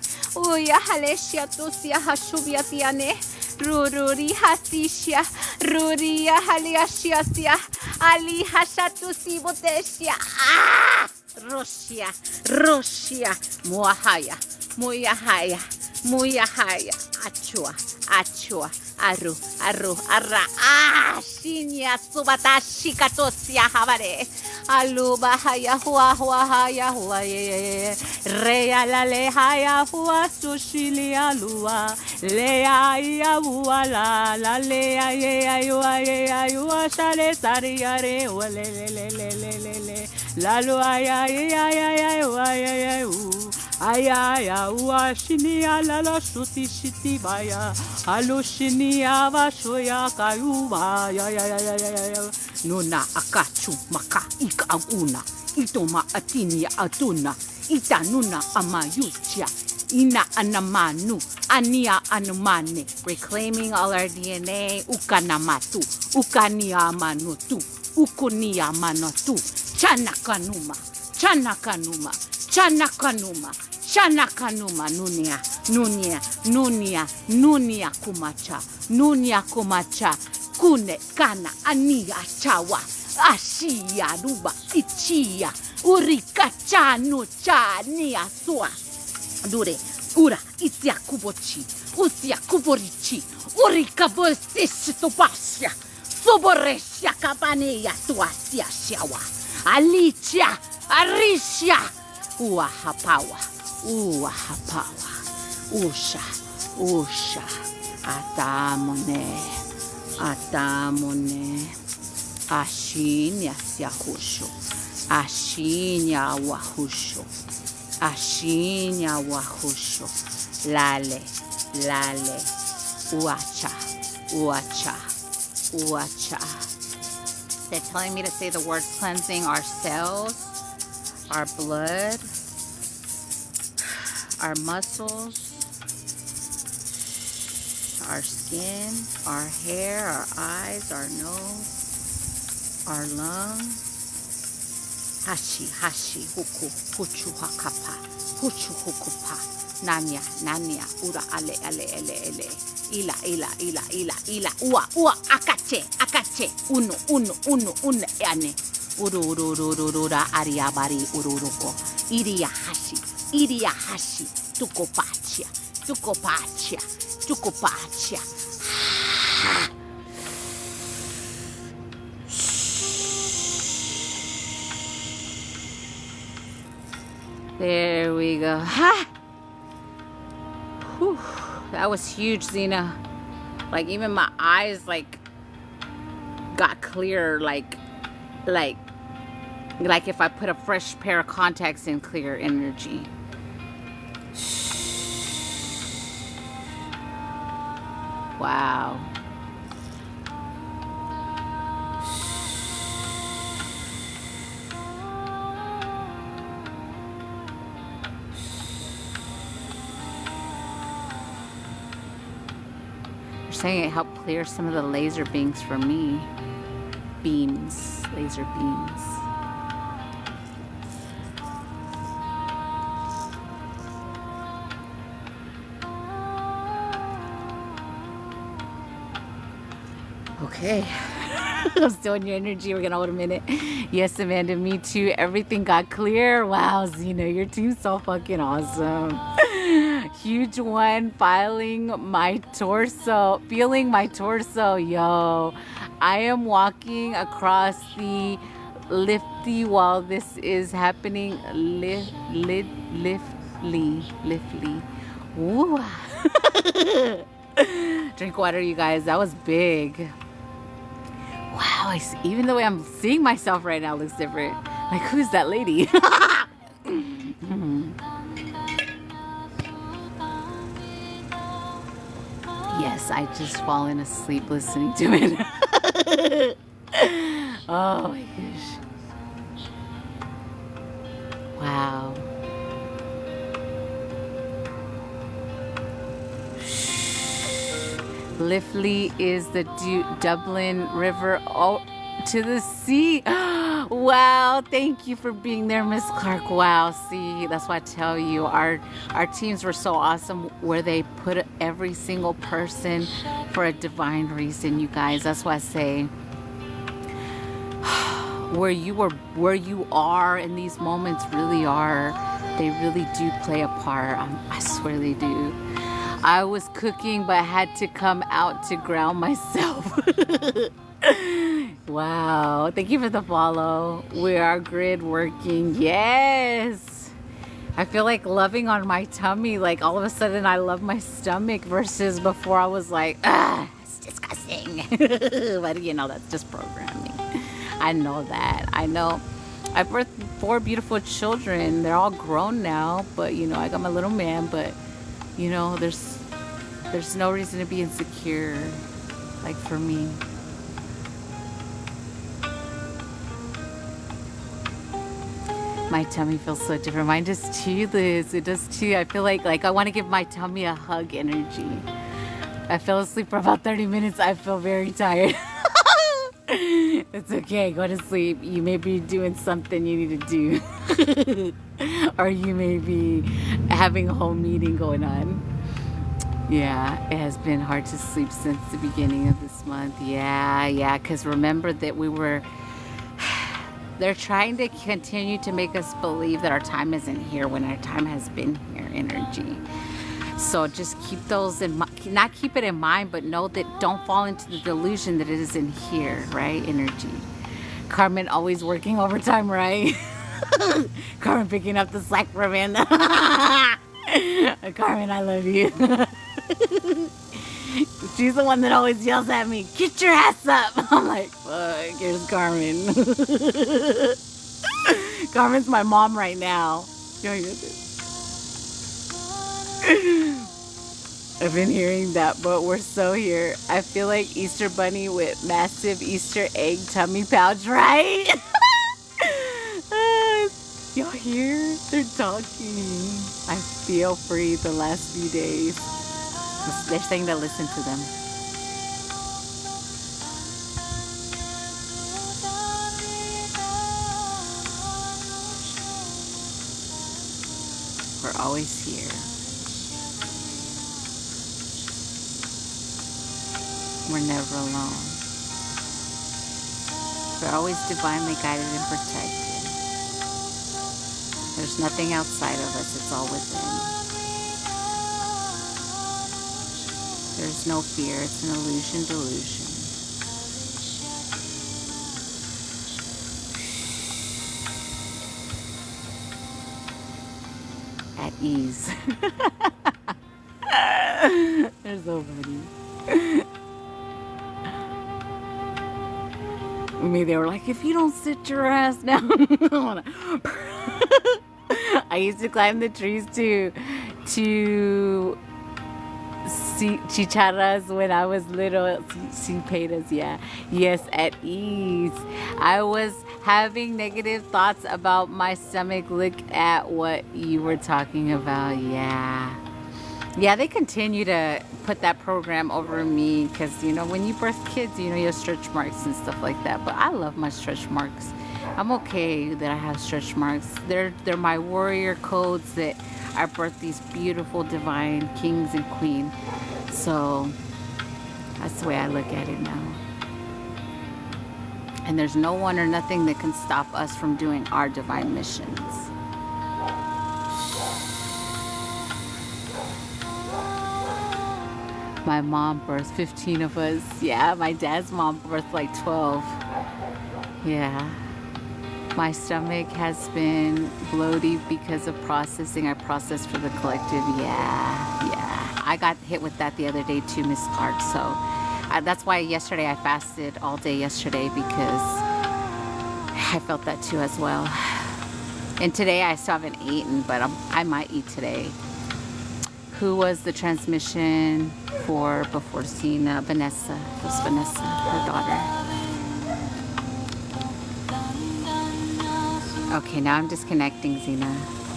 shiatusia hashubia tiane ruri hasisha ruria haliashiasia ali hashatusi boteshia Roshia Muyahaya Achua Aru Arra Shinya Subata Shikatosia Havare Aluba Haya Hua Rea la Lehaya Hua Sushilia Lua Lea Hua la Lea Yua Shale Sariare le La Lua Aya shinia la shuti shiti baya alo shinia vashoya kayuba ya nuna akachu maka ikaguna itoma atinia atuna itanuna amayucha ina anamanu ania anumane. Reclaiming all our DNA ukanamatu ukania manutu ukunia manatu chanakanuma Shanakanuma nunia, nunia, nunia, nunia kumacha, nunia kumacha, kune kana ania chawa, ashia ruba ichia, urika chanu cha nia sua. Dure, ura, isia kubochi, usia kuborichi, urika bolsishito pasha, soboresha kabaneya tuasia shawa, alicia, arisha, ua hapawa. Hapawa, usha, atamone, ashinya siahusho, ashinya wahusho, lale, uacha. They're telling me to say the words cleansing our cells, our blood, our muscles, our skin, our hair, our eyes, our nose, our lungs. Hashi, huku, huchu hakapa, huchu hukupa, nanya, ura ale, ila, ua, akache, unu, ane, ururururura, ariabari, ururuko, iria hashi, tukopacha. There we go. Ha! Whew. That was huge, Zena. Like even my eyes got clear, like if I put a fresh pair of contacts in, clear energy. Wow. You're saying it helped clear some of the laser beams for me. Laser beams. Okay. I'm still in your energy. We're gonna hold a minute. Yes, Amanda, me too. Everything got clear. Wow, Zena, your team's so fucking awesome. Huge one. Feeling my torso. Yo. I am walking across the lifty while this is happening. Liftly. Woo. Drink water, you guys. That was big. Wow, even the way I'm seeing myself right now looks different. Like, who's that lady? Yes, I just fallen asleep listening to it. Oh my gosh. Wow. Liffey is the Dublin River to the sea. Wow, thank you for being there, Miss Clark. Wow, see, that's why I tell you, our teams were so awesome where they put every single person for a divine reason, you guys. That's why I say where you are in these moments they really do play a part. I swear they do. I was cooking but had to come out to ground myself. Wow, thank you for the follow. We are grid working. Yes, I feel like loving on my tummy. Like all of a sudden I love my stomach versus before I was like, it's disgusting. But you know, that's just programming. I know that. I know. I birthed 4 beautiful children. They're all grown now, but you know, I got my little man, but you know, there's no reason to be insecure, like for me. My tummy feels so different. Mine does too, Liz. It does too. I feel like I want to give my tummy a hug energy. I fell asleep for about 30 minutes. I feel very tired. It's okay. Go to sleep. You may be doing something you need to do. Or you may be having a whole meeting going on. Yeah, it has been hard to sleep since the beginning of this month. Yeah, because remember that they're trying to continue to make us believe that our time isn't here when our time has been here, energy. So just keep those in mind, not keep it in mind, but know that don't fall into the delusion that it isn't here, right? Energy. Carmen always working overtime, right? Carmen picking up the slack for Amanda. Carmen, I love you. She's the one that always yells at me, get your ass up. I'm like, fuck, here's Carmen. Carmen's my mom right now. You hear this? I've been hearing that, but we're so here. I feel like Easter Bunny with massive Easter egg tummy pouch, right? Y'all hear? They're talking. I feel free the last few days. They're saying to listen to them. We're always here. We're never alone. We're always divinely guided and protected. There's nothing outside of us, it's all within. There's no fear, it's an illusion, delusion. At ease. They're so funny. Me, they were like, if you don't sit your ass down. I used to climb the trees to see chicharras when I was little. Cipedas, yeah. Yes, at ease. I was having negative thoughts about my stomach. Look at what you were talking about. Yeah, they continue to put that program over me because, you know, when you birth kids, you know, you have stretch marks and stuff like that. But I love my stretch marks. I'm okay that I have stretch marks. They're my warrior codes that I birthed these beautiful divine kings and queens. So that's the way I look at it now. And there's no one or nothing that can stop us from doing our divine missions. My mom birthed 15 of us. Yeah, my dad's mom birthed like 12. Yeah. My stomach has been bloated because of processing. I processed for the collective. Yeah. I got hit with that the other day too, Miss Clark. So that's why yesterday I fasted all day yesterday, because I felt that too as well. And today I still haven't eaten, but I might eat today. Who was the transmission for before seeing Vanessa? It was Vanessa, her daughter. Okay, now I'm disconnecting, Zena.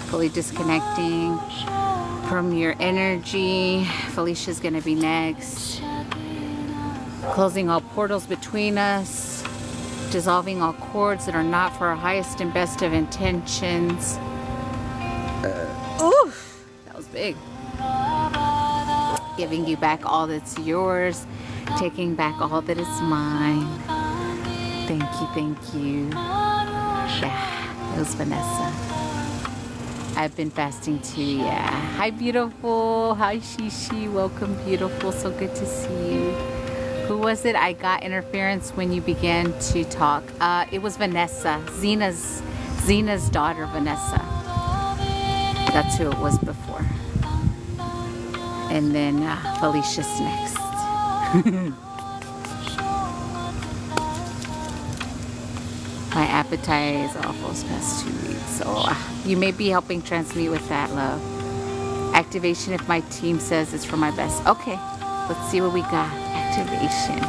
Fully disconnecting from your energy. Felicia's gonna be next. Closing all portals between us. Dissolving all cords that are not for our highest and best of intentions. Oof, that was big. Giving you back all that's yours. Taking back all that is mine. Thank you. Yeah, it was Vanessa. I've been fasting too, yeah. Hi, beautiful. Hi, Shishi. Welcome, beautiful. So good to see you. Who was it? I got interference when you began to talk. It was Vanessa. Zena's daughter, Vanessa. That's who it was before. And then Felicia's next. My appetite is awful this past 2 weeks. So you may be helping transmute with that, love. Activation if my team says it's for my best. Okay, let's see what we got. Activation.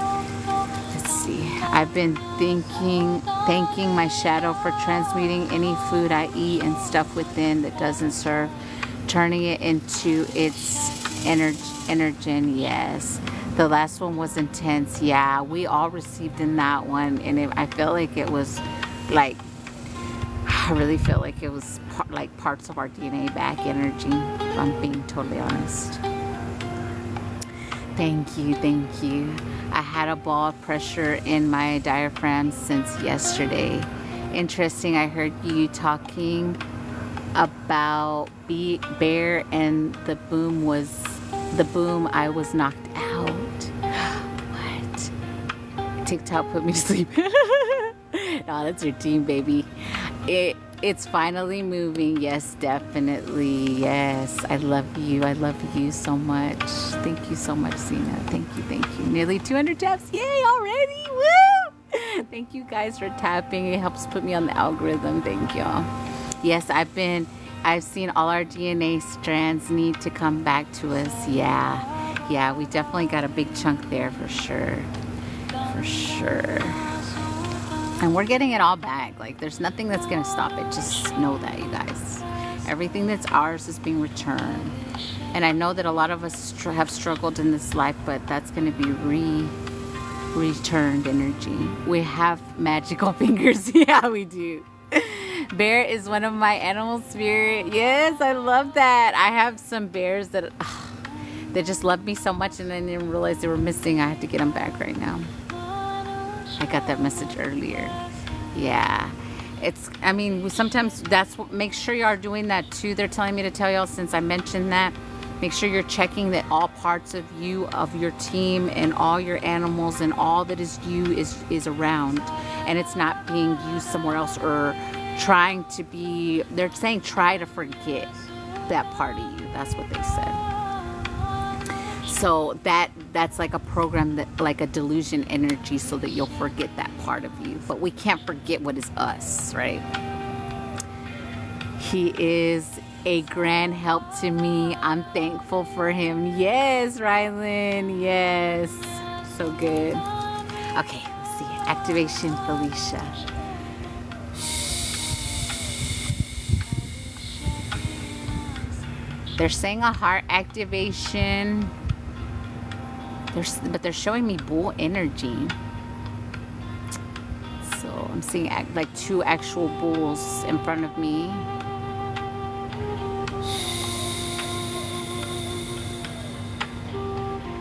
Let's see. I've been thanking my shadow for transmuting any food I eat and stuff within that doesn't serve, turning it into its energen. Yes. The last one was intense. Yeah, we all received in that one, and I felt like it was like, I really felt like it was like parts of our DNA back energy, if I'm being totally honest. Thank you, thank you. I had a ball of pressure in my diaphragm since yesterday. Interesting, I heard you talking about Bear and the boom, I was knocked out. What? TikTok put me to sleep. No, that's your team, baby. It's finally moving. Yes, definitely. Yes, I love you. I love you so much. Thank you so much, Zena. Thank you, thank you. Nearly 200 taps. Yay, already. Woo! Thank you guys for tapping. It helps put me on the algorithm. Thank y'all. Yes, I've seen all our DNA strands need to come back to us. Yeah, we definitely got a big chunk there for sure. For sure. And we're getting it all back. Like, there's nothing that's going to stop it. Just know that, you guys. Everything that's ours is being returned. And I know that a lot of us have struggled in this life, but that's going to be returned energy. We have magical fingers. Yeah, we do. Bear is one of my animal spirit. Yes, I love that. I have some bears that just love me so much, and I didn't realize they were missing. I have to get them back right now. I got that message earlier. Yeah. Sometimes that's what, make sure you are doing that too. They're telling me to tell y'all, since I mentioned that, make sure you're checking that all parts of you, of your team, and all your animals, and all that is you is around, and it's not being used somewhere else, or trying to be, they're saying try to forget that part of you. That's what they said. So that's like a program, that like a delusion energy, so that you'll forget that part of you. But we can't forget what is us, right? He is a grand help to me. I'm thankful for him. Yes, Rylan. Yes. So good. Okay, let's see. Activation, Felicia. They're saying a heart activation. But they're showing me bull energy. So I'm seeing like 2 actual bulls in front of me.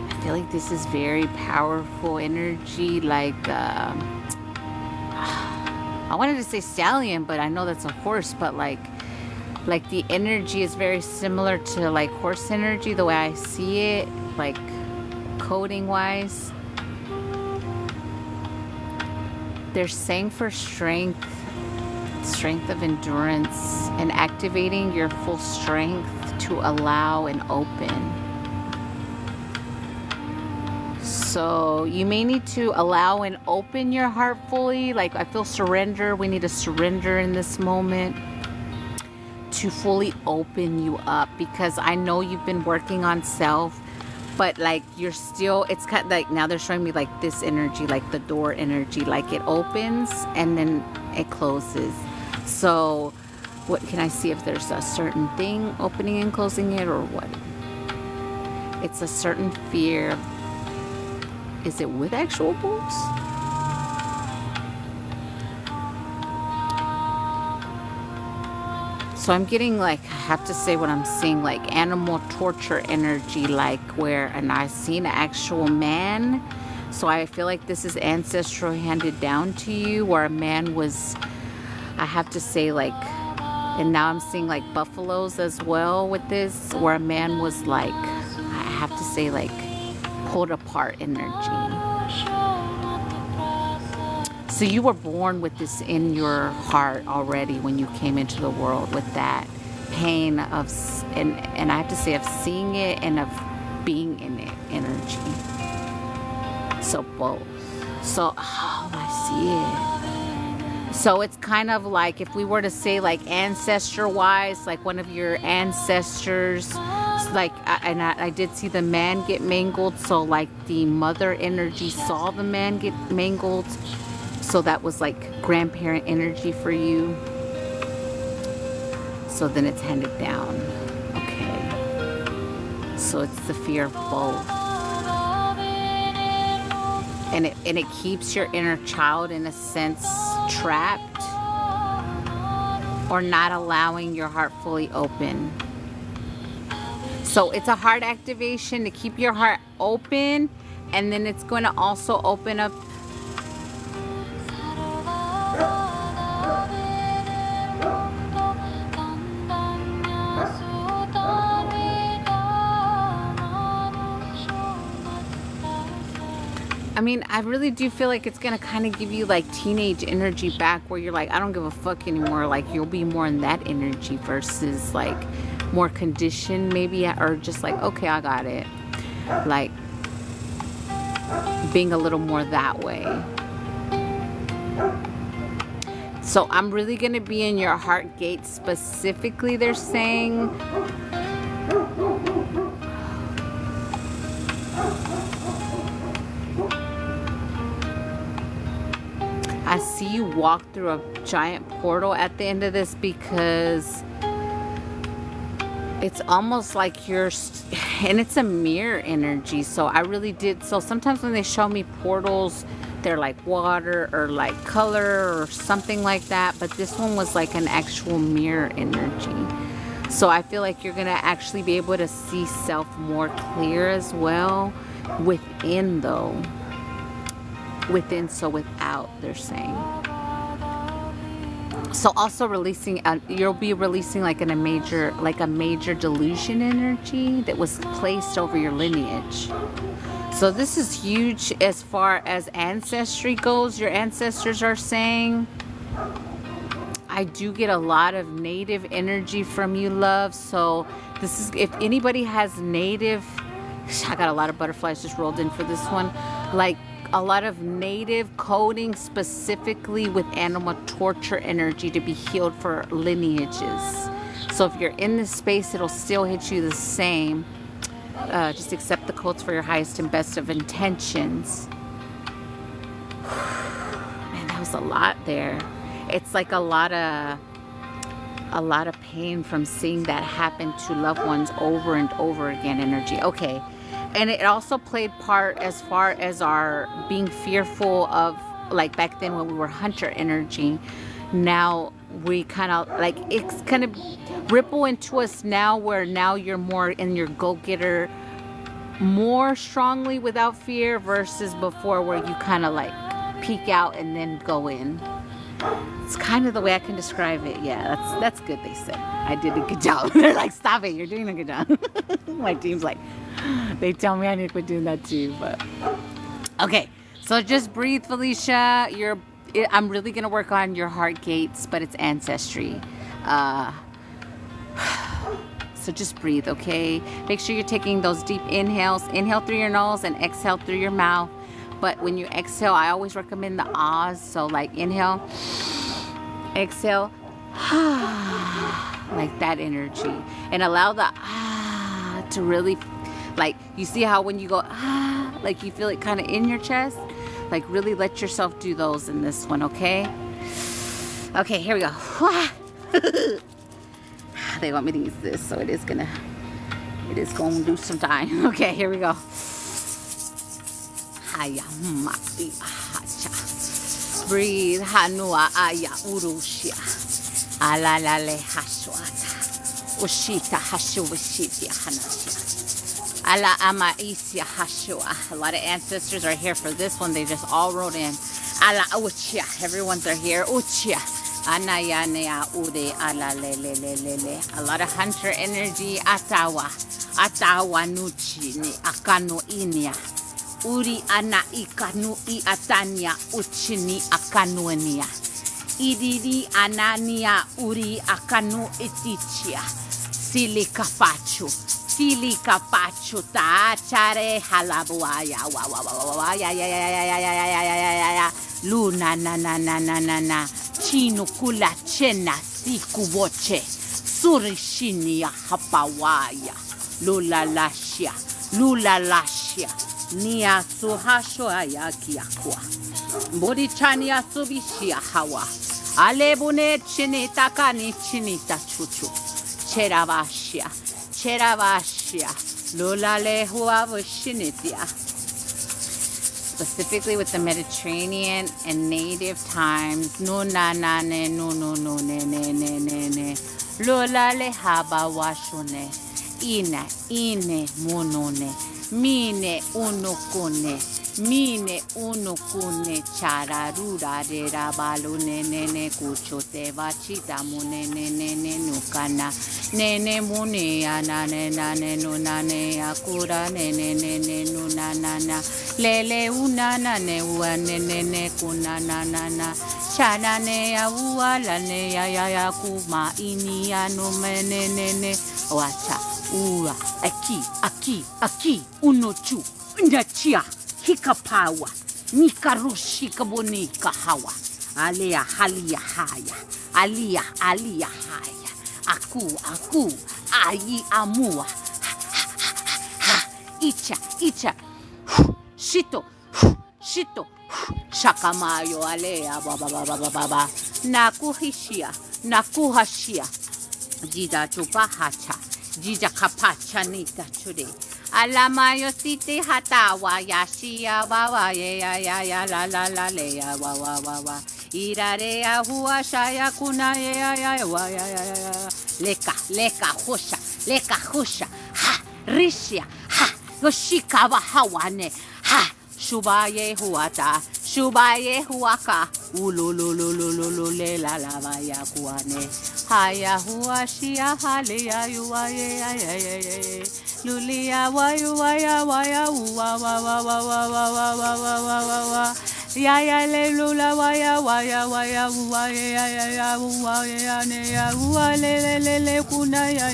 I feel like this is very powerful energy. Like, I wanted to say stallion, but I know that's a horse. But like the energy is very similar to like horse energy, the way I see it. Like, coding wise, they're saying for strength of endurance, and activating your full strength to allow and open. So you may need to allow and open your heart fully. Like, I feel surrender. We need to surrender in this moment to fully open you up, because I know you've been working on self, but like you're still, it's kind of like, now they're showing me like this energy, like the door energy, like it opens and then it closes. So what can I see, if there's a certain thing opening and closing it, or what? It's a certain fear. Is it with actual bulls? So I'm getting, like, I have to say what I'm seeing, like animal torture energy, like where, and I seen an actual man. So I feel like this is ancestral handed down to you, where a man was, I have to say, like, and now I'm seeing like buffaloes as well with this, where a man was like, I have to say, like pulled apart energy. So you were born with this in your heart already when you came into the world, with that pain of, and I have to say, of seeing it and of being in it energy. So both. So, oh, I see it. So it's kind of like, if we were to say like ancestor wise, like one of your ancestors, like, I did see the man get mangled. So like the mother energy saw the man get mangled. So that was like grandparent energy for you. So then it's handed down. Okay. So it's the fear of both. And it keeps your inner child, in a sense, trapped or not allowing your heart fully open. So it's a heart activation to keep your heart open, and then it's going to also open up I mean, I really do feel like it's going to kind of give you like teenage energy back, where you're like, I don't give a fuck anymore. Like, you'll be more in that energy versus like more conditioned maybe, or just like, okay, I got it. Like being a little more that way. So I'm really going to be in your heart gate specifically, they're saying. I see you walk through a giant portal at the end of this, because it's almost like you're, and it's a mirror energy. So I really did. So sometimes when they show me portals, they're like water or like color or something like that. But this one was like an actual mirror energy. So I feel like you're going to actually be able to see self more clear as well within, though. Within, so without, they're saying. So also releasing, you'll be releasing like a major delusion energy that was placed over your lineage. So this is huge as far as ancestry goes. Your ancestors are saying, I do get a lot of native energy from you, love. So this is, if anybody has native, I got a lot of butterflies just rolled in for this one, like a lot of native coding specifically with animal torture energy to be healed for lineages. So if you're in this space, it'll still hit you the same. Just accept the codes for your highest and best of intentions. Man, that was a lot there. It's like a lot of pain from seeing that happen to loved ones over and over again energy. Okay. And it also played part as far as our being fearful of, like back then when we were hunter energy. Now we kind of like, it's kind of ripple into us now, where now you're more in your go-getter more strongly without fear, versus before where you kind of like peek out and then go in. It's kind of the way I can describe it. Yeah, that's good, they said. I did a good job. They're like, stop it, you're doing a good job. My team's like, they tell me I need to quit doing that too, but okay. So just breathe, Felicia. I'm really gonna work on your heart gates, but it's ancestry. So just breathe, okay? Make sure you're taking those deep inhales. Inhale through your nose and exhale through your mouth. But when you exhale, I always recommend the ahs. So like inhale, exhale, like that energy, and allow the to really, like, you see how when you go like you feel it kind of in your chest, like really let yourself do those in this one. Okay, here we go. They want me to use this, so it is gonna do some time. Okay, here we go. Breathe. Hanua aya urushia. Alalale hashwata. Ushita hashu wishiti hanashia. Ala ama isia hashua. A lot of ancestors are here for this one. They just all wrote in. Ala uchia. Everyone's are here. Uchia. Anayanea ude ala lele. A lot of hunter energy. Atawa nuchi ni akano inia. Uri ana ikanu I atania uchini akanuania. Ididi anania uri akanu itichia. Silika pachu ta chare halabuaya ya luna na chino kula chena siku boche surishini ya hapawaya lula lashia Nia suhasho ayaki akwa. Bodichani asubishia hawa. Alebune chinita kani chinita chuchu. Cheravashia. Lola le huavashinitia. specifically with the Mediterranean and native times. No na na ne no no no ne ne ne ne ne. Lola le haba washone. Ina ine monone. Mine unokune. Mine unokune chararura de rabalo ne ne ne kuchote vachita mune ne ne ne nukana. Nene mune anane nane nunane akura nene nene nunana lele unana ne uane nene kunana nana chana ne aua la ne ya kuma ini anu mene nene wacha ua aki unochu ndachia hikapawa nikarushi kabonika hawa alea halia haya alia haya Aku, ayi amua. Icha, shito, shakamayo alea, baba. Nakuhashia, jida tupahacha, jija kapacha nita chure. Alamayo tite hatawa, yashia, baba, ya, la, lea, wa. Irarea hua shaya kuna ya leka husha ha rishia ha yoshikawa hawane ha shubaye huaka ulolololololo le la ya kuane haya hua shia hale ya lulia wa ya le lula waya ne ya le kuna ya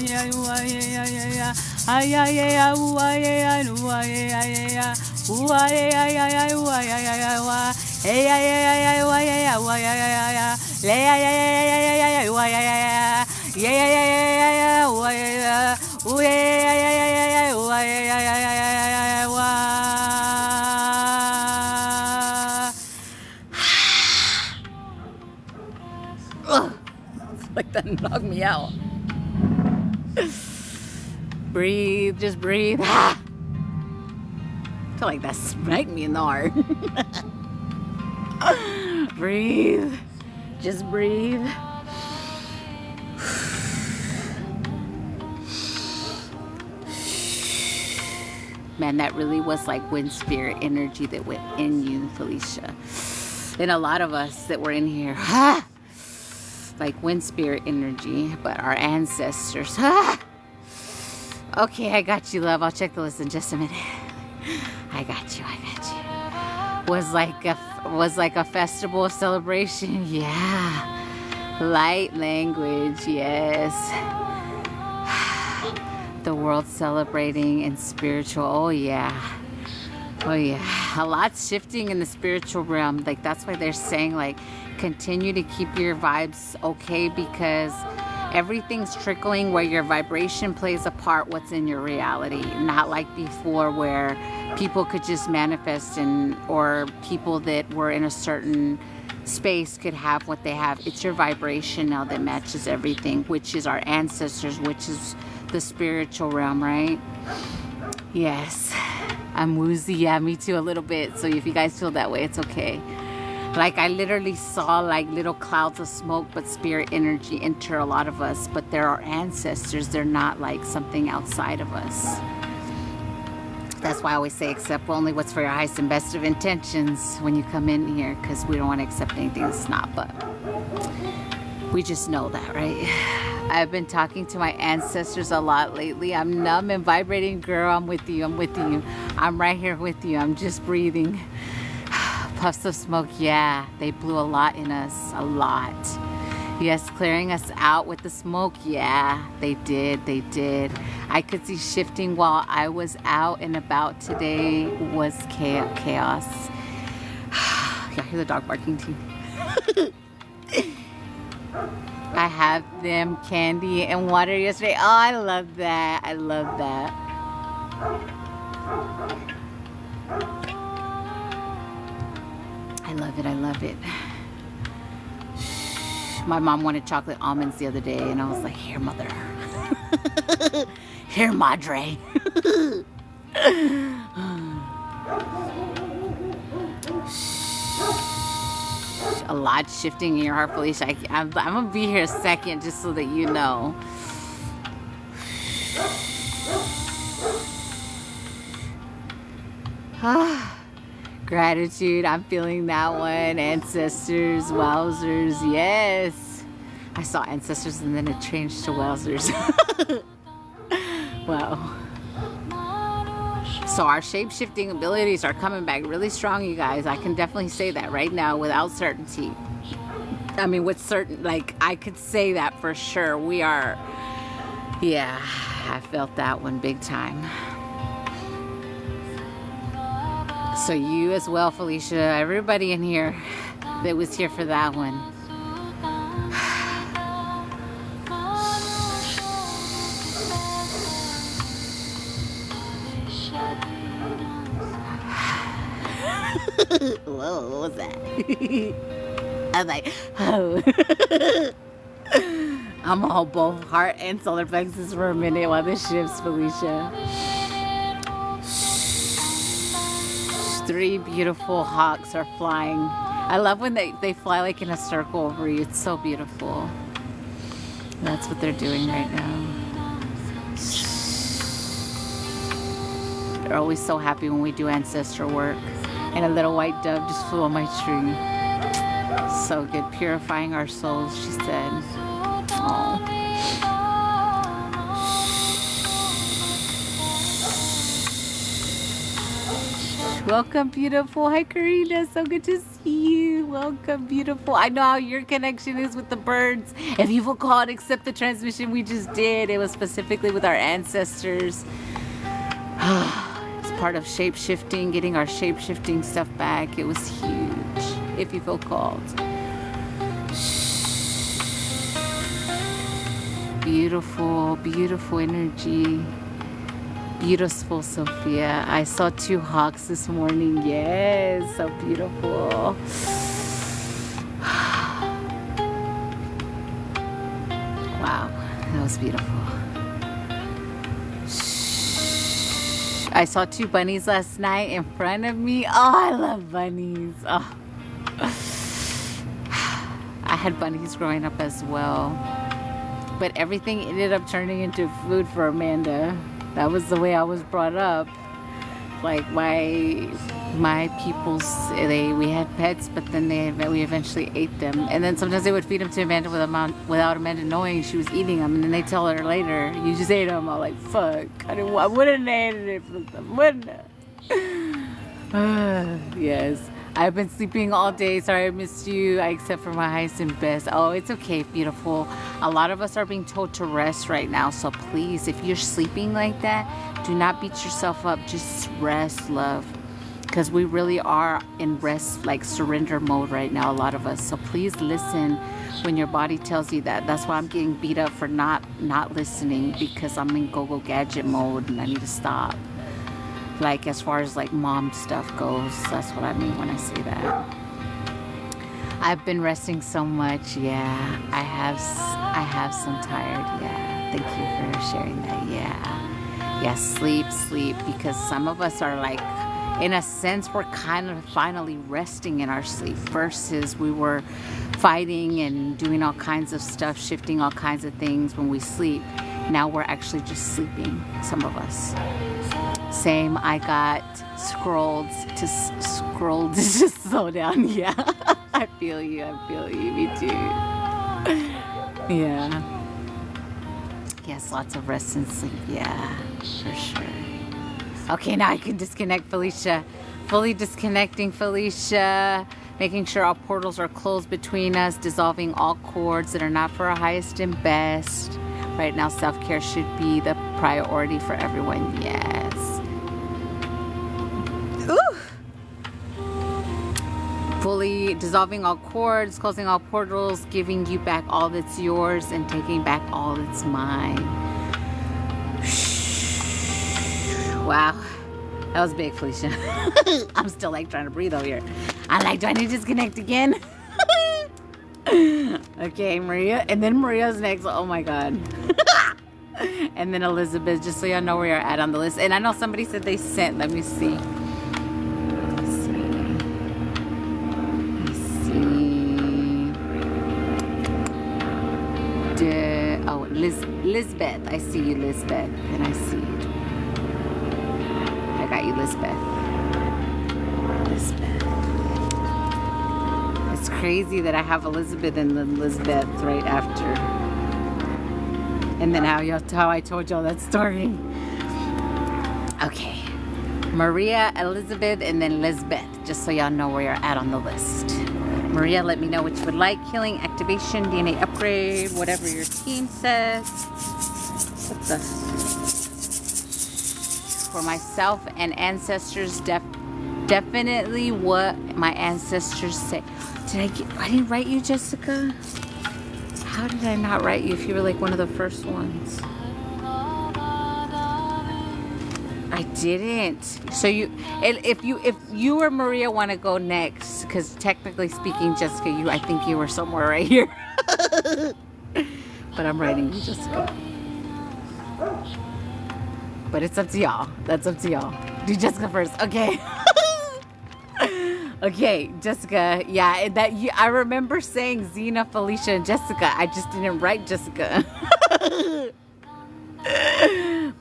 aya ya like that knocked me out. Breathe, just breathe. I feel like that smacked me in the heart. Breathe, just breathe. Man, that really was like wind spirit energy that went in you, Felicia. And a lot of us that were in here. Like wind spirit energy, but our ancestors. Okay, I got you, love. I'll check the list in just a minute. I got you. Was like a festival celebration. Yeah. Light language, yes. The world celebrating and spiritual. Oh yeah. A lot's shifting in the spiritual realm. Like that's why they're saying like continue to keep your vibes okay, because everything's trickling where your vibration plays a part what's in your reality. Not like before where people could just manifest or people that were in a certain space could have what they have. It's your vibration now that matches everything, which is our ancestors, which is the spiritual realm, right? Yes. I'm woozy. Yeah, me too, a little bit. So if you guys feel that way, it's okay. Like I literally saw like little clouds of smoke, but spirit energy enter a lot of us. But they're our ancestors. They're not like something outside of us. That's why I always say accept only what's for your highest and best of intentions when you come in here, because we don't want to accept anything that's not, but we just know that, right? I've been talking to my ancestors a lot lately. I'm numb and vibrating, girl. I'm with you. I'm right here with you. I'm just breathing. Puffs of smoke, yeah, they blew a lot in us, a lot. Yes, clearing us out with the smoke, yeah, they did. I could see shifting while I was out and about today was chaos. Y'all hear the dog barking too? I have them candy and water yesterday. Oh, I love that. I love it. My mom wanted chocolate almonds the other day, and I was like, here, mother. Here, madre. a lot shifting in your heart, Felicia. I'm gonna be here a second just so that you know. Gratitude, I'm feeling that one. Ancestors, wowzers, yes. I saw ancestors and then it changed to wowzers. Wow. So our shape-shifting abilities are coming back really strong, you guys. I can definitely say that right now without certainty. I mean, with certain, like, I could say that for sure. We are, yeah, I felt that one big time. So you as well, Felicia, everybody in here that was here for that one. Whoa, what was that? I was like, oh. I'm all both heart and solar plexus for a minute while this shifts, Felicia. 3 beautiful hawks are flying. I love when they fly like in a circle over you. It's so beautiful. That's what they're doing right now. They're always so happy when we do ancestral work. And a little white dove just flew on my tree. So good. Purifying our souls, she said. Oh. Welcome, beautiful. Hi, Karina. So good to see you. Welcome, beautiful. I know how your connection is with the birds. If you will call and accept the transmission we just did, it was specifically with our ancestors. It's part of shape-shifting, getting our shape-shifting stuff back. It was huge, if you feel called. Beautiful, beautiful energy. Beautiful, Sophia. I saw 2 hawks this morning. Yes, so beautiful. Wow, that was beautiful. I saw 2 bunnies last night in front of me. Oh, I love bunnies. Oh. I had bunnies growing up as well. But everything ended up turning into food for Amanda. That was the way I was brought up. Like my peoples, we had pets, but then we eventually ate them. And then sometimes they would feed them to Amanda without Amanda knowing she was eating them. And then they tell her later, "You just ate them." I'm like, "Fuck! I wouldn't have ate it for them. Wouldn't have." Yes. I've been sleeping all day. Sorry I missed you. I accept for my highest and best. Oh, it's okay, beautiful. A lot of us are being told to rest right now. So please, if you're sleeping like that, do not beat yourself up. Just rest, love. Because we really are in rest, like surrender mode right now, a lot of us. So please listen when your body tells you that. That's why I'm getting beat up for not listening, because I'm in go-go gadget mode and I need to stop. Like as far as like mom stuff goes, that's what I mean when I say that. I've been resting so much. Yeah, I have some tired. Yeah, thank you for sharing that. Yeah, sleep, because some of us are like, in a sense, we're kind of finally resting in our sleep versus we were fighting and doing all kinds of stuff, shifting all kinds of things when we sleep. Now we're actually just sleeping, some of us. Same, I got scrolled to just slow down. Yeah, I feel you, me too. Yeah. Yes, lots of rest and sleep. Yeah, for sure. Okay, now I can disconnect, Felicia. Fully disconnecting, Felicia. Making sure all portals are closed between us. Dissolving all cords that are not for our highest and best. Right now, self-care should be the priority for everyone. Yes. Ooh. Fully dissolving all cords, closing all portals, giving you back all that's yours, and taking back all that's mine. Wow. That was big, Felicia. I'm still like trying to breathe over here. I'm like, do I need to disconnect again? Okay, Maria. And then Maria's next. Oh my God. And then Elizabeth, just so y'all know where you're at on the list. And I know somebody said they sent. Let me see. Let me see. Lisbeth. I see you, Lisbeth. And I see you. I got you, Lisbeth. Lisbeth. It's crazy that I have Elizabeth and then Lisbeth right after. And then how I told y'all that story. Okay. Maria, Elizabeth, and then Lisbeth. Just so y'all know where you're at on the list. Maria, let me know what you would like. Healing, activation, DNA upgrade, whatever your team says. What the? For myself and ancestors, definitely what my ancestors say. I didn't write you, Jessica? How did I not write you if you were like one of the first ones? I didn't. So if you or Maria want to go next, because technically speaking, Jessica, I think you were somewhere right here. But I'm writing you, Jessica. But it's up to y'all. That's up to y'all. Do Jessica first, okay? Okay, Jessica. Yeah, I remember saying Zena, Felicia, and Jessica. I just didn't write Jessica.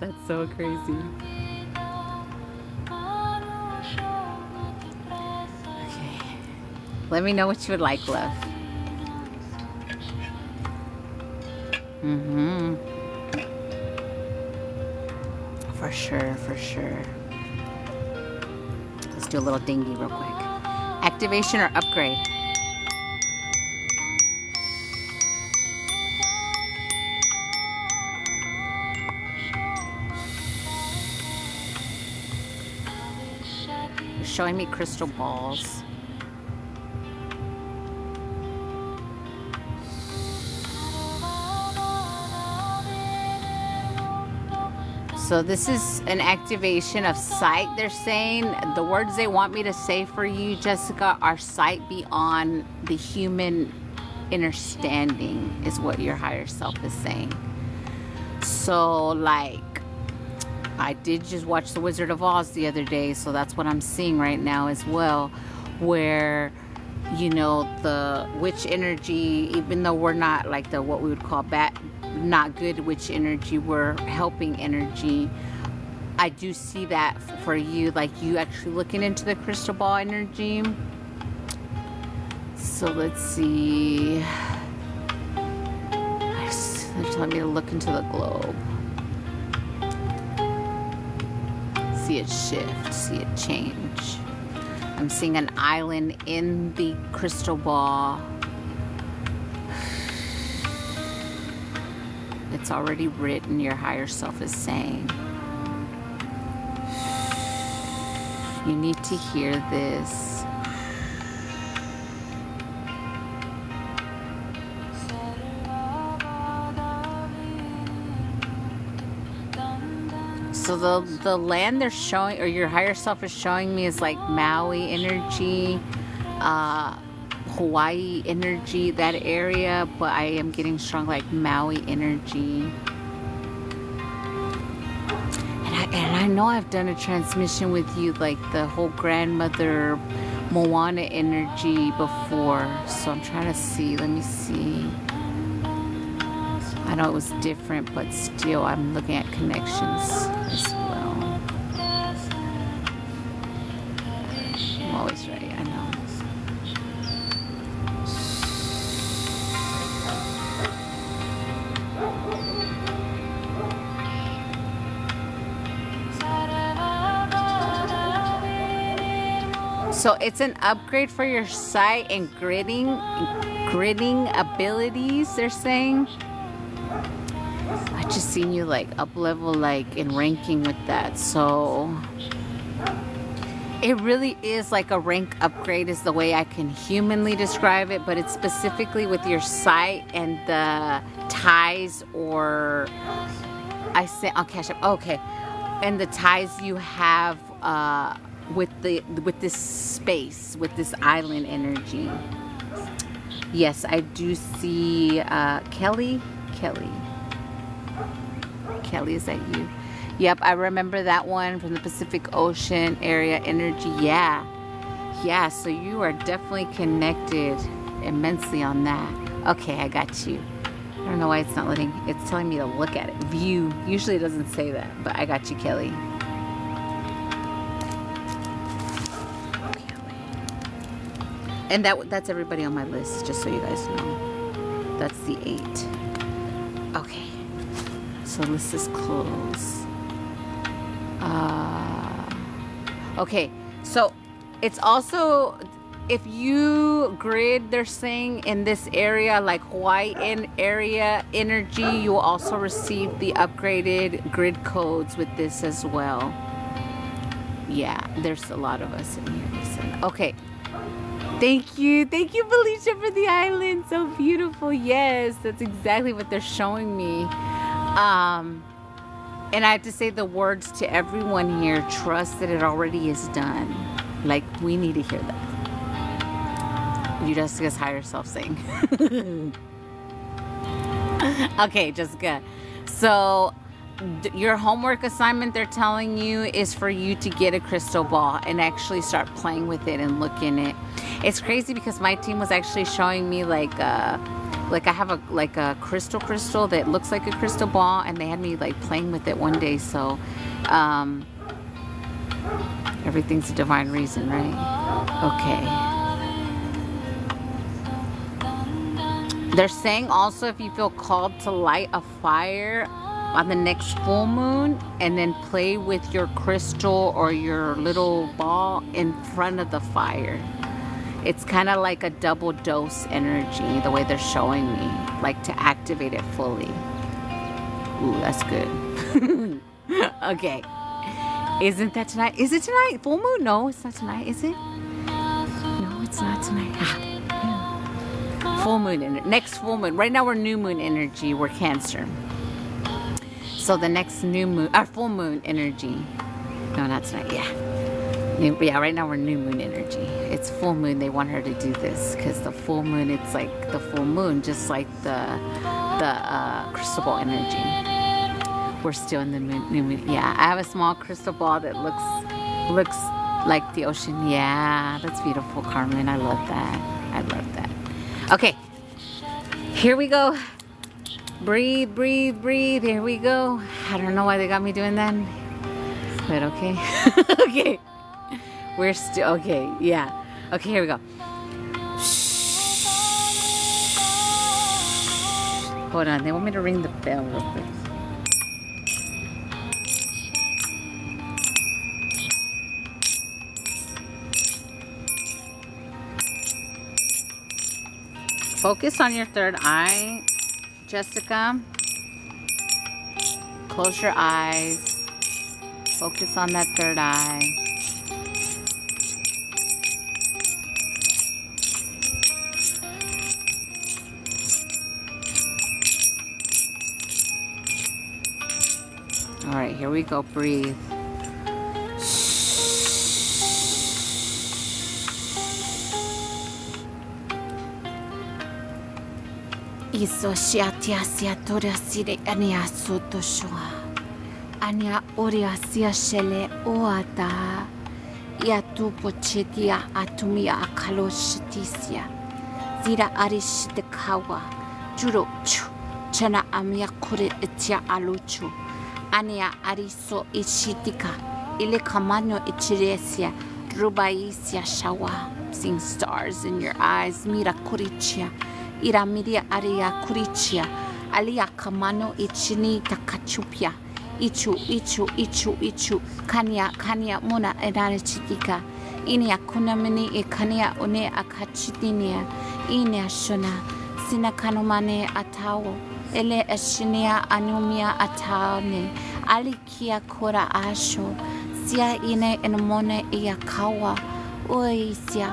That's so crazy. Let me know what you would like, love. For sure, for sure. Let's do a little dingy real quick. Activation or upgrade? You're showing me crystal balls. So this is an activation of sight. They're saying the words they want me to say for you, Jessica, are sight beyond the human understanding is what your higher self is saying. So like, I did just watch The Wizard of Oz the other day, so that's what I'm seeing right now as well, where, you know, the witch energy, even though we're not like the what we would call not good witch energy, we're helping energy. I do see that for you, like you actually looking into the crystal ball energy. So let's see. They're telling me to look into the globe. See it shift, see it change. I'm seeing an island in the crystal ball. It's already written, your higher self is saying. You need to hear this. So the land they're showing, or your higher self is showing me, is like Maui energy, Hawaii energy, that area, but I am getting strong like Maui energy. And I know I've done a transmission with you, like the whole grandmother Moana energy before. So I'm trying to see, let me see. I know it was different, but still I'm looking at connections as well. I'm always right, I know. So it's an upgrade for your sight and gritting abilities, they're saying. I just seen you like up level, like in ranking with that. So it really is like a rank upgrade is the way I can humanly describe it, but it's specifically with your sight and the ties, or I say I'll cash up. Okay. And the ties you have with this space, with this island energy. Yes, I do see Kelly, is that you? Yep, I remember that one from the Pacific Ocean area energy. Yeah, so you are definitely connected immensely on that. Okay, I got you. All don't know why it's not letting, it's telling me to look at it. View. Usually it doesn't say that, but I got you, Kelly. And that's everybody on my list, just so you guys know. That's the 8. Okay. So list is closed. Okay. So it's also, if you grid, they're saying in this area, like Hawaii area energy, you will also receive the upgraded grid codes with this as well. Yeah, there's a lot of us in here. Listen. Okay. Thank you, Felicia, for the island. So beautiful. Yes, that's exactly what they're showing me. And I have to say the words to everyone here. Trust that it already is done. Like, we need to hear that. You Jessica's higher self saying. Okay, Jessica. So your homework assignment, they're telling you, is for you to get a crystal ball and actually start playing with it and look in it. It's crazy because my team was actually showing me like I have a crystal that looks like a crystal ball, and they had me like playing with it one day. So everything's a divine reason, right? Okay. They're saying also, if you feel called to light a fire on the next full moon, and then play with your crystal or your little ball in front of the fire. It's kind of like a double dose energy, the way they're showing me, like to activate it fully. Ooh, that's good. Okay. Isn't that tonight? Is it tonight? Full moon? No, it's not tonight, is it? No, it's not tonight. Full moon, next full moon. Right now we're new moon energy. We're Cancer. So the next new moon, our full moon energy. No, not tonight. Yeah, right now we're new moon energy. It's full moon. They want her to do this because the full moon, it's like the full moon, just like the crystal ball energy. We're still in the new moon. Yeah, I have a small crystal ball that looks like the ocean. Yeah, that's beautiful, Carmen. I love that. Okay, here we go. Breathe, breathe, breathe. Here we go. I don't know why they got me doing that, but okay. Okay. We're still, okay, yeah. Okay, here we go. Hold on, they want me to ring the bell real quick. Focus on your third eye, Jessica. Close your eyes. Focus on that third eye. All right, here we go. Breathe. Iso shiatia siatoria sire ania soto shua. Ania oria sia shele oata. Ia tupo chetia atumia akaloshitisia. Zira arish de kawa. Juro chu. Chana amia kure itia aluchu. Ania ariso ishitika. Ile kamano ichiresia. Rubaisia shawa. Seeing stars in your eyes. Mira kurichia. Iramiria aria kurichia. Alia kamano ichini takachupia. Ichu. Kanya muna enarichitika. Inia kunamini ikania une akachitinia. Inia shona. Sina kanomane atawo. Ele eshinia anumia ataone. Alikia kora asho. Sia ine enomone iyakawa. Uyisia.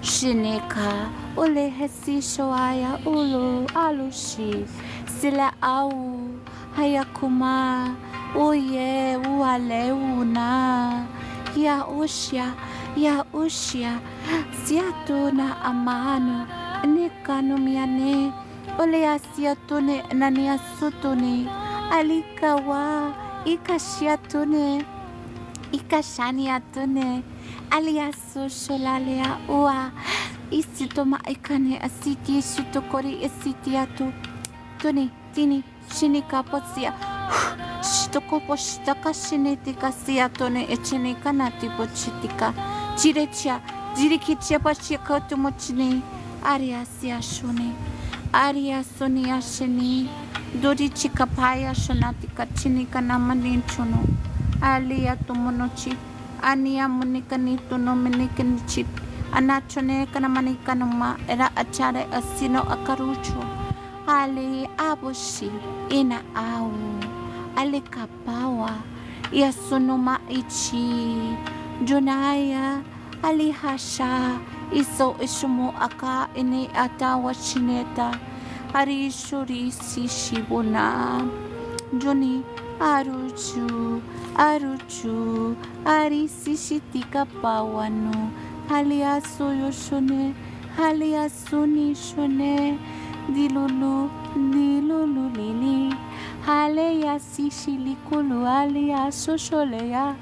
Shineka. Ole hesi shoaya ulu alushi. Sila au. Hayakuma. Uye uale una. Ya ushia. Siatuna amano. Nekanumiane. Ole asiatune nania sutune. Alikawa. Ikashiatune. Ikashaniatune. Aliasu sholalea ua. Isito maikane asiti sutokori esiti atu. Toni, tini, shinika posia. Shitokopo shitaka shinetika siatone echenika natipo chitika. Jirechia, jirikichia pachia kotumochine. Aria siashone. Aria sonia sheni. Dori chikapaya shonatika chinika namaninchuno. Alia tomonochi. Ania monikanitu no menikanichit. Anachone kanamanikanuma era achare asino akarucho. Ale aboshi ina au. Ale kapawa. Yasunuma ichi. Jonaya. Ali hasha. Iso ishumo aka ine atawa shineta. Ari shuri si shibuna. Joni aruchu. Aruchu. Ari si shitika pawano. Halia soyo shone. Halia suni shone. Dilulu. Dilulu lili. Halea si shilikulu. Halia so sholea.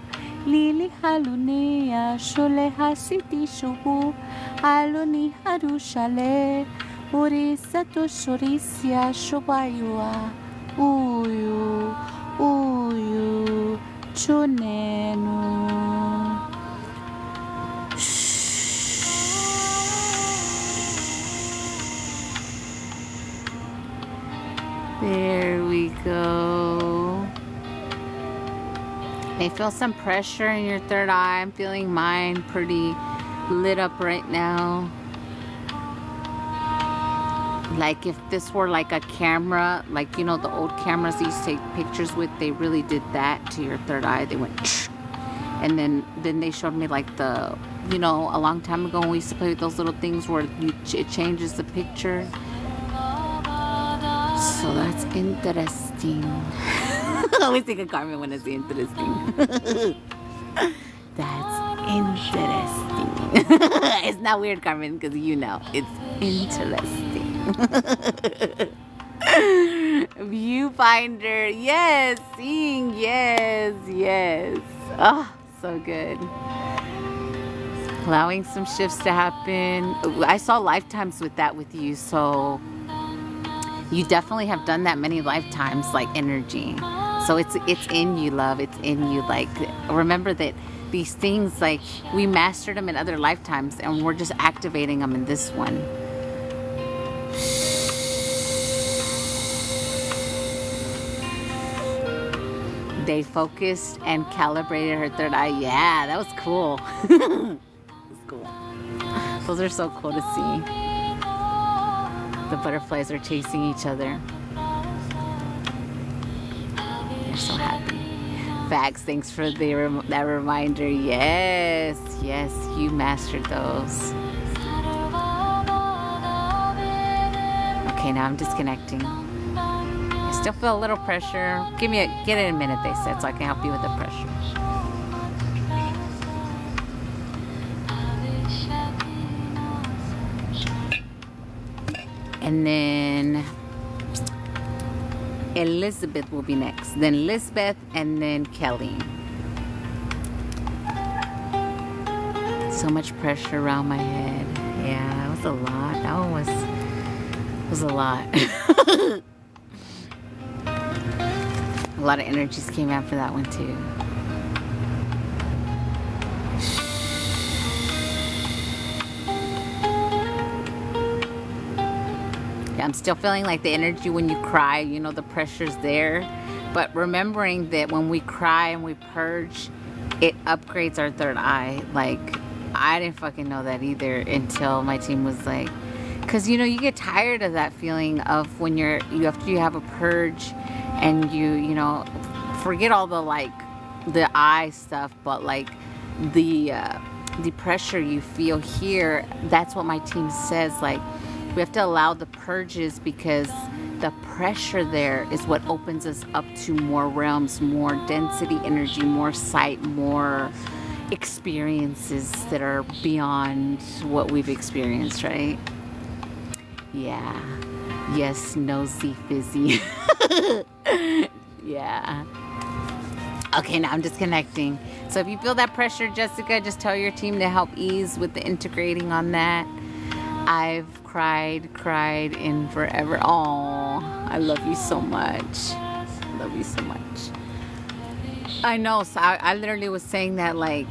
Lili halunea. Shole hasiti shubu. Haluni harushale. Urisato shorisia shobayua. Uyu. Uyu. Chunenu. There we go. May feel some pressure in your third eye. I'm feeling mine pretty lit up right now. Like if this were like a camera, like you know the old cameras you used to take pictures with, they really did that to your third eye. They went and then they showed me like the, you know, a long time ago when we used to play with those little things where it changes the picture. So that's interesting. I always think of Carmen when I say interesting. That's interesting. It's not weird, Carmen, because you know it's interesting. Viewfinder, yes. Seeing, yes, yes. Oh, so good. Allowing some shifts to happen. I saw lifetimes with that with you, so you definitely have done that many lifetimes, like energy. So it's in you, love. It's in you. Like, remember that these things, like, we mastered them in other lifetimes, and we're just activating them in this one. They focused and calibrated her third eye. Yeah, that was cool. That's cool. Those are so cool to see. The butterflies are chasing each other. They're so happy. Facts, thanks for that reminder. Yes, yes, you mastered those. Okay, now I'm disconnecting. I still feel a little pressure. Get it in a minute, they said, so I can help you with the pressure. And then Elizabeth will be next. Then Elizabeth and then Kelly. So much pressure around my head. Yeah, it was a lot. That one was a lot. A lot of energies came out for that one too. I'm still feeling like the energy when you cry, you know, the pressure's there. But remembering that when we cry and we purge, it upgrades our third eye. Like, I didn't fucking know that either until my team was like, because, you know, you get tired of that feeling of when you have a purge and you know, forget all the, like, the eye stuff, but, like, the pressure you feel here. That's what my team says, like, we have to allow the purges because the pressure there is what opens us up to more realms, more density energy, more sight, more experiences that are beyond what we've experienced, right? Yeah. Yes, nosy fizzy. Yeah. Okay, now I'm disconnecting. So if you feel that pressure, Jessica, just tell your team to help ease with the integrating on that. I've cried in forever. Oh, I love you so much. I love you so much. I know. So I literally was saying that, like,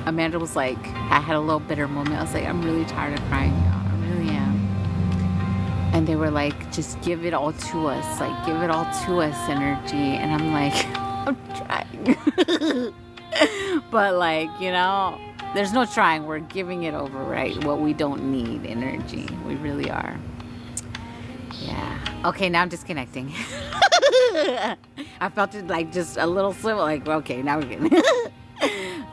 Amanda was like, I had a little bitter moment. I was like, I'm really tired of crying, y'all. I really am. And they were like, just give it all to us. Like, give it all to us energy. And I'm like, I'm trying. But, like, you know, there's no trying. We're giving it over, right? What we don't need, energy. We really are. Yeah. Okay, now I'm disconnecting. I felt it like just a little swivel. Like, okay, now we're getting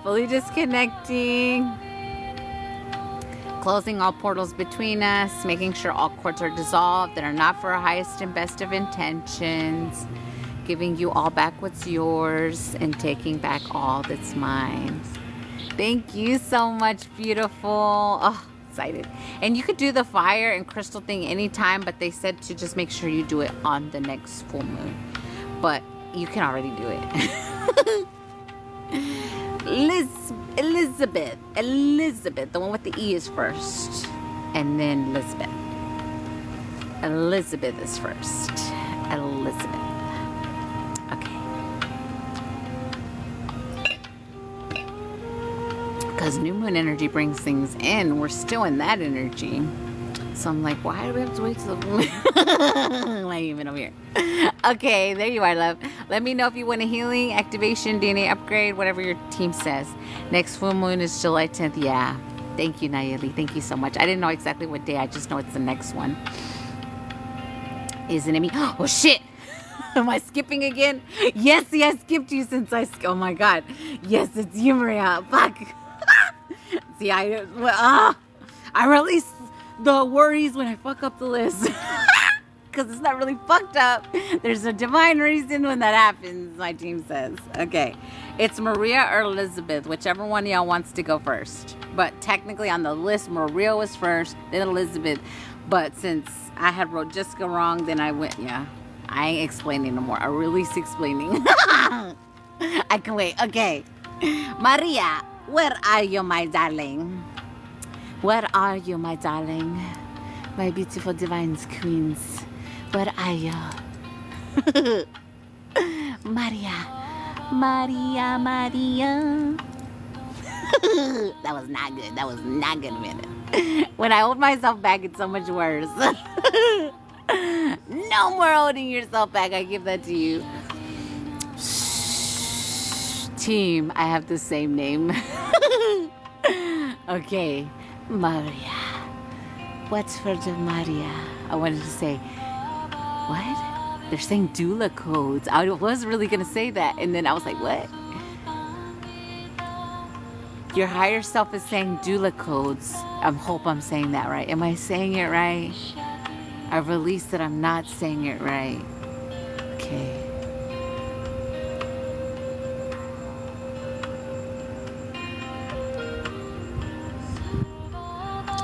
fully disconnecting. Closing all portals between us. Making sure all cords are dissolved that are not for our highest and best of intentions. Giving you all back what's yours and taking back all that's mine. Thank you so much, beautiful. Oh, excited. And you could do the fire and crystal thing anytime, but they said to just make sure you do it on the next full moon. But you can already do it. Elizabeth, the one with the E is first. And then Elizabeth. Elizabeth is first. Elizabeth. Because new moon energy brings things in. We're still in that energy. So I'm like, why do we have to wait till the moon? Like, even over here. Okay, there you are, love. Let me know if you want a healing, activation, DNA upgrade, whatever your team says. Next full moon is July 10th. Yeah. Thank you, Nayeli. Thank you so much. I didn't know exactly what day. I just know it's the next one. Isn't it me? Oh, shit. Am I skipping again? Yes, see, I skipped you since oh my God. Yes, it's you, Maria. Fuck. See, I release the worries when I fuck up the list. Because it's not really fucked up. There's a divine reason when that happens, my team says. Okay. It's Maria or Elizabeth, whichever one of y'all wants to go first. But technically on the list, Maria was first, then Elizabeth. But since I had wrote Jessica wrong, then I went, yeah. I ain't explaining no more. I release explaining. I can wait. Okay. Maria, where are you, my darling? Where are you, my darling? My beautiful divine queens. Where are you? Maria. Maria, Maria. That was not good. That was not good, man. When I hold myself back, it's so much worse. No more holding yourself back. I give that to you. Team, I have the same name. Okay. Maria. What's for the Maria? I wanted to say, what? They're saying doula codes. I was really going to say that. And then I was like, what? Your higher self is saying doula codes. I hope I'm saying that right. Am I saying it right? I released that I'm not saying it right. Okay.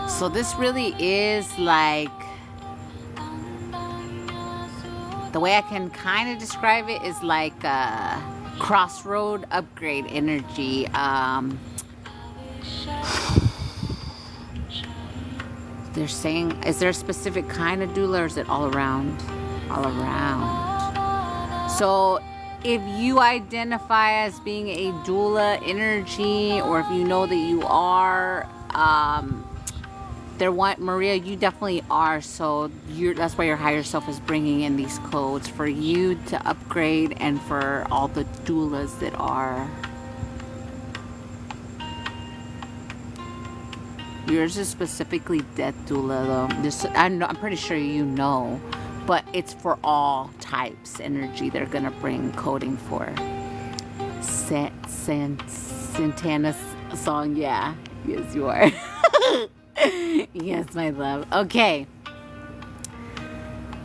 So this really is like, the way I can kind of describe it is like a crossroad upgrade energy. They're saying, is there a specific kind of doula, or is it all around? All around. So if you identify as being a doula energy, or if you know that you are, Maria, you definitely are. So that's why your higher self is bringing in these codes for you to upgrade, and for all the doulas that are. Yours is specifically death doula, though. I'm pretty sure you know, but it's for all types energy. They're gonna bring coding for. Santana's song, yeah. Yes, you are. Yes, my love. Okay.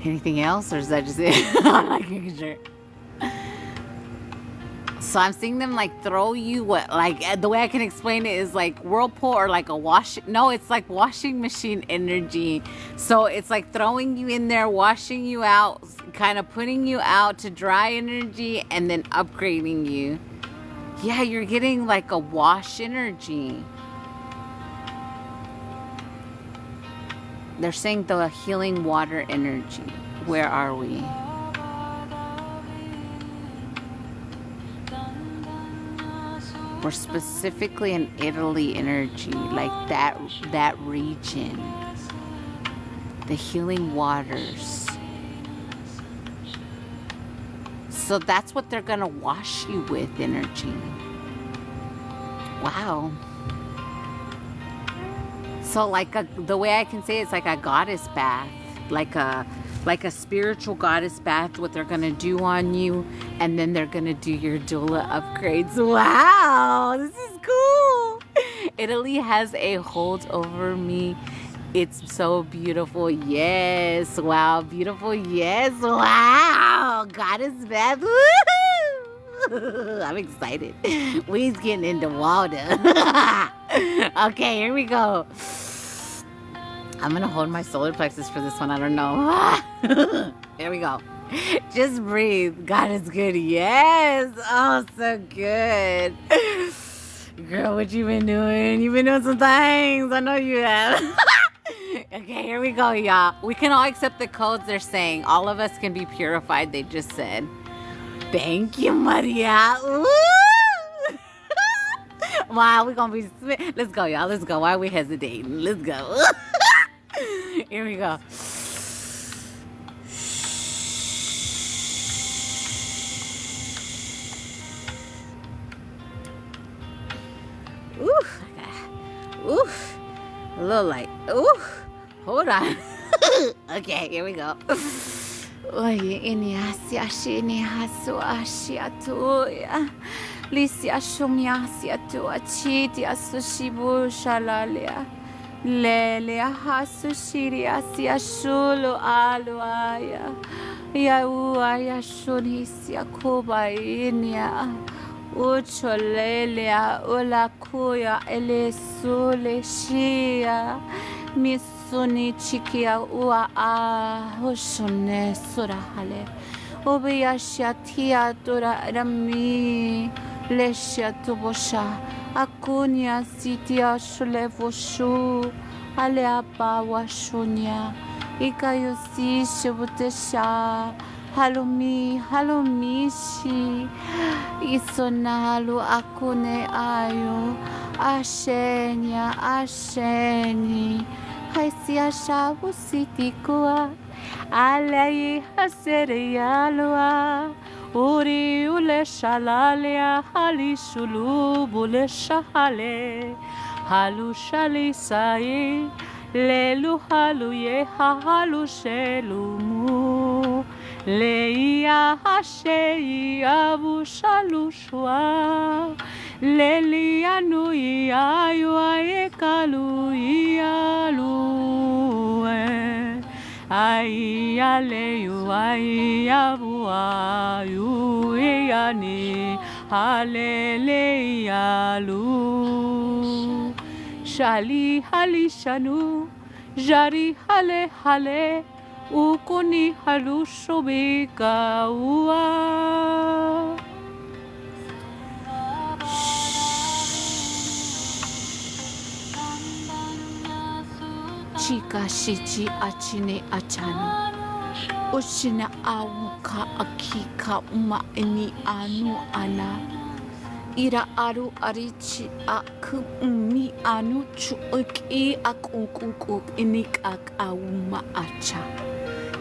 Anything else, or is that just it? I'm not making sure. So I'm seeing them like throw you the way I can explain it is like whirlpool, or like it's like washing machine energy. So it's like throwing you in there, washing you out, kind of putting you out to dry energy, and then upgrading you. Yeah, you're getting like a wash energy. They're saying the healing water energy. Where are we? We're specifically in Italy energy, like that region. The healing waters. So that's what they're gonna wash you with, energy. Wow. So like the way I can say it's like a goddess bath, like a spiritual goddess bath. What they're gonna do on you, and then they're gonna do your doula upgrades. Wow, this is cool. Italy has a hold over me. It's so beautiful. Yes. Wow. Beautiful. Yes. Wow. Goddess bath. Woo-hoo! I'm excited. We's getting into water. Okay, here we go. I'm going to hold my solar plexus for this one. I don't know. Here we go. Just breathe. God is good. Yes. Oh, so good. Girl, what you been doing? You've been doing some things. I know you have. Okay, here we go, y'all. We can all accept the codes they're saying. All of us can be purified, they just said. Thank you, Maria. Woo! Wow, we're going to be... Let's go, y'all. Let's go. Why are we hesitating? Let's go. Here we go. Oof. Oof. A little light. Oof. Hold on. Okay, here we go. Oye, ini asia shini hasu asia tuya. Lisia shumia sia tu achiti asushibu shalalia. Lelia hasu shiri asia shulu aluaya. Ya uaya shuni sia kuba inia. Ucholelia ulakuya elesule shia. Misuni chikia ua a hoshone surahale. Obiyashia tia dura rami. Leshia tubosha. Akunya sitia shulevoshu. Aleapa washunya. Ikayosi shibutesha. Halumishi. Isonalu akune ayo. Asheni. Haisia shabu sitikua. Alai hasere yalua. Uri ule shalalia. Hali shulubu le shahale. Halu shali sai. Lelu halu ye halu shelumu. Leia hashei abu shalushwa. Lelianu iayu aekalu ialue. Aialeyu aiabu ayu iani. Haleleyalu. Shali halishanu. Jari hale hale. Ukuni halushobika ua. Chika shichi achine achano. Ushina awuka akika uma eni anu ana. Ira aru arichi aku umi anu chuki akukukuk inik ak awuma acha.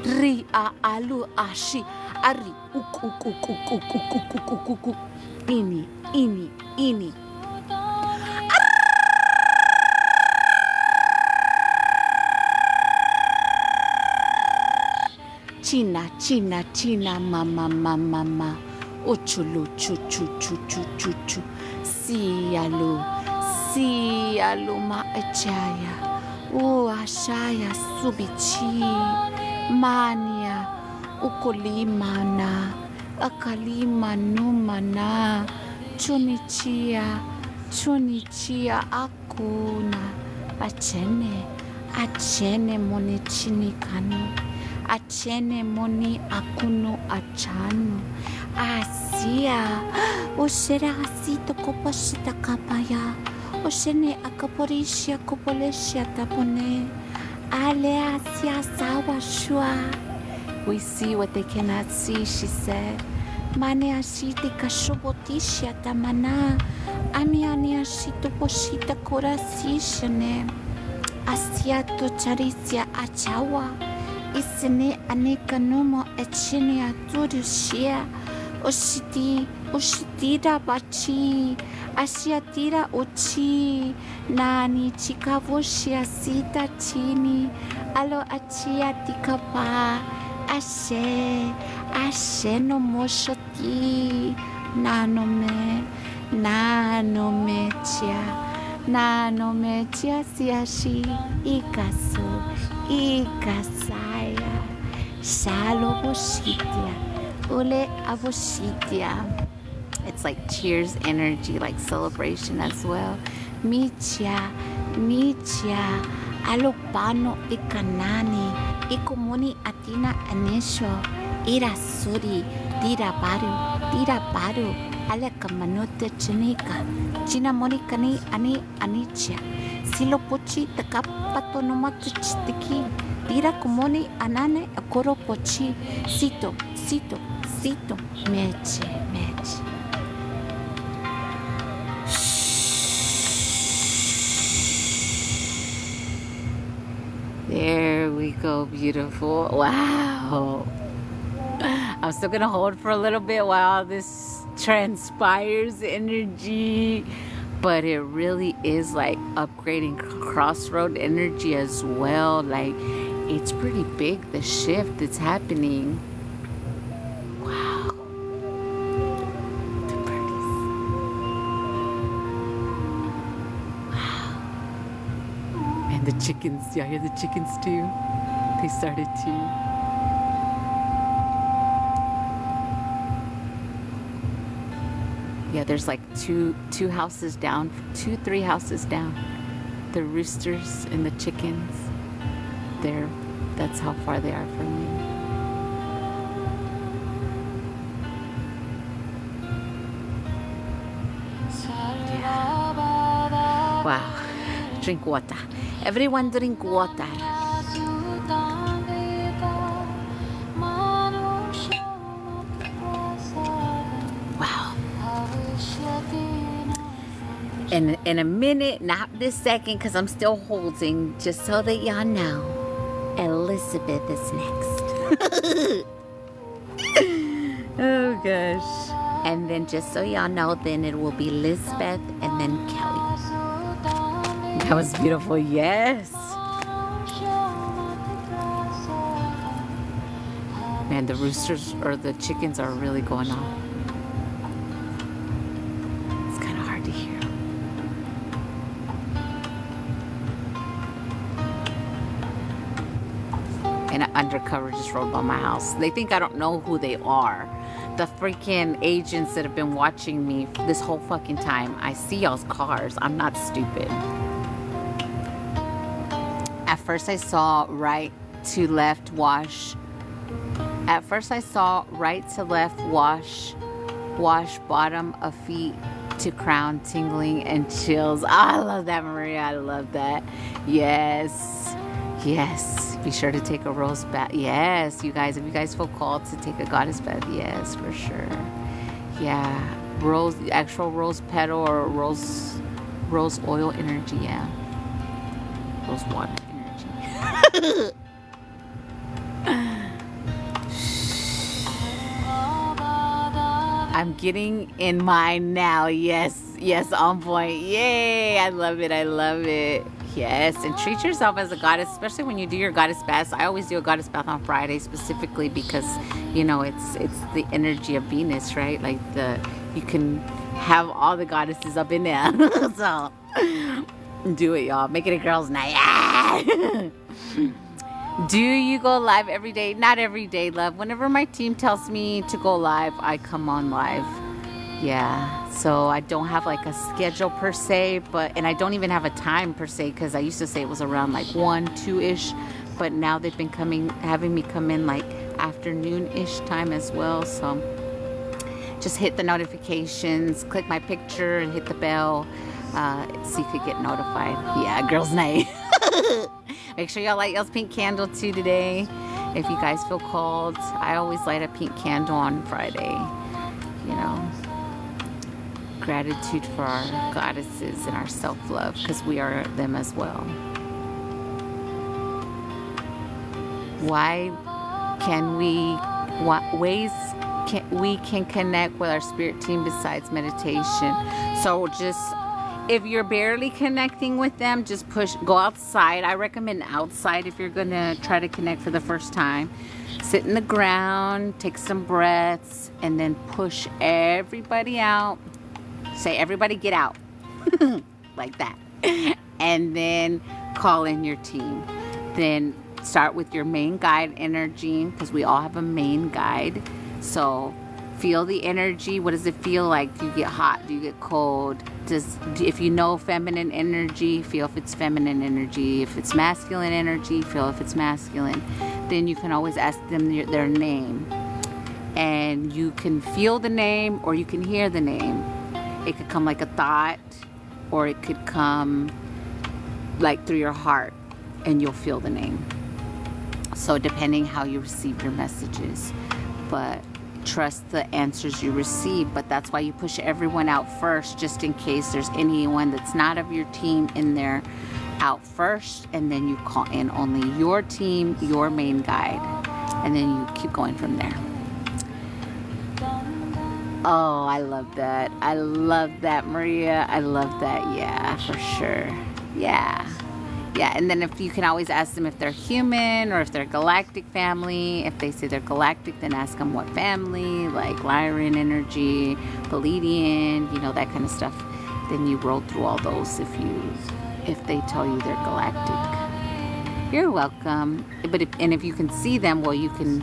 Ri a alu ashi ari ukukukukukukukukukukuk ini. China, mama. Uchulu, chu. Sialu, maachaya. Ashaya, subichi. Mania, ukolimana. Akalima, numana. Chunichia, akuna. Achene, moni chinikano. Achene moni akuno achano. Asia. Oshera asito kopashita kapaya. Oshene akaporishia kopoleshia tapone. Alea sia sawa shua. We see what they cannot see, she said. Mane ashite kashobotisha tamana. Amiani ashito poshita korasishane. Asiato charisia achawa. Isene aneka numo echine aturushia. Oshitira bachi. Ashiatira uchi. Nani chikavoshia sita chini. Alo achia tikapa. Ashe no moshoti. Nanome chia siashi. Ikasu. Ikasaya. Shalo boshitia. Ule avoshitia. It's like cheers energy, like celebration as well. Michia. Alopano ikanani. Ikumuni atina anesho. Ira suri. Dira baru. Alakamanote chinika. China monikani anichia. Silo pochi takapato nomatu chitiki. Dira kumoni anane akoro pochi. Sito. Meche. There we go, beautiful. Wow. I'm still gonna hold for a little bit while this transpires energy, but it really is like upgrading crossroad energy as well. Like, it's pretty big, the shift that's happening. Wow. The birdies. Wow. And the chickens, y'all hear the chickens too? They started to. Yeah, there's like two houses down, 3 houses down. The roosters and the chickens. That's how far they are from me. Yeah. Wow. Drink water. Everyone drink water. In a minute, not this second, because I'm still holding, just so that y'all know, Elizabeth is next. Oh gosh. And then just so y'all know, then it will be Lisbeth and then Kelly. That was beautiful, yes. Man, the roosters or the chickens are really going on. And an undercover just rode by my house. They think I don't know who they are. The freaking agents that have been watching me this whole fucking time. I see y'all's cars. I'm not stupid. At first I saw right to left wash. Wash bottom of feet to crown, tingling and chills. Oh, I love that, Maria. I love that. Yes. Be sure to take a rose bath. Yes, you guys, if you guys feel called to take a goddess bath, yes, for sure. Yeah, actual rose petal or rose oil energy. Yeah, rose water energy. I'm getting in mine now. Yes, on point. Yay, I love it. Yes, and treat yourself as a goddess, especially when you do your goddess baths. I always do a goddess bath on Friday specifically because, you know, it's the energy of Venus, right? Like you can have all the goddesses up in there. So do it, y'all. Make it a girls' night. Do you go live every day? Not every day, love. Whenever my team tells me to go live, I come on live. Yeah, so I don't have like a schedule per se, and I don't even have a time per se, because I used to say it was around like 1, 2-ish, but now they've been having me come in like afternoon-ish time as well. So just hit the notifications, click my picture and hit the bell, so you could get notified. Yeah, girls' night. Make sure y'all light y'all's pink candle too today. If you guys feel called, I always light a pink candle on Friday. You know, gratitude for our goddesses and our self-love, because we are them as well. What ways we can connect with our spirit team besides meditation? So just, if you're barely connecting with them, just go outside. I recommend outside if you're gonna try to connect for the first time. Sit in the ground, take some breaths, and then push everybody out. Say, everybody get out. Like that. And then call in your team. Then start with your main guide energy, because we all have a main guide. So feel the energy. What does it feel like? Do you get hot? Do you get cold? If you know feminine energy, feel if it's feminine energy. If it's masculine energy, feel if it's masculine. Then you can always ask them their name. And you can feel the name, or you can hear the name. It could come like a thought, or it could come like through your heart, and you'll feel the name. So depending how you receive your messages, but trust the answers you receive. But that's why you push everyone out first, just in case there's anyone that's not of your team in there, out first, and then you call in only your team, your main guide, and then you keep going from there. Oh, I love that. I love that, Maria. I love that. Yeah, for sure. Yeah. Yeah, and then if you can always ask them if they're human or if they're galactic family. If they say they're galactic, then ask them what family, like Lyran energy, Palladian, you know, that kind of stuff. Then you roll through all those if they tell you they're galactic. You're welcome. But if you can see them, well, you can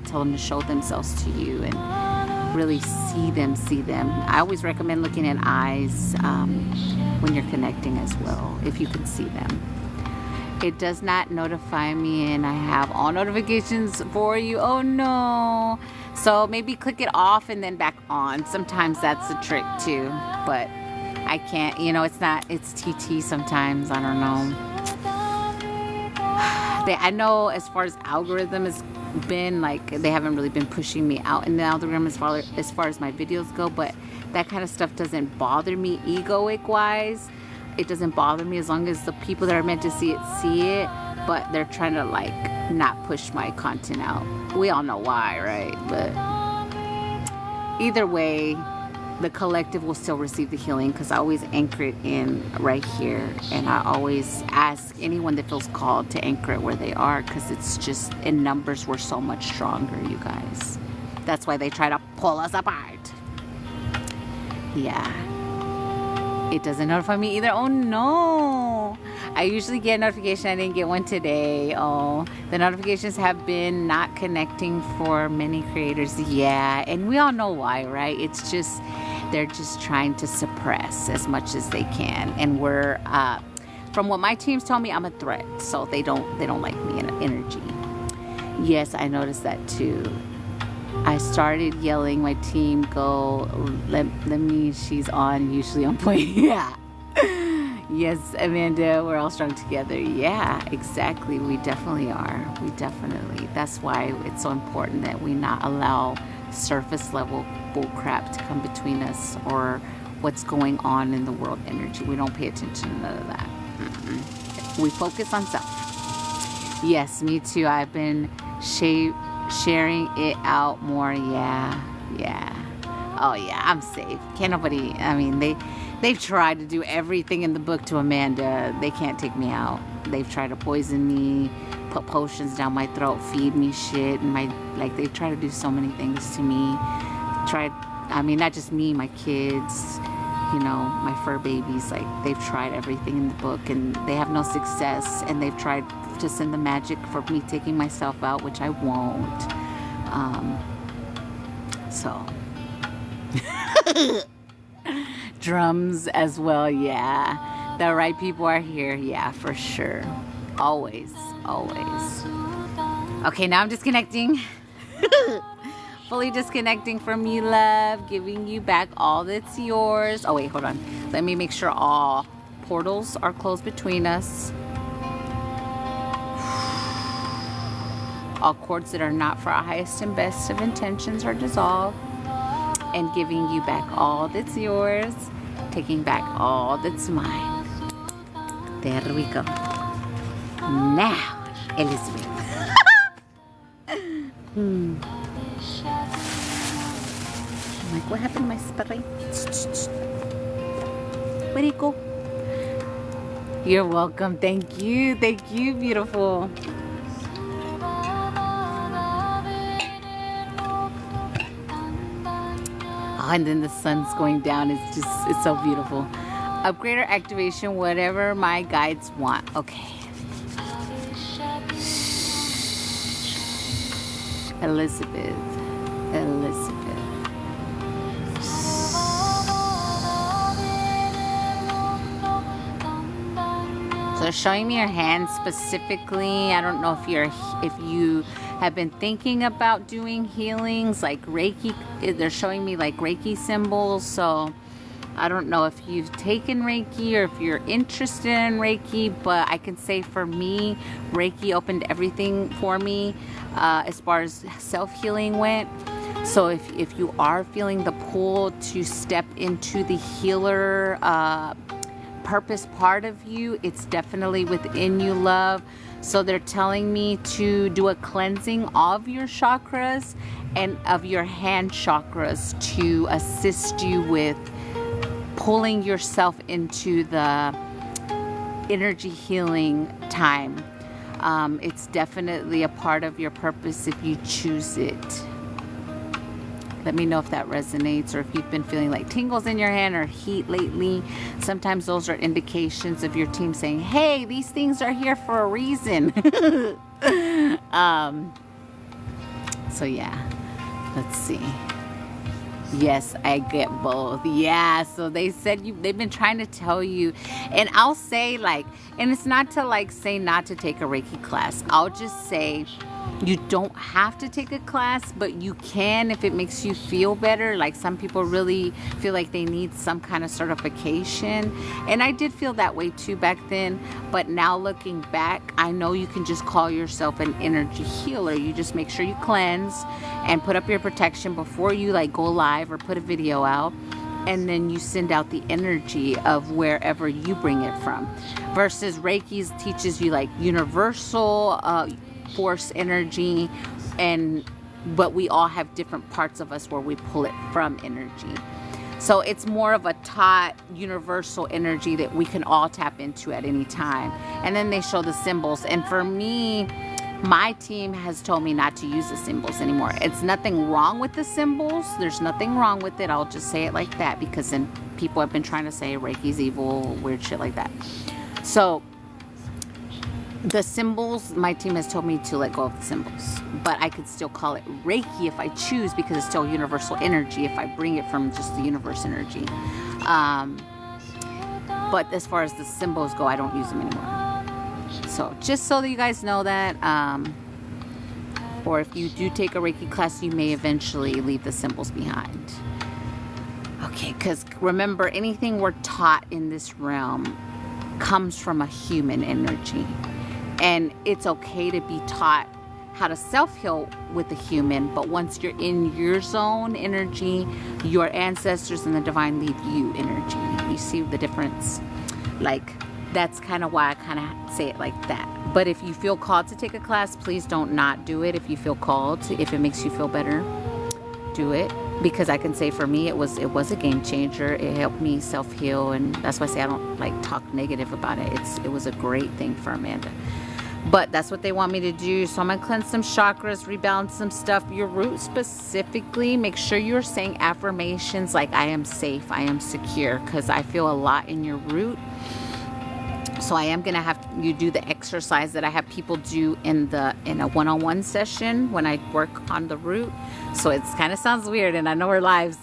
tell them to show themselves to you and really see them. I always recommend looking at eyes when you're connecting as well, if you can see them. It does not notify me, and I have all notifications for you. Oh no. So maybe click it off and then back on. Sometimes that's a trick too, but I can't, you know, it's TT sometimes. I don't know. I know as far as algorithm has been, like, they haven't really been pushing me out in the algorithm as far as my videos go, but that kind of stuff doesn't bother me egoic wise. It doesn't bother me as long as the people that are meant to see it, but they're trying to like not push my content out. We all know why, right? But either way, the collective will still receive the healing, because I always anchor it in right here, and I always ask anyone that feels called to anchor it where they are, because it's just, in numbers we're so much stronger, you guys. That's why they try to pull us apart. Yeah. It doesn't notify me either. Oh no. I usually get a notification. I didn't get one today. Oh, the notifications have been not connecting for many creators. Yeah, and we all know why, right? It's just, they're just trying to suppress as much as they can. And we're, from what my teams told me, I'm a threat. So they don't like me in energy. Yes, I noticed that too. I started yelling, my team go, let me, she's on, usually on point. Yeah. Yes, Amanda, we're all strong together. Yeah, exactly. We definitely are. That's why it's so important that we not allow surface level bullcrap to come between us or what's going on in the world energy. We don't pay attention to none of that. We focus on self. Yes, me too. I've been sharing it out more. Yeah. Oh yeah, I'm safe. Can't nobody, I mean, they've tried to do everything in the book to Amanda. They can't take me out. They've tried to poison me, put potions down my throat, feed me shit, and they've tried to do so many things to me. Not just me, my kids, you know, my fur babies, like, they've tried everything in the book and they have no success, and they've tried to send the magic for me taking myself out, which I won't. So drums as well. Yeah, the right people are here. Yeah, for sure. Always. Okay, now I'm disconnecting. Fully disconnecting from you, love. Giving you back all that's yours. Oh wait, hold on, let me make sure all portals are closed between us. All cords that are not for our highest and best of intentions are dissolved, and giving you back all that's yours, taking back all that's mine. There we go. Now, Elizabeth. I'm like, what happened to my spray? Where'd it go? You're welcome. Thank you. Thank you, beautiful. Oh, and then the sun's going down. It's so beautiful. Upgrader activation, whatever my guides want. Okay. Elizabeth. So showing me your hands specifically. I don't know if you have been thinking about doing healings like Reiki. They're showing me like Reiki symbols. So I don't know if you've taken Reiki or if you're interested in Reiki, but I can say for me, Reiki opened everything for me as far as self-healing went. So if you are feeling the pull to step into the healer purpose part of you, it's definitely within you, love. So they're telling me to do a cleansing of your chakras and of your hand chakras to assist you with pulling yourself into the energy healing time. It's definitely a part of your purpose if you choose it. Let me know if that resonates, or if you've been feeling like tingles in your hand or heat lately. Sometimes those are indications of your team saying, hey, these things are here for a reason. So yeah, let's see. Yes, I get both. Yeah, so they said they've been trying to tell you, and I'll say like, and it's not to like say not to take a Reiki class. I'll just say you don't have to take a class, but you can if it makes you feel better. Like some people really feel like they need some kind of certification, and I did feel that way too back then. But now looking back, I know you can just call yourself an energy healer. You just make sure you cleanse and put up your protection before you like go live or put a video out, and then you send out the energy of wherever you bring it from. Versus Reiki teaches you like universal force energy, but we all have different parts of us where we pull it from energy. So it's more of a taught universal energy that we can all tap into at any time. And then they show the symbols, and for me, my team has told me not to use the symbols anymore. It's nothing wrong with the symbols. There's nothing wrong with it. I'll just say it like that, because then people have been trying to say Reiki's evil, weird shit like that. So the symbols, my team has told me to let go of the symbols, but I could still call it Reiki if I choose, because it's still universal energy if I bring it from just the universe energy. But as far as the symbols go, I don't use them anymore. So just so that you guys know that, or if you do take a Reiki class, you may eventually leave the symbols behind. Okay, because remember, anything we're taught in this realm comes from a human energy. And it's okay to be taught how to self-heal with the human, but once you're in your zone energy, your ancestors and the divine leave you energy. You see the difference? Like, that's kind of why I kind of say it like that. But if you feel called to take a class, please don't not do it. If you feel called to, if it makes you feel better, do it. Because I can say for me, it was a game changer. It helped me self-heal, and that's why I say I don't like talk negative about it. It was a great thing for Amanda. But that's what they want me to do. So I'm going to cleanse some chakras, rebalance some stuff. Your root specifically, make sure you're saying affirmations like I am safe, I am secure, because I feel a lot in your root. So I am going to have you do the exercise that I have people do in a one-on-one session when I work on the root. So it kind of sounds weird, and I know we're live,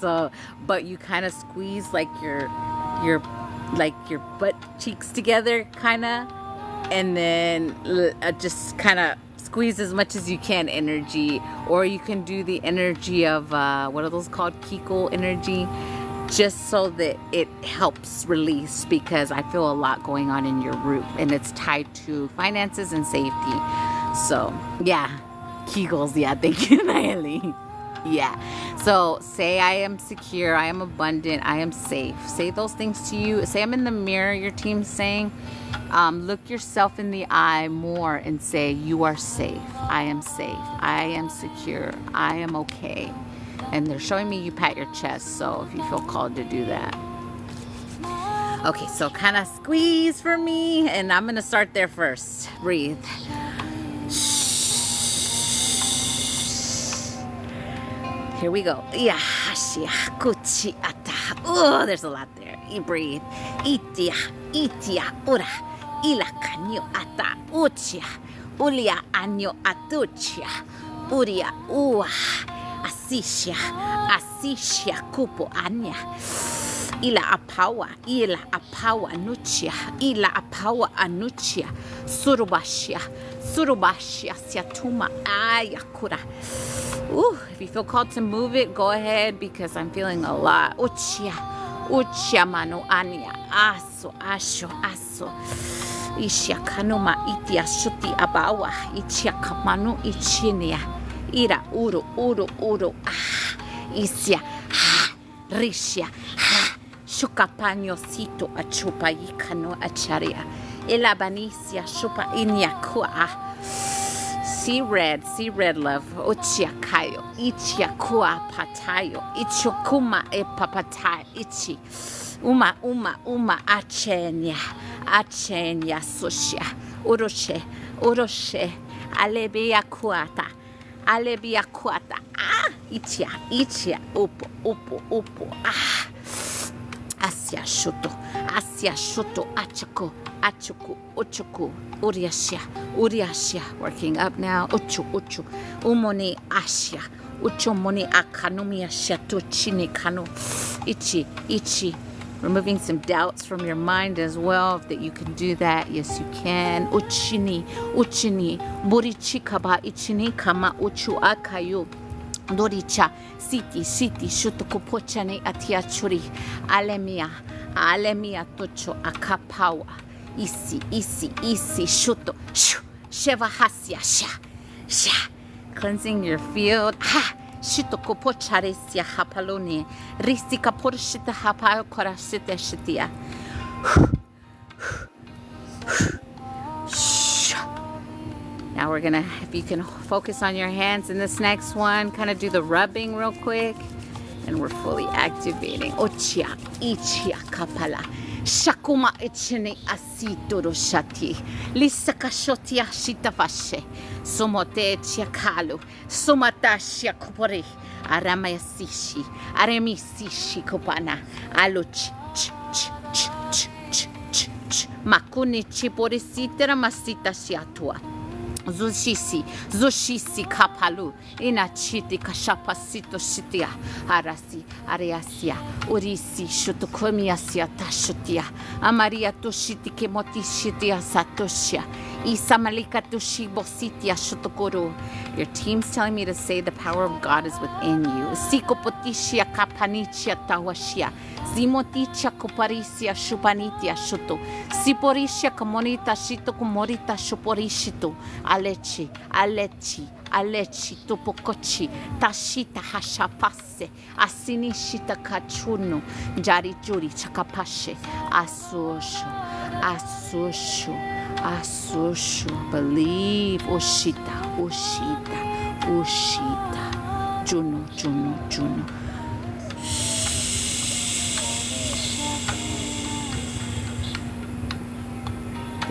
but you kind of squeeze like your butt cheeks together, kind of, and then just kind of squeeze as much as you can energy. Or you can do the energy of what are those called, Kegel energy, just so that it helps release, because I feel a lot going on in your root, and it's tied to finances and safety. So yeah, Kegels, yeah, thank you, Nayeli. Yeah. So say I am secure, I am abundant, I am safe. Say those things to you. Say I'm in the mirror, your team's saying. Look yourself in the eye more and say, you are safe. I am safe. I am secure. I am okay. And they're showing me you pat your chest, so if you feel called to do that. Okay, so kind of squeeze for me, and I'm going to start there first. Breathe. Here we go. Oh, there's a lot there. You breathe. Itia, ura. Ila kanyo ata uchia. Ulia anyo atuchia. Uria ua. Asisha kupo anya. Ila apawa nuchia. Ila apawa anuchia. Surubashia siatuma ayakura. Ooh, if you feel called to move it, go ahead, because I'm feeling a lot. Uchia manu ania. Aso. Ishia kanuma itia shuti abawa. Ichia kamanu ichinia. Ira uru. Isia. Rishia. Shukapanyo sito achupa ikano acharia. Elabanisia shupa inyakua. See red, love. Uchiakayo. Ichiakua patayo. Ichokuma epapatai. Ichi. Uma. Achenya sushia. Uroshe. Alebia kuata. Ichia. Upo. Asia shuto. Achuku. Uriashia. Working up now. Uchu. Umoni ashia. Uchomoni akanumi ashia tuchini kanu. Ichi. Removing some doubts from your mind as well, that you can do that. Yes, you can. Uchini. Burichikaba ichini kama uchu akayu. Doricha. Siti. Shutukupochane atiachuri. Alemia tocho akapawa. Isi. Shuto. Sheva hasya. Sha. Cleansing your field. Shitoko pocharesia hapalone. Risika porshita hapa korasita shitia. Now we're gonna, if you can focus on your hands in this next one, kind of do the rubbing real quick. And we're fully activating. Ochia, ichia kapala. Shakuma ichini asitoro shati. Lisaka shotia shitafashe. Somote chiakalu. Somatashia kupori. Aremisishi kupana. Aluch. Makuni chiporisitera masita shiatua. Zushisi kapalu. Inachiti kashapasito shitia. Areasia. Urisi shutukumiasia tashutia. Amaria toshiti kemoti shitia satoshia. Isamalika toshibositia shutukuru. Your team's telling me to say the power of God is within you. Sikopotishia kapanichia tawashia. Zimoticha kuparisia shupanitia shuto. Siporishia kamonita shito kumorita shuporishito. Alechi, topokochi, tashita hashapase, asinishita kachuno, jarijuri chakapashe, asushu, believe, ushita, juno.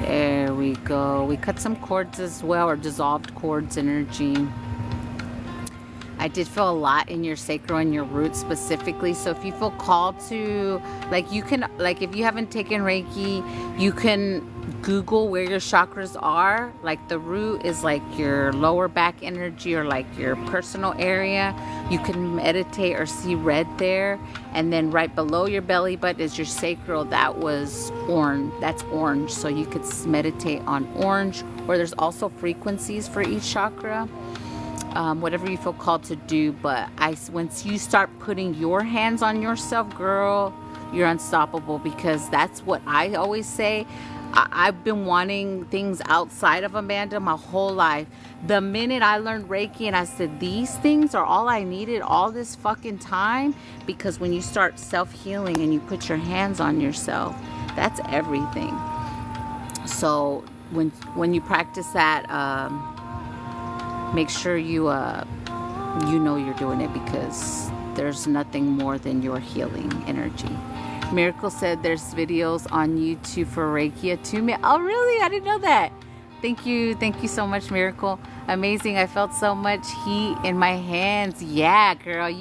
There we go. We cut some cords as well, or dissolved cords energy. I did feel a lot in your sacral and your root specifically. So if you feel called to, you can, if you haven't taken Reiki, you can Google where your chakras are. Like the root is like your lower back energy, or like your personal area. You can meditate or see red there. And then right below your belly button is your sacral. That was orange. That's orange. So you could meditate on orange, or there's also frequencies for each chakra. Whatever you feel called to do. But once you start putting your hands on yourself, girl, you're unstoppable, because that's what I always say. I've been wanting things outside of Amanda my whole life. The minute I learned Reiki and I said, these things are all I needed all this fucking time, because when you start self-healing and you put your hands on yourself, that's everything. So when you practice that, make sure you know you're doing it, because there's nothing more than your healing energy. Miracle said there's videos on YouTube for Reiki attunement. Oh, really? I didn't know that. Thank you so much, Miracle. Amazing. I felt so much heat in my hands. Yeah, girl,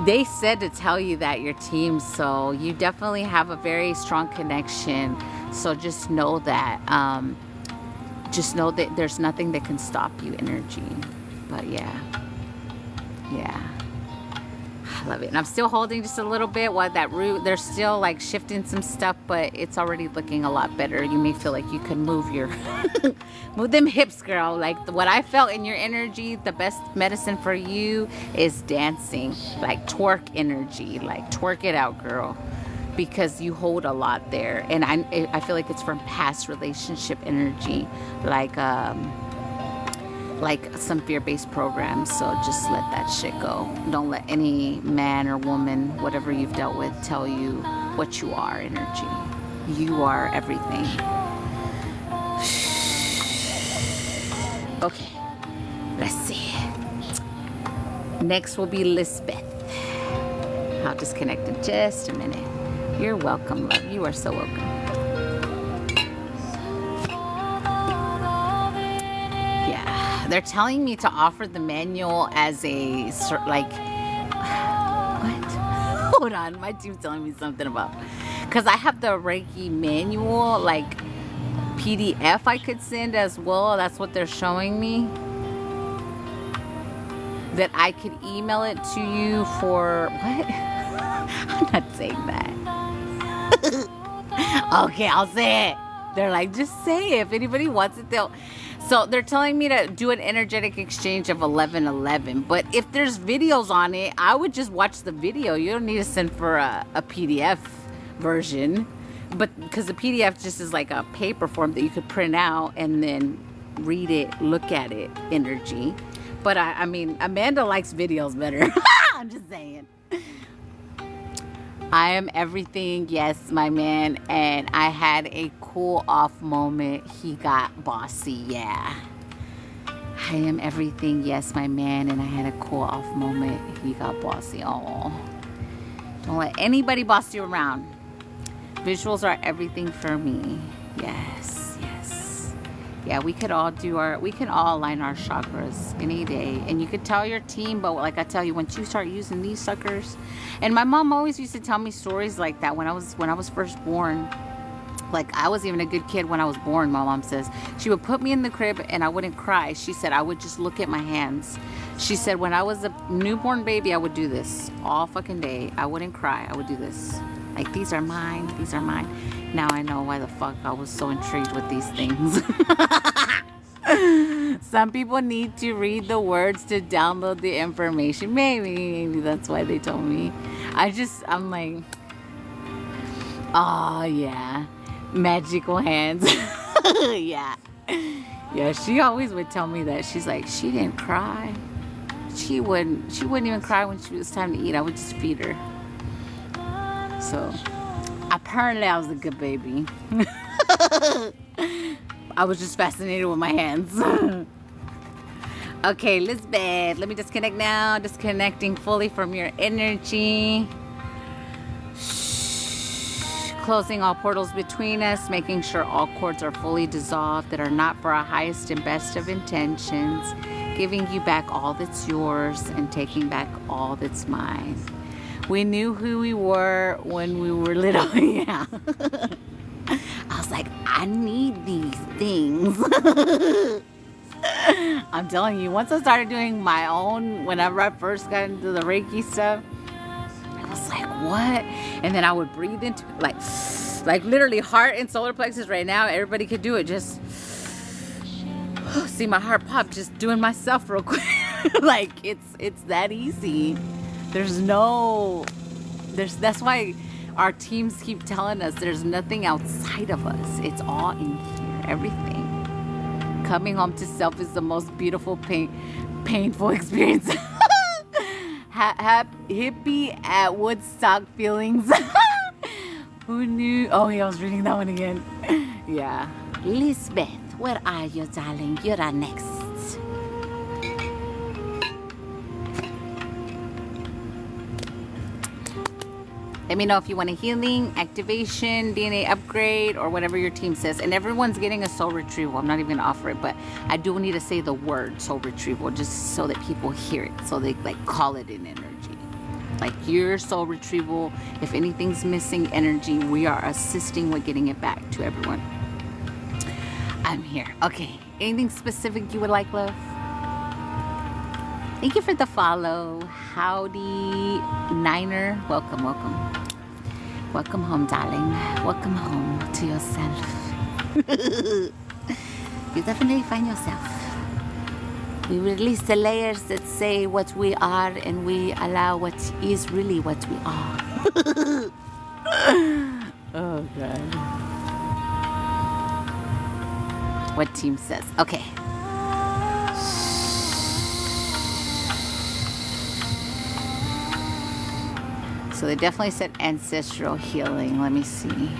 they said to tell you that, your team, so you definitely have a very strong connection. So just know that there's nothing that can stop you, energy. But yeah, I love it. And I'm still holding just a little bit while that root, they're still like shifting some stuff, but it's already looking a lot better. You may feel like you can move your move them hips, girl. Like what I felt in your energy, the best medicine for you is dancing, like twerk energy, like twerk it out, girl, because you hold a lot there. And I feel like it's from past relationship energy, like some fear-based programs. So just let that shit go. Don't let any man or woman, whatever you've dealt with, tell you what you are, energy. You are everything. Okay, let's see. Next will be Lisbeth. I'll disconnect in just a minute. You're welcome, love. You are so welcome. They're telling me to offer the manual as a, like, what? Hold on, my team's telling me something about, because I have the Reiki manual, like, PDF I could send as well. That's what they're showing me. That I could email it to you for, what? I'm not saying that. Okay, I'll say it. They're like, just say it. If anybody wants it, they'll... So they're telling me to do an energetic exchange of 1111. But if there's videos on it, I would just watch the video. You don't need to send for a PDF version. But because the PDF just is like a paper form that you could print out and then read it, look at it, energy. But I mean, Amanda likes videos better. I'm just saying. I am everything, yes, my man. And I had a cool off moment. He got bossy, yeah. I am everything, yes, my man. And I had a cool off moment. He got bossy. Oh, don't let anybody boss you around. Visuals are everything for me. Yes, yes. Yeah, we can all align our chakras any day. And you could tell your team, but like I tell you, once you start using these suckers. And my mom always used to tell me stories like that when I was first born. Like, I was even a good kid when I was born, my mom says. She would put me in the crib and I wouldn't cry. She said I would just look at my hands. She said when I was a newborn baby, I would do this all fucking day. I wouldn't cry. I would do this. Like, these are mine. These are mine. Now I know why the fuck I was so intrigued with these things. Some people need to read the words to download the information. Maybe that's why they told me. I'm like, oh yeah, magical hands. Yeah, she always would tell me that. She's like, she didn't cry. She wouldn't even cry when it was time to eat. I would just feed her. So apparently I was a good baby. I was just fascinated with my hands. Okay, Lisbeth, let me disconnect now. Disconnecting fully from your energy. Shh. Closing all portals between us, making sure all cords are fully dissolved that are not for our highest and best of intentions. Giving you back all that's yours and taking back all that's mine. We knew who we were when we were little. Yeah. I was like, I need these things. I'm telling you, once I started doing my own, whenever I first got into the Reiki stuff, I was like, what? And then I would breathe into it, like literally heart and solar plexus right now. Everybody could do it. Just see my heart pop, just doing myself real quick. Like, it's that easy. That's why our teams keep telling us there's nothing outside of us. It's all in here, everything. Coming home to self is the most beautiful, painful experience. Hippie at Woodstock feelings. Who knew? Oh, yeah, I was reading that one again. Yeah. Lisbeth, where are you, darling? You're our next. Let me know if you want a healing, activation, DNA upgrade, or whatever your team says. And everyone's getting a soul retrieval. I'm not even going to offer it, but I do need to say the word soul retrieval just so that people hear it. So they like call it in energy. Like your soul retrieval, if anything's missing energy, we are assisting with getting it back to everyone. I'm here. Okay. Anything specific you would like, love? Thank you for the follow. Howdy, Niner. Welcome, welcome. Welcome home, darling. Welcome home to yourself. You definitely find yourself. We release the layers that say what we are, and we allow what is really what we are. Oh, God. What team says? Okay. So they definitely said ancestral healing. Let me see.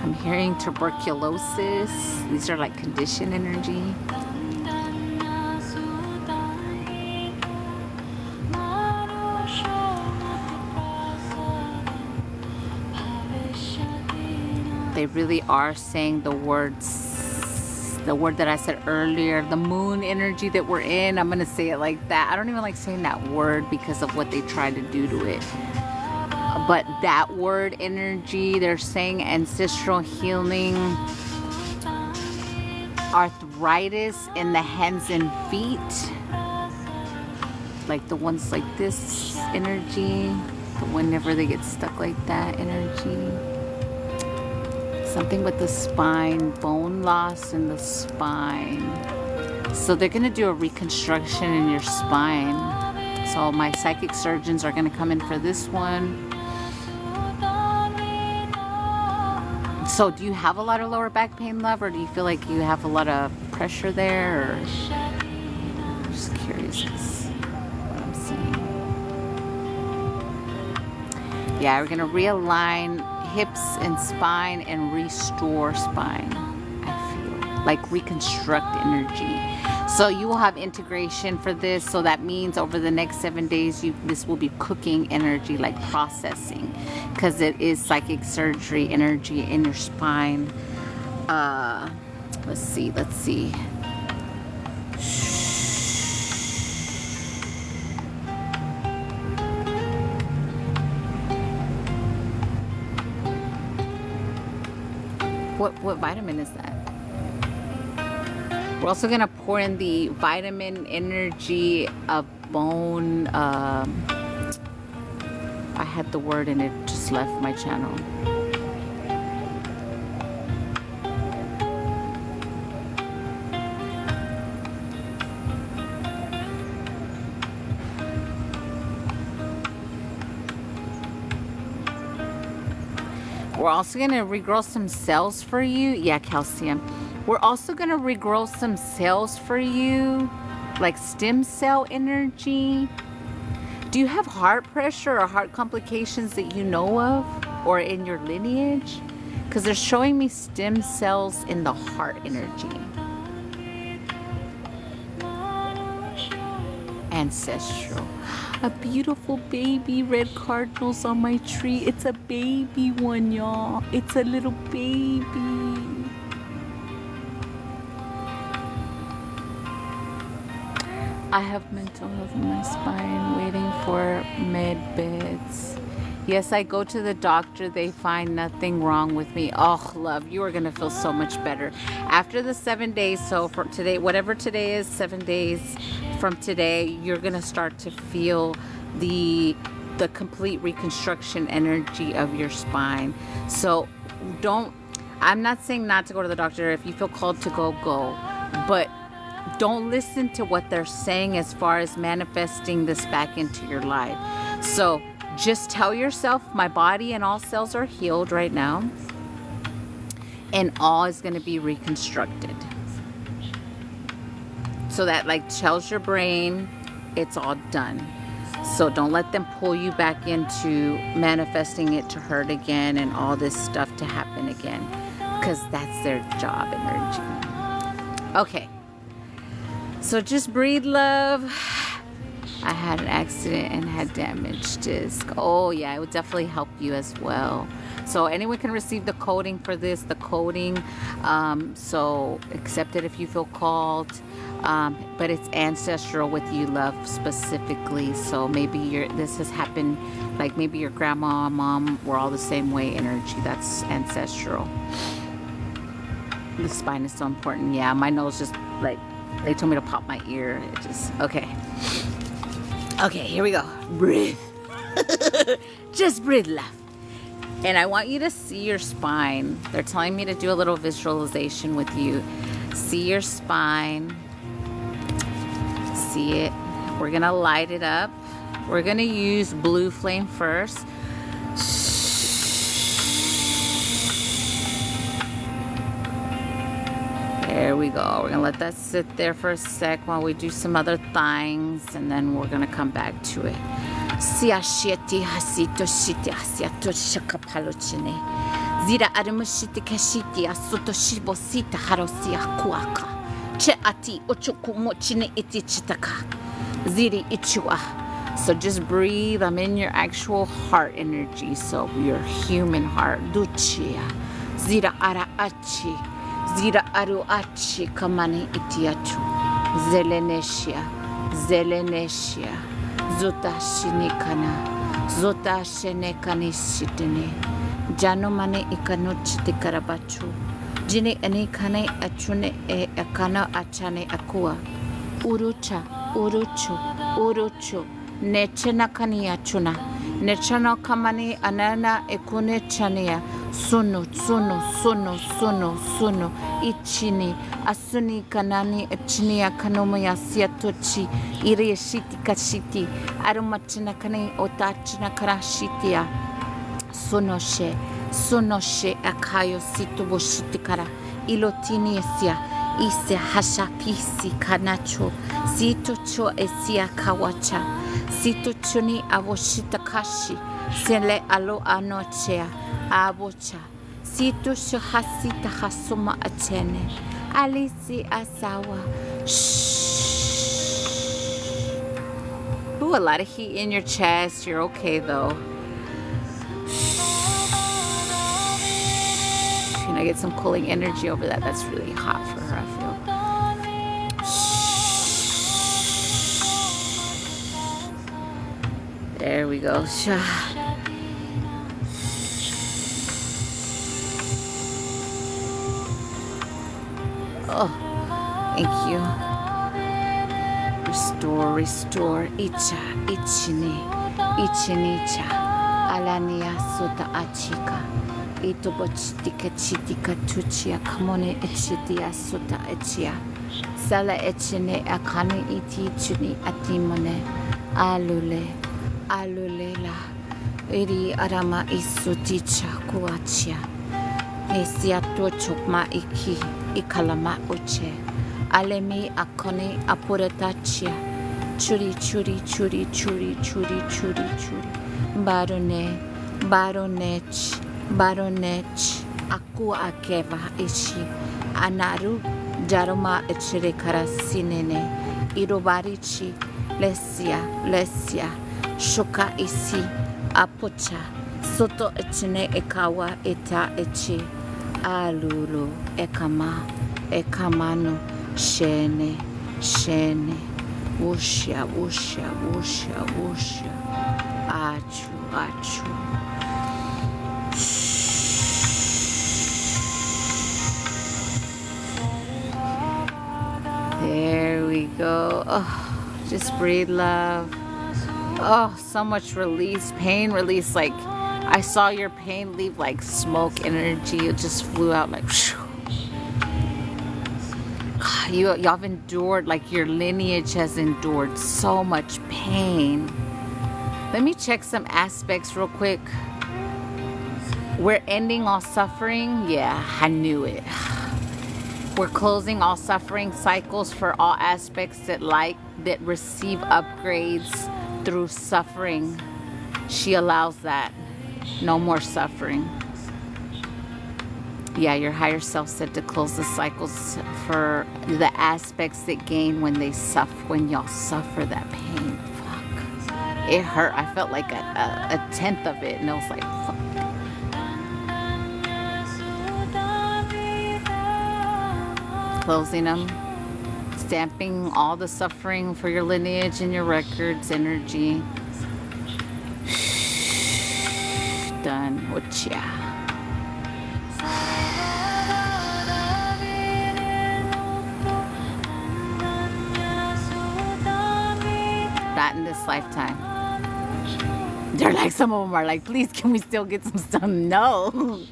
I'm hearing tuberculosis. These are like condition energy. They really are saying the words. The word that I said earlier, the moon energy that we're in, I'm going to say it like that. I don't even like saying that word because of what they try to do to it. But that word energy, they're saying ancestral healing, arthritis in the hands and feet. Like the ones like this energy, but whenever they get stuck like that energy. Something with the spine, bone loss in the spine. So they're going to do a reconstruction in your spine. So my psychic surgeons are going to come in for this one. So do you have a lot of lower back pain, love? Or do you feel like you have a lot of pressure there? Or I'm just curious what I'm seeing. Yeah, we're going to realign hips and spine and restore spine. I feel like reconstruct energy. So you will have integration for this. So that means over the next 7 days, this will be cooking energy, like processing, because it is psychic surgery energy in your spine. Let's see. What vitamin is that? We're also going to pour in the vitamin energy of bone. I had the word and it just left my channel. We're also going to regrow some cells for you. Yeah, calcium. We're also going to regrow some cells for you, like stem cell energy. Do you have heart pressure or heart complications that you know of or in your lineage? Because they're showing me stem cells in the heart energy. Ancestral. A beautiful baby red cardinals on my tree. It's a baby one, y'all. It's a little baby. I have mental health in my spine, waiting for med beds. Yes, I go to the doctor. They find nothing wrong with me. Oh, love, you are going to feel so much better. After the 7 days, so for today, whatever today is, 7 days from today, you're going to start to feel the complete reconstruction energy of your spine. So I'm not saying not to go to the doctor. If you feel called to go, go. But don't listen to what they're saying as far as manifesting this back into your life. So just tell yourself, my body and all cells are healed right now, and all is going to be reconstructed. So that like tells your brain it's all done. So don't let them pull you back into manifesting it to hurt again and all this stuff to happen again, because that's their job energy. Okay, so just breathe, love. I had an accident and had damaged disc. Oh yeah, it would definitely help you as well. So anyone can receive the coding for this, the coding. So accept it if you feel called. But it's ancestral with you, love, specifically. So maybe this has happened, like maybe your grandma, mom were all the same way energy. That's ancestral. The spine is so important. Yeah, my nose just like, they told me to pop my ear. It just, okay. Okay, here we go. Breathe. Just breathe, love. And I want you to see your spine. They're telling me to do a little visualization with you. See your spine. See it. We're gonna light it up. We're gonna use blue flame first. There we go. We're gonna let that sit there for a sec while we do some other things, and then we're gonna come back to it. Siashiti hasito shiti hasiato shakapalochine. Zira adamushiti kashiti asuto shibosita harosia kuaka. Che ati ochokumochine iti chitaka. Ziri ichua. So just breathe. I'm in your actual heart energy. So your human heart. Duchia. Zira ara achi. Zira aru achi kamani itiatu. Zelenesia. Zelenesia. Zota shinikana. Zota shenekani shitine. Janomane ikanochite karabachu. Jine ane kane achune e akana achane akua. Urucha, urucho, urucho. Nechena kani achuna. Nechana kamani anana ekune chania. Suno, suno, suno, suno, suno. Ichini. Asuni kanani epchinia kanomaya siatochi. Ire shiti kashiti. Arumachina kane otachina karashitia. Sonoshe. Sonoshe akayo situbo shitikara ilotini esia ise hashakisi kanacho sitocho esia kawacha sitochoni avoshitakashi sele alo anochea abocha sitosho hasita hasuma achene alisi asawa. Ooh, a lot of heat in your chest. You're okay though. I get some cooling energy over that. That's really hot for her, I feel. There we go. Oh, thank you. Restore, restore. Icha, ichine, ichinicha. Alania sota achika. Ito bochitika chitika tuchia kamone echitia sota echia. Sala echine akane iti chuni atimone. Alule, alulela. Iri arama isuticha kuachia. Esia tochokma iki, ikalama uche. Alemi akone apuretachia. Churi, churi, churi, churi, churi, churi, churi. Barone, baronech. Baronech, aku akeva ishi, anaru, jaroma echere karasinene, irobarichi, lesia, lesia, shoka isi, apocha, soto echene ekawa eta echi, alulu, ekama, ekamano, shene, shene, wusha, wusha, wusha, wusha, achu, achu. There we go. Oh, just breathe, love. Oh, so much release, pain release. Like I saw your pain leave like smoke energy. It just flew out like y'all have endured, like your lineage has endured so much pain. Let me check some aspects real quick. We're ending all suffering. Yeah, I knew it. We're closing all suffering cycles for all aspects that receive upgrades through suffering. She allows that. No more suffering. Yeah, your higher self said to close the cycles for the aspects that gain when y'all suffer that pain. Fuck. It hurt. I felt like a tenth of it, and I was like, fuck. Closing them. Stamping all the suffering for your lineage and your records, energy. Done. Whatcha? Not in this lifetime. They're like, some of them are like, please, can we still get some stuff? No.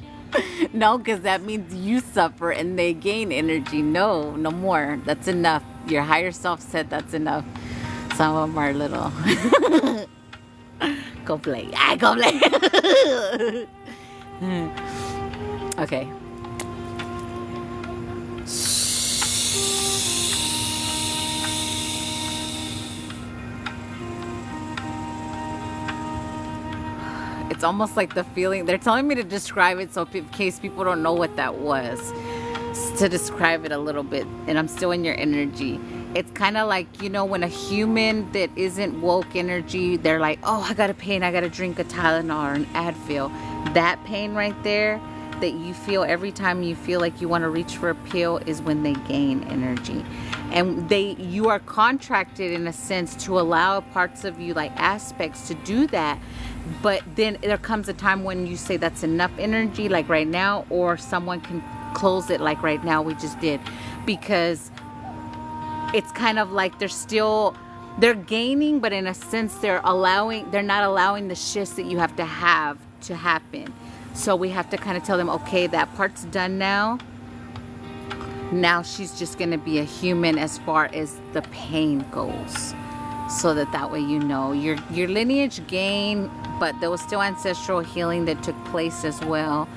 No, because that means you suffer and they gain energy. No, no more. That's enough. Your higher self said that's enough. Some of them are little. Go play. Go play. Okay. It's almost like the feeling. They're telling me to describe it, so in case people don't know what that was, to describe it a little bit, and I'm still in your energy. It's kind of like, you know, when a human that isn't woke energy, they're like, oh, I got a pain, I got to drink a Tylenol or an Advil. That pain right there that you feel every time you feel like you want to reach for a pill is when they gain energy. And you are contracted in a sense to allow parts of you, like aspects, to do that. But then there comes a time when you say that's enough energy, like right now, or someone can close it like right now we just did. Because it's kind of like they're gaining, but in a sense they're not allowing the shifts that you have to happen. So we have to kind of tell them, okay, that part's done now. Now she's just going to be a human as far as the pain goes. So that way you know your lineage gain, but there was still ancestral healing that took place as well.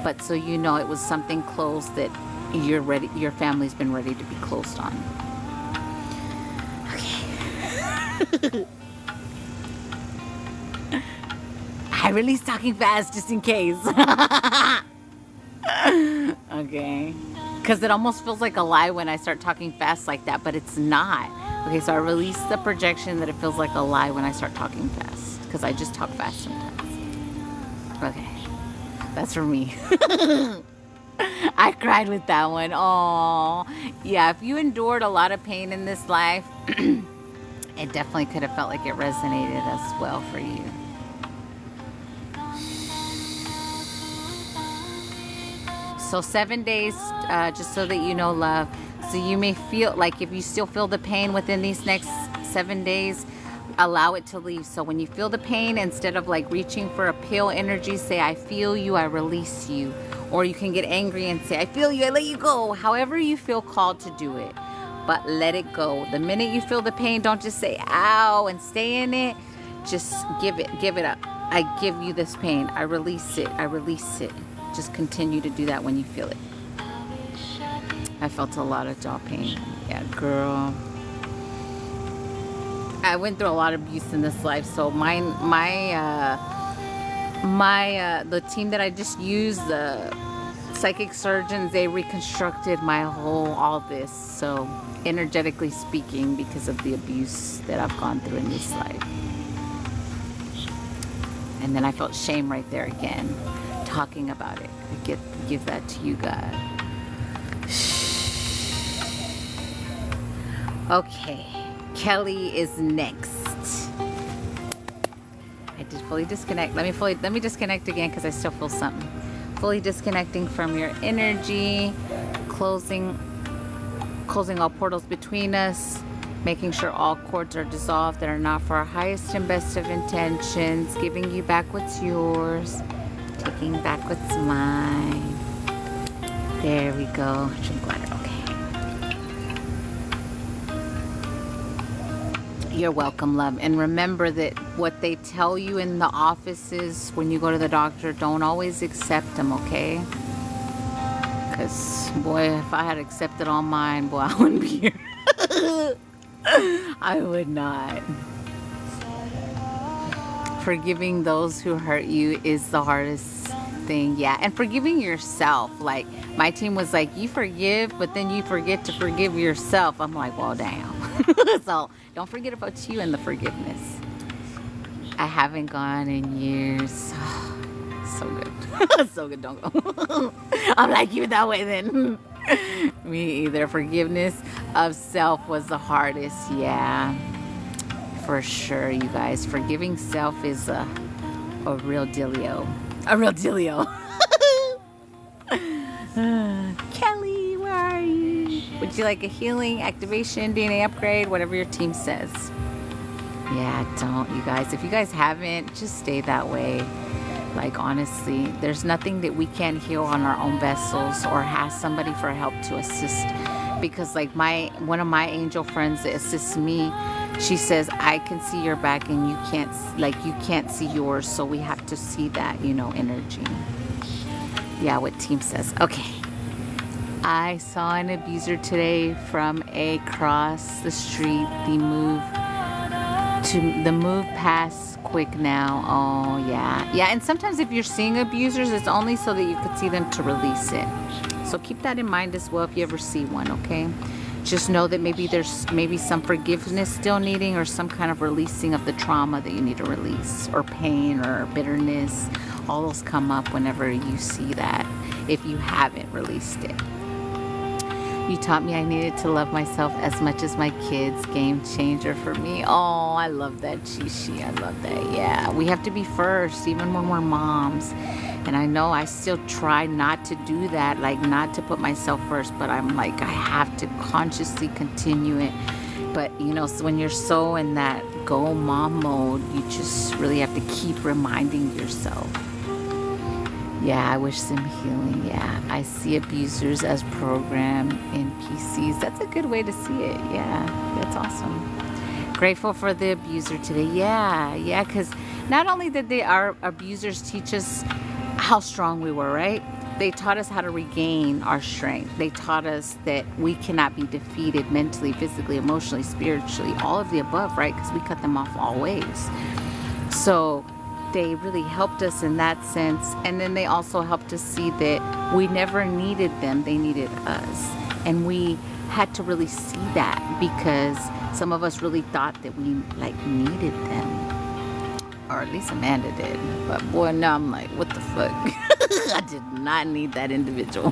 But so you know it was something closed that your family's been ready to be closed on. Okay. I release talking fast just in case. Okay. Because it almost feels like a lie when I start talking fast like that, but it's not. Okay, so I release the projection that it feels like a lie when I start talking fast. Because I just talk fast sometimes. Okay. That's for me. I cried with that one. Oh, yeah. If you endured a lot of pain in this life, it definitely could have felt like it resonated as well for you. So 7 days, just so that you know, love. So you may feel like if you still feel the pain within these next 7 days, allow it to leave. So when you feel the pain, instead of like reaching for a pill energy, say, I feel you, I release you. Or you can get angry and say, I feel you, I let you go. However you feel called to do it. But let it go. The minute you feel the pain, don't just say, ow, and stay in it. Just give it up. I give you this pain. I release it. I release it. Just continue to do that when you feel it. I felt a lot of jaw pain. Yeah, girl. I went through a lot of abuse in this life, so the team that I just used, the psychic surgeons, they reconstructed all this. So energetically speaking, because of the abuse that I've gone through in this life. And then I felt shame right there again, talking about it. I give that to you, God. Okay, Kelly is next. I did fully disconnect. Let me disconnect again because I still feel something. Fully disconnecting from your energy, closing all portals between us, making sure all cords are dissolved that are not for our highest and best of intentions, giving you back what's yours, taking back what's mine. There we go. Drink water. Okay. You're welcome, love. And remember that what they tell you in the offices when you go to the doctor, don't always accept them, okay? Because, boy, if I had accepted all mine, boy, I wouldn't be here. I would not. Forgiving those who hurt you is the hardest thing. Yeah, and forgiving yourself. Like, my team was like, you forgive, but then you forget to forgive yourself. I'm like, well, damn. So, don't forget about you and the forgiveness. I haven't gone in years. So good. So good, don't go. I'm like you that way then. Me either. Forgiveness of self was the hardest. Yeah, for sure, you guys. Forgiving self is a real dealio. A real dealio. Kelly, where are you? Would you like a healing, activation, DNA upgrade, whatever your team says? Yeah, don't, you guys. If you guys haven't, just stay that way. Like, honestly, there's nothing that we can't heal on our own vessels or ask somebody for help to assist. Because, like, one of my angel friends that assists me, she says, I can see your back and you can't see yours. So we have to see that, energy. Yeah, what team says. Okay. I saw an abuser today from across the street. The move past quick now. Oh, yeah. Yeah, and sometimes if you're seeing abusers, it's only so that you could see them to release it. So keep that in mind as well if you ever see one, okay? Just know that maybe there's some forgiveness still needing or some kind of releasing of the trauma that you need to release, or pain or bitterness. All those come up whenever you see that, if you haven't released it. You taught me I needed to love myself as much as my kids. Game changer for me. Oh, I love that, Chishi. I love that. Yeah, we have to be first, even when we're moms. And I know I still try not to do that, like not to put myself first, but I'm like, I have to consciously continue it. But, so when you're so in that go mom mode, you just really have to keep reminding yourself. Yeah, I wish them healing. Yeah, I see abusers as program NPCs. That's a good way to see it. Yeah, that's awesome. Grateful for the abuser today. Yeah, because not only did our abusers teach us how strong we were, right? They taught us how to regain our strength. They taught us that we cannot be defeated mentally, physically, emotionally, spiritually, all of the above, right? Because we cut them off all ways. So they really helped us in that sense. And then they also helped us see that we never needed them. They needed us. And we had to really see that, because some of us really thought that we needed them. Or at least Amanda did. But boy, now I'm like, what the fuck? I did not need that individual.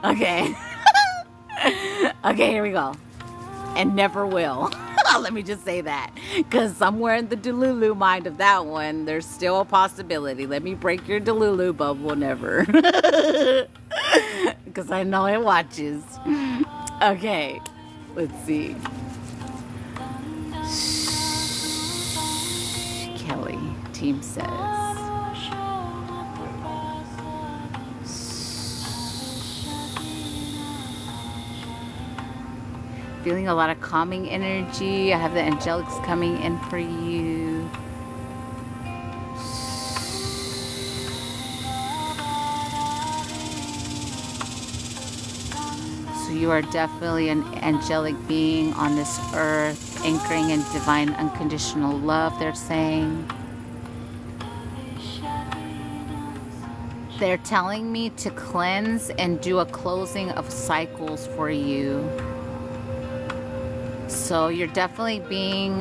Okay. Okay, here we go. And never will. Let me just say that, because somewhere in the Delulu mind of that one, there's still a possibility. Let me break your Delulu bubble. Never. Because I know it watches. Okay, let's see. Kelly, team says. Feeling a lot of calming energy. I have the angelics coming in for you. So you are definitely an angelic being on this earth, anchoring in divine unconditional love, they're saying. They're telling me to cleanse and do a closing of cycles for you. So you're definitely being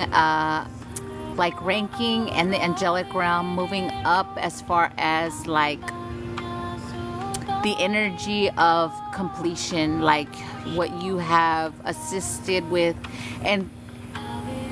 ranking in the angelic realm, moving up as far as the energy of completion, like what you have assisted with. And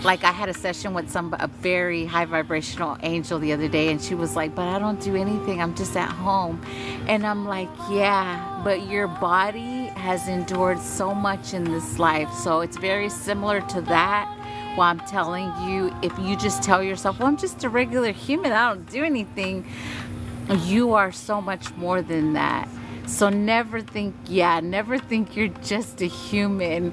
I had a session with a very high vibrational angel the other day, and she was like, but I don't do anything, I'm just at home. And I'm like, yeah, but your body has endured so much in this life. So it's very similar to that. Well, I'm telling you, if you just tell yourself, well, I'm just a regular human, I don't do anything, you are so much more than that. So never think you're just a human.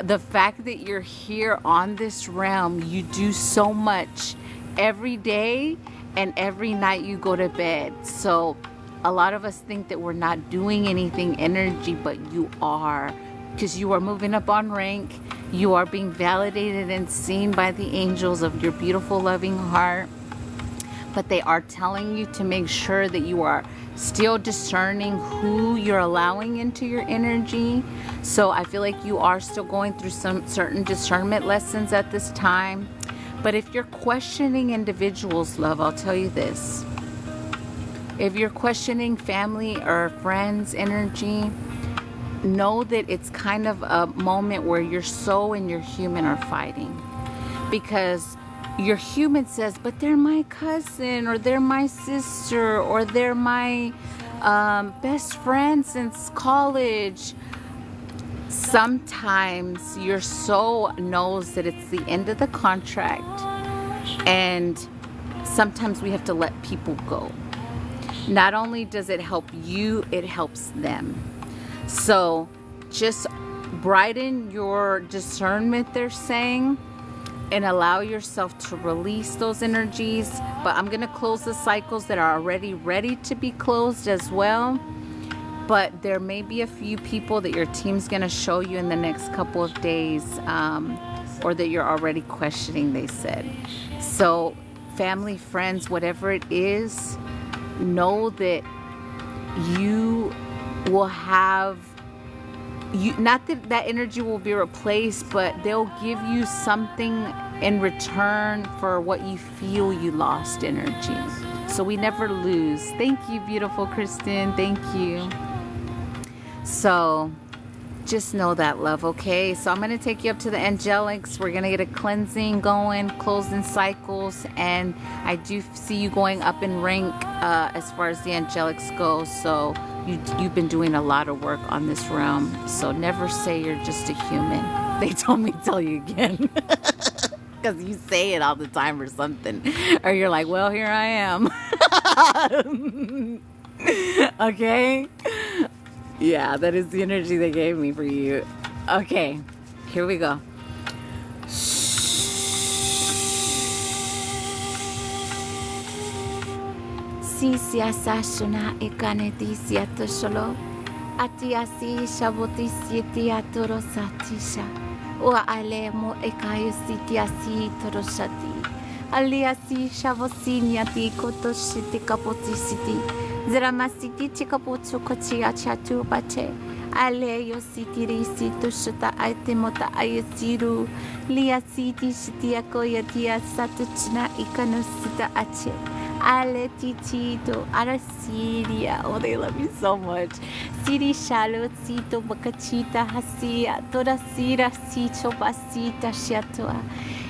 The fact that you're here on this realm, you do so much every day and every night you go to bed. So a lot of us think that we're not doing anything energy, but you are, because you are moving up on rank. You are being validated and seen by the angels of your beautiful, loving heart. But they are telling you to make sure that you are still discerning who you're allowing into your energy. So I feel like you are still going through some certain discernment lessons at this time. But if you're questioning individuals, love, I'll tell you this. If you're questioning family or friends' energy, know that it's kind of a moment where your soul and your human are fighting. Because your human says, but they're my cousin, or they're my sister, or they're my best friend since college. Sometimes your soul knows that it's the end of the contract, and sometimes we have to let people go. Not only does it help you, it helps them. So just brighten your discernment, they're saying, and allow yourself to release those energies. But I'm going to close the cycles that are already ready to be closed as well. But there may be a few people that your team's going to show you in the next couple of days, or that you're already questioning, they said. So family, friends, whatever it is, know that you will have, not that that energy will be replaced, but they'll give you something in return for what you feel you lost energy. So we never lose. Thank you, beautiful Kristen. Thank you. So just know that, love, okay? So I'm going to take you up to the angelics. We're going to get a cleansing going, closing cycles, and I do see you going up in rank as far as the angelics go. So you've been doing a lot of work on this realm. So never say you're just a human. They told me to tell you again. Because you say it all the time or something. Or you're like, well, here I am. Okay? Yeah, that is the energy they gave me for you. Okay, here we go. Si sasuna ikaneti siato solo. Atiasi shaboti sieti atoro satisha. Ua ale mo ekayo sitiasi toroshati. Aliasi shavosinyati kotoshiti kapotisiti. Zeramasiti chikapotu kochia chatu bache. Aleyo sitiri situ shuta aitemota ayasiru. Lia siti shitiako yatia satuchna ikanosita ache. Ale titito arasiria. Oh, they love you so much. Siri shalo sito bakachita hasia. Torasira sicho basita shiatoa.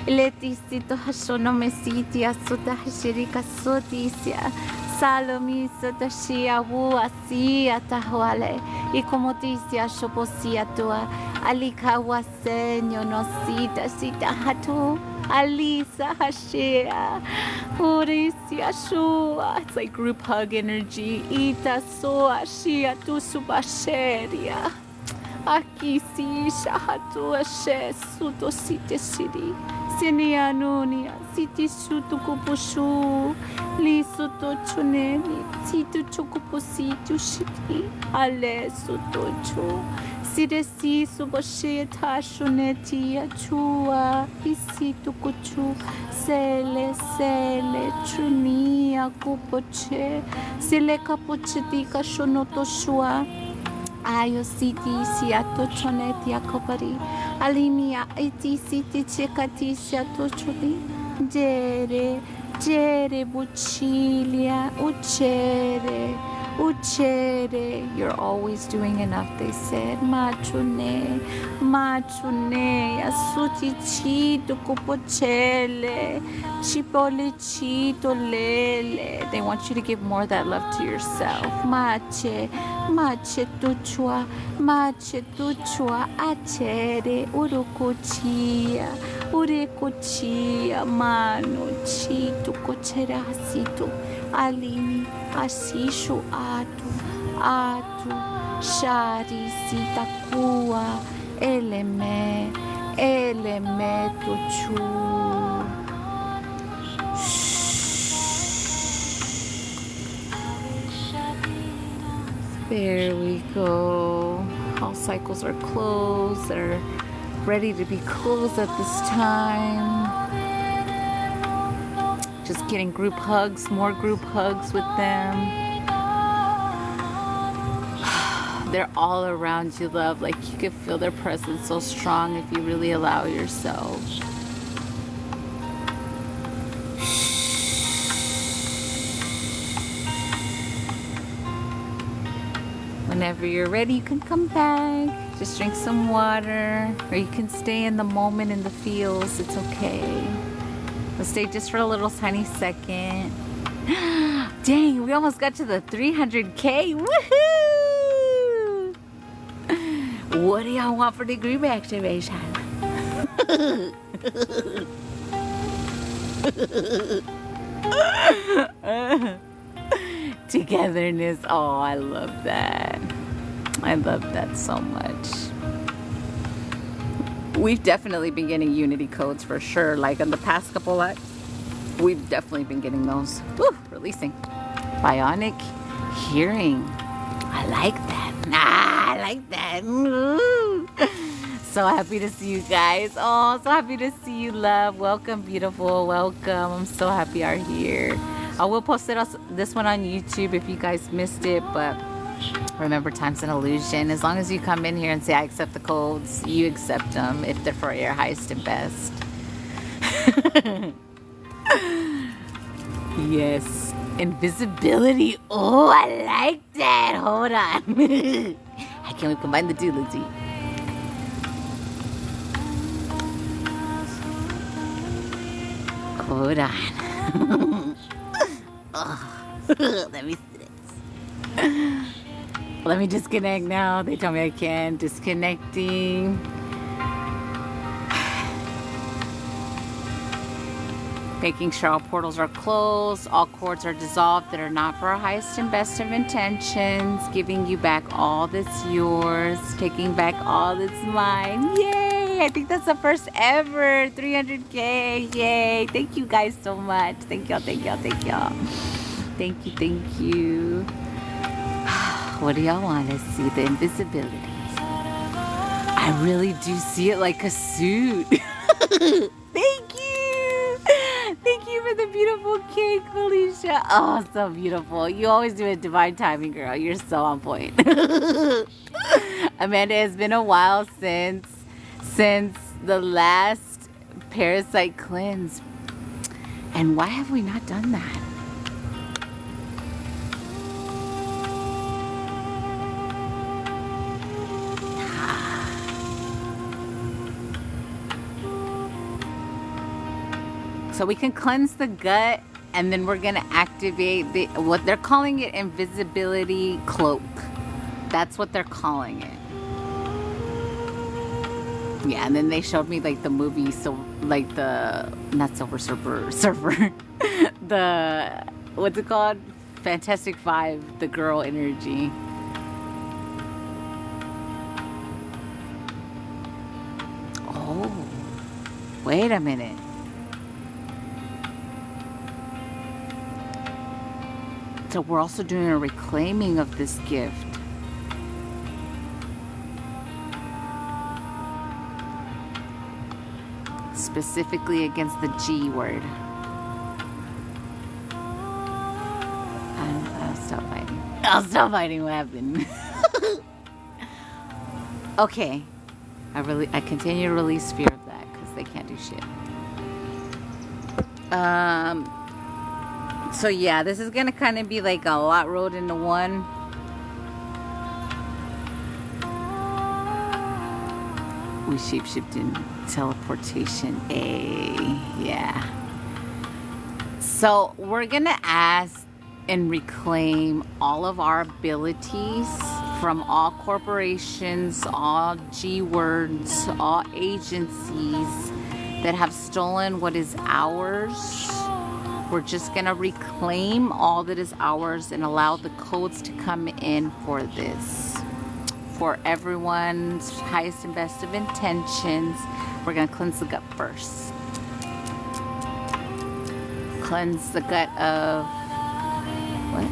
Letisito hashono mesiti asuta hashirika sotisia. Salomi sotashia wuasia tahuale. Y como tisia shoposia tua. Alika wasenyo no sita sita hatu. Alisa hashia. Urisia shua. It's like group hug energy. Ita soa shia tu subasheria. Aki si shahatu ashe suto site siri. Sinia nunia siti sutu kupushu. Li suto chunemi. Situ chukupu situ shiti. Ale suto chu. Siresi subashe tashuneti achua. Isitu kuchu. Sele chunia kupoche. Sele kapocheti kashonoto shua. Ayo siti siato choneti akopari. Alimia iti siti chekati siato choli. Jere buchilia. Uchere. You're always doing enough, they said. Machune. Asuti chito kupochele. Chipole chito lele. They want you to give more of that love to yourself. Mache tuchua, achere, urukuchia, mano, chito, cocheracito, alini, Asishu atu, atu, shari sitakua, eleme, eleme tuchu. There we go. All cycles are closed. They're ready to be closed at this time. Just getting group hugs, more group hugs with them. They're all around you, love. Like you can feel their presence so strong if you really allow yourself. Whenever you're ready, you can come back. Just drink some water, or you can stay in the moment in the feels. It's okay. Let's stay just for a little tiny second. Dang, we almost got to the 300K. Woohoo! What do y'all want for the group activation? Togetherness. Oh, I love that. I love that so much. We've definitely been getting unity codes for sure. Like in the past couple lives, we've definitely been getting those. Woo, releasing. Bionic hearing. I like that. I like that. Ooh. So happy to see you guys. Oh, so happy to see you, love. Welcome, beautiful. Welcome. I'm so happy you're here. I will post this one on YouTube if you guys missed it, but remember, time's an illusion. As long as you come in here and say, I accept the codes, you accept them if they're for your highest and best. Yes. Invisibility. Oh, I like that. Hold on. How can we combine the two? Let's see. Hold on. Let me see this. Let me disconnect now. They tell me I can. Disconnecting. Making sure all portals are closed. All cords are dissolved that are not for our highest and best of intentions. Giving you back all that's yours. Taking back all that's mine. Yay! I think that's the first ever 300K. Yay! Thank you guys so much. Thank y'all, thank y'all, thank y'all. Thank you, thank you. What do y'all want to see? The invisibility. I really do see it like a suit. Thank you. Thank you for the beautiful cake, Felicia. Oh, so beautiful. You always do it divine timing, girl. You're so on point. Amanda, it's been a while since the last parasite cleanse. And why have we not done that? So we can cleanse the gut, and then we're gonna activate what they're calling it, invisibility cloak. That's what they're calling it. Yeah, and then they showed me like the movie, so like the not Silver Surfer, the what's it called? Fantastic Five, the girl energy. Oh, wait a minute. So we're also doing a reclaiming of this gift. Specifically against the G word. I'll stop fighting. I'll stop fighting. What happened? Okay. I continue to release fear of that because they can't do shit. So yeah, this is gonna kind of be like a lot rolled into one. We shapeshift in teleportation. Yeah. So we're gonna ask and reclaim all of our abilities from all corporations, all G words, all agencies that have stolen what is ours We're just gonna reclaim all that is ours and allow the codes to come in for this. For everyone's highest and best of intentions, we're gonna cleanse the gut first. Cleanse the gut of what?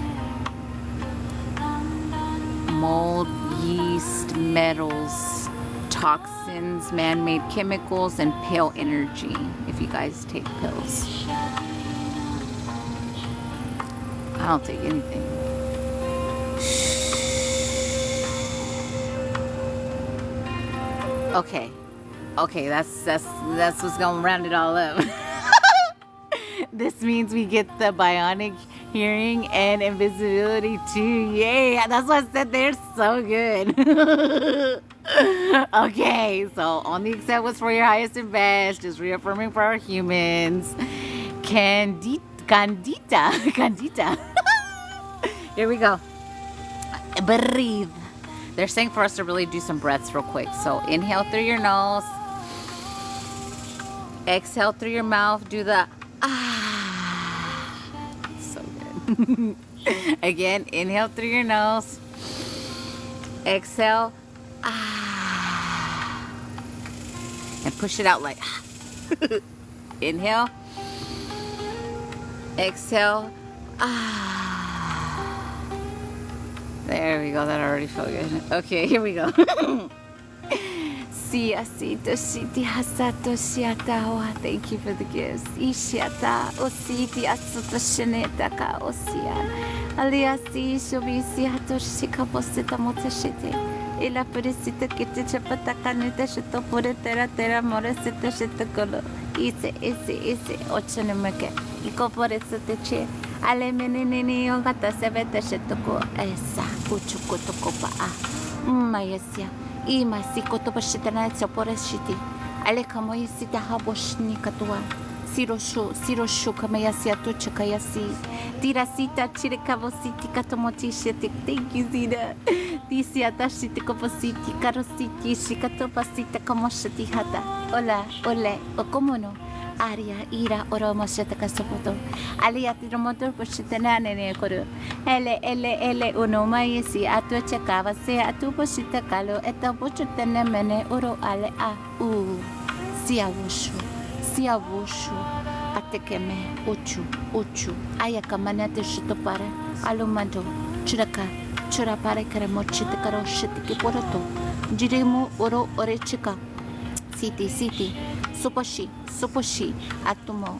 Mold, yeast, metals, toxins, man-made chemicals, and pale energy, if you guys take pills. I don't take anything. Okay, that's what's gonna round it all up. This means we get the bionic hearing and invisibility too. Yay! That's what I said. They're so good. Okay, so only accept what's for your highest and best. Just reaffirming for our humans. Candida. Here we go. Breathe. They're saying for us to really do some breaths real quick. So inhale through your nose. Exhale through your mouth. Do the so good. Again, inhale through your nose. Exhale. And push it out like inhale. Exhale. There we go. That already felt good. Okay, here we go. Thank you for the gifts. Ale menene o gata se vete shetoko esa kuchuko tokopa mayesia I masiko to bashitana tsoporeshiti ale kamo yisita haboshni katwa siroshu kamayasia to chakayasi tirasita chirekavositi katomoti shetik. Thank you, Zina. Tisiata shitikopositi karositi shikatopasita kamoshati hata ole okomono Aria ira oromo shetaka sopoto aliati romotor poshitana nene koru ele uno mayesi atu chekava se atu poshitakalo eta pochutene mene oro ale a siawushu atekeme uchu ayakamana te shitopara alumando chura para kremochite karo shitiki poroto jiremu oro orechika siti Suposhi, atumo,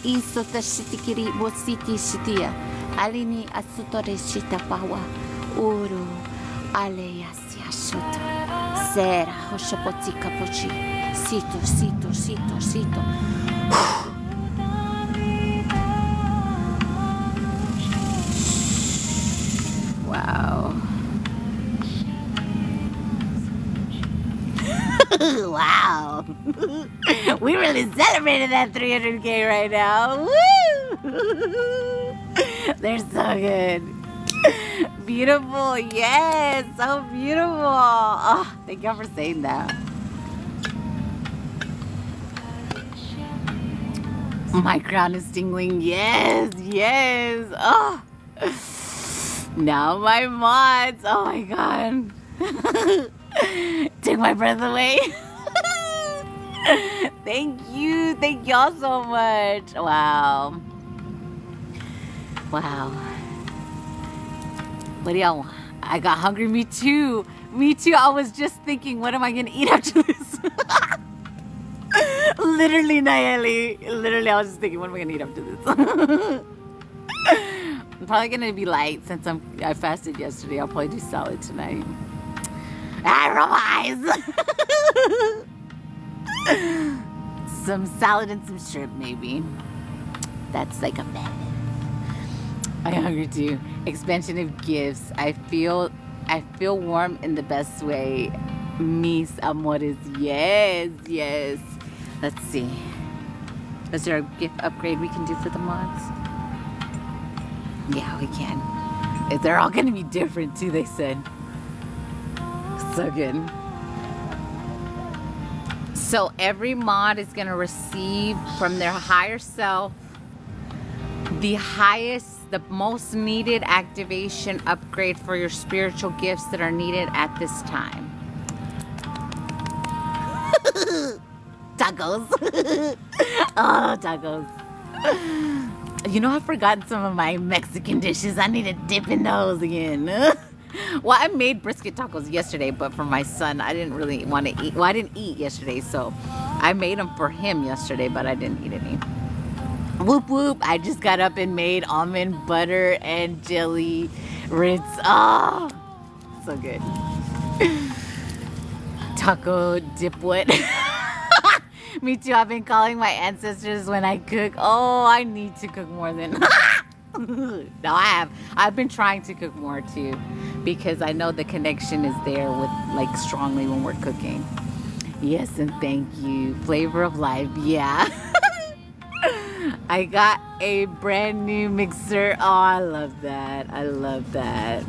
isota shitikiri bositi shitia, alini asutore shitapawa, uru, aleyasia shoto, sera, hoshopotika pochi, sito. Wow. Wow. We really celebrated that 300K right now. Woo! They're so good. Beautiful. Yes. So beautiful. Oh, thank y'all for saying that. My crown is tingling. Yes. Oh. Now my mods. Oh my God. Took my breath away. Thank y'all so much. Wow. What do y'all want? I got hungry. Me too. I was just thinking, what am I gonna eat after this? Literally, Nayeli. I was just thinking, what am I gonna eat after this? I'm probably gonna be light since I fasted yesterday. I'll probably do salad tonight. I some salad and some shrimp, maybe. That's like a bet. I'm hungry too. Expansion of gifts. I feel warm in the best way. Mis amores. Yes. Let's see. Is there a gift upgrade we can do for the mods? Yeah, we can. They're all gonna be different too, they said. So good. So every mod is going to receive from their higher self the highest, the most needed activation upgrade for your spiritual gifts that are needed at this time. Tacos. Oh, tacos. You know, I've forgotten some of my Mexican dishes. I need to dip in those again. Well, I made brisket tacos yesterday, but for my son, I didn't really want to eat. Well, I didn't eat yesterday, so I made them for him yesterday, but I didn't eat any. Whoop whoop. I just got up and made almond butter and jelly rinse. Oh, so good. Taco dip what? Me too. I've been calling my ancestors when I cook. Oh, I need to cook more than... No, I have. I've been trying to cook more too, because I know the connection is there with, like, strongly when we're cooking. Yes, and thank you. Flavor of life. Yeah. I got a brand new mixer. Oh, I love that. I love that.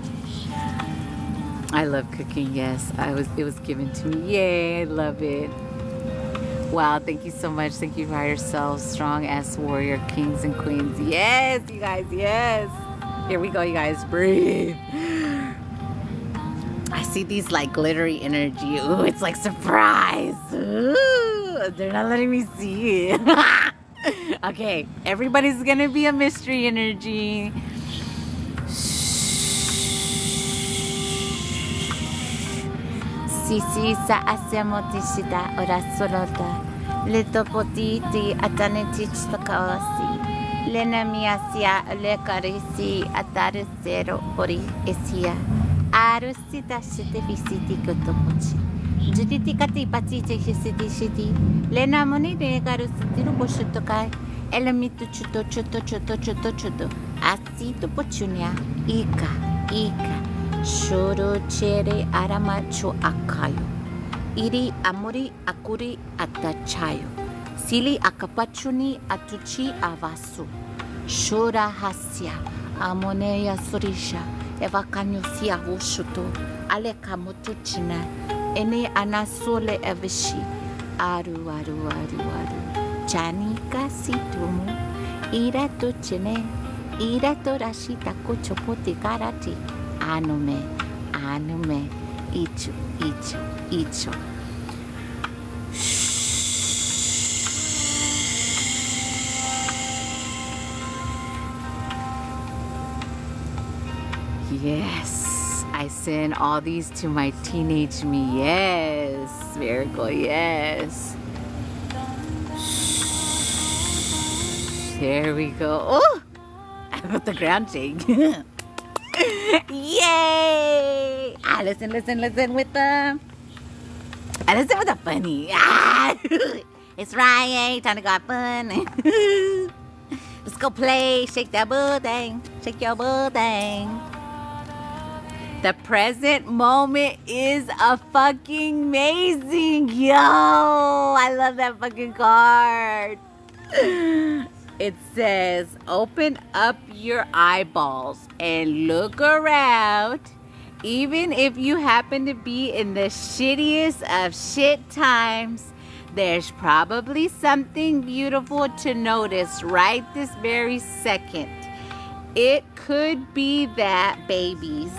I love cooking. Yes, it was given to me. Yay, I love it. Wow, thank you so much. Thank you for yourselves, strong ass warrior kings and queens. Yes, you guys, yes. Here we go, you guys. Breathe. I see these like glittery energy. Ooh, it's like surprise. Ooh, they're not letting me see it. Okay, everybody's gonna be a mystery energy. Sisi sa asemotishita ora solota. Leto potiti atanetich takawasi. Lena miasia lekarisi atarisero ori esia. Arusita shite visiti kotopochi. Juditi kati patite hisiti shiti. Lena moni regarusiti ruboshutokai. Elamitu chuto chuto chuto chuto chuto. Asito pochunia. Ika. Shoro chere aramacho akayo. Iri amori akuri atachayo. Sili akapachuni atuchi avasu. Shora hasya. Amoneya surisha. Evakanyusia wushuto. Aleka motuchina. Ene anasole evishi. Aru. Chanika situmu. Ira tochene. Ira torashita kuchopote karati. Anume, icho. Yes, I send all these to my teenage me. Yes, miracle, yes. There we go. Oh, I got the ground shake. Yay! Listen with the... listen with the funny. It's Friday, time to go have fun. Let's go play. Shake that boo thing. Shake your boo thing. The present moment is a fucking amazing. Yo! I love that fucking card. It says, open up your eyeballs and look around. Even if you happen to be in the shittiest of shit times, there's probably something beautiful to notice right this very second. It could be that babies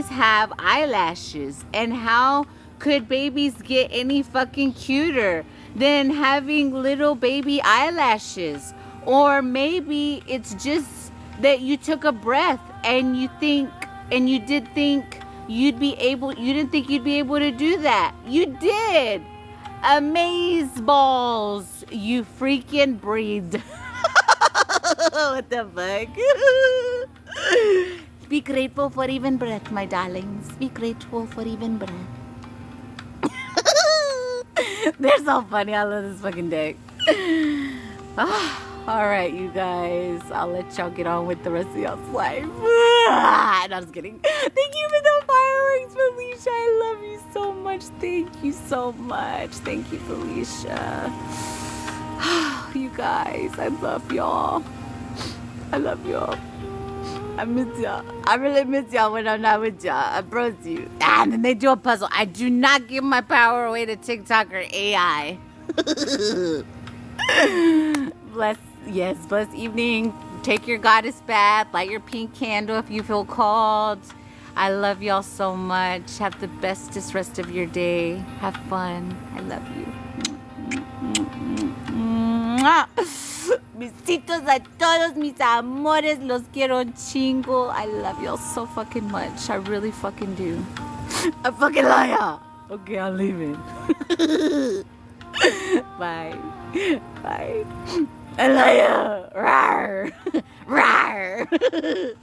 have eyelashes. And how could babies get any fucking cuter than having little baby eyelashes? Or maybe it's just that you took a breath and you didn't think you'd be able to do that. You did. Amaze balls. You freaking breathed. What the fuck? Be grateful for even breath, my darlings. Be grateful for even breath. They're so funny. I love this fucking deck. Alright, you guys. I'll let y'all get on with the rest of y'all's life. No, I'm just kidding. Thank you for the fireworks, Felicia. I love you so much. Thank you so much. Thank you, Felicia. You guys, I love y'all. I love y'all. I miss y'all. I really miss y'all when I'm not with y'all. I promise you. And then they do a puzzle. I do not give my power away to TikTok or AI. blessed evening. Take your goddess bath. Light your pink candle if you feel called. I love y'all so much. Have the bestest rest of your day. Have fun. I love you. Besitos a todos mis amores. Los quiero un chingo. I love y'all so fucking much. I really fucking do. I'm fucking liar. Okay, I'm leaving. Bye. Bye. A liar. Rawr. Rawr.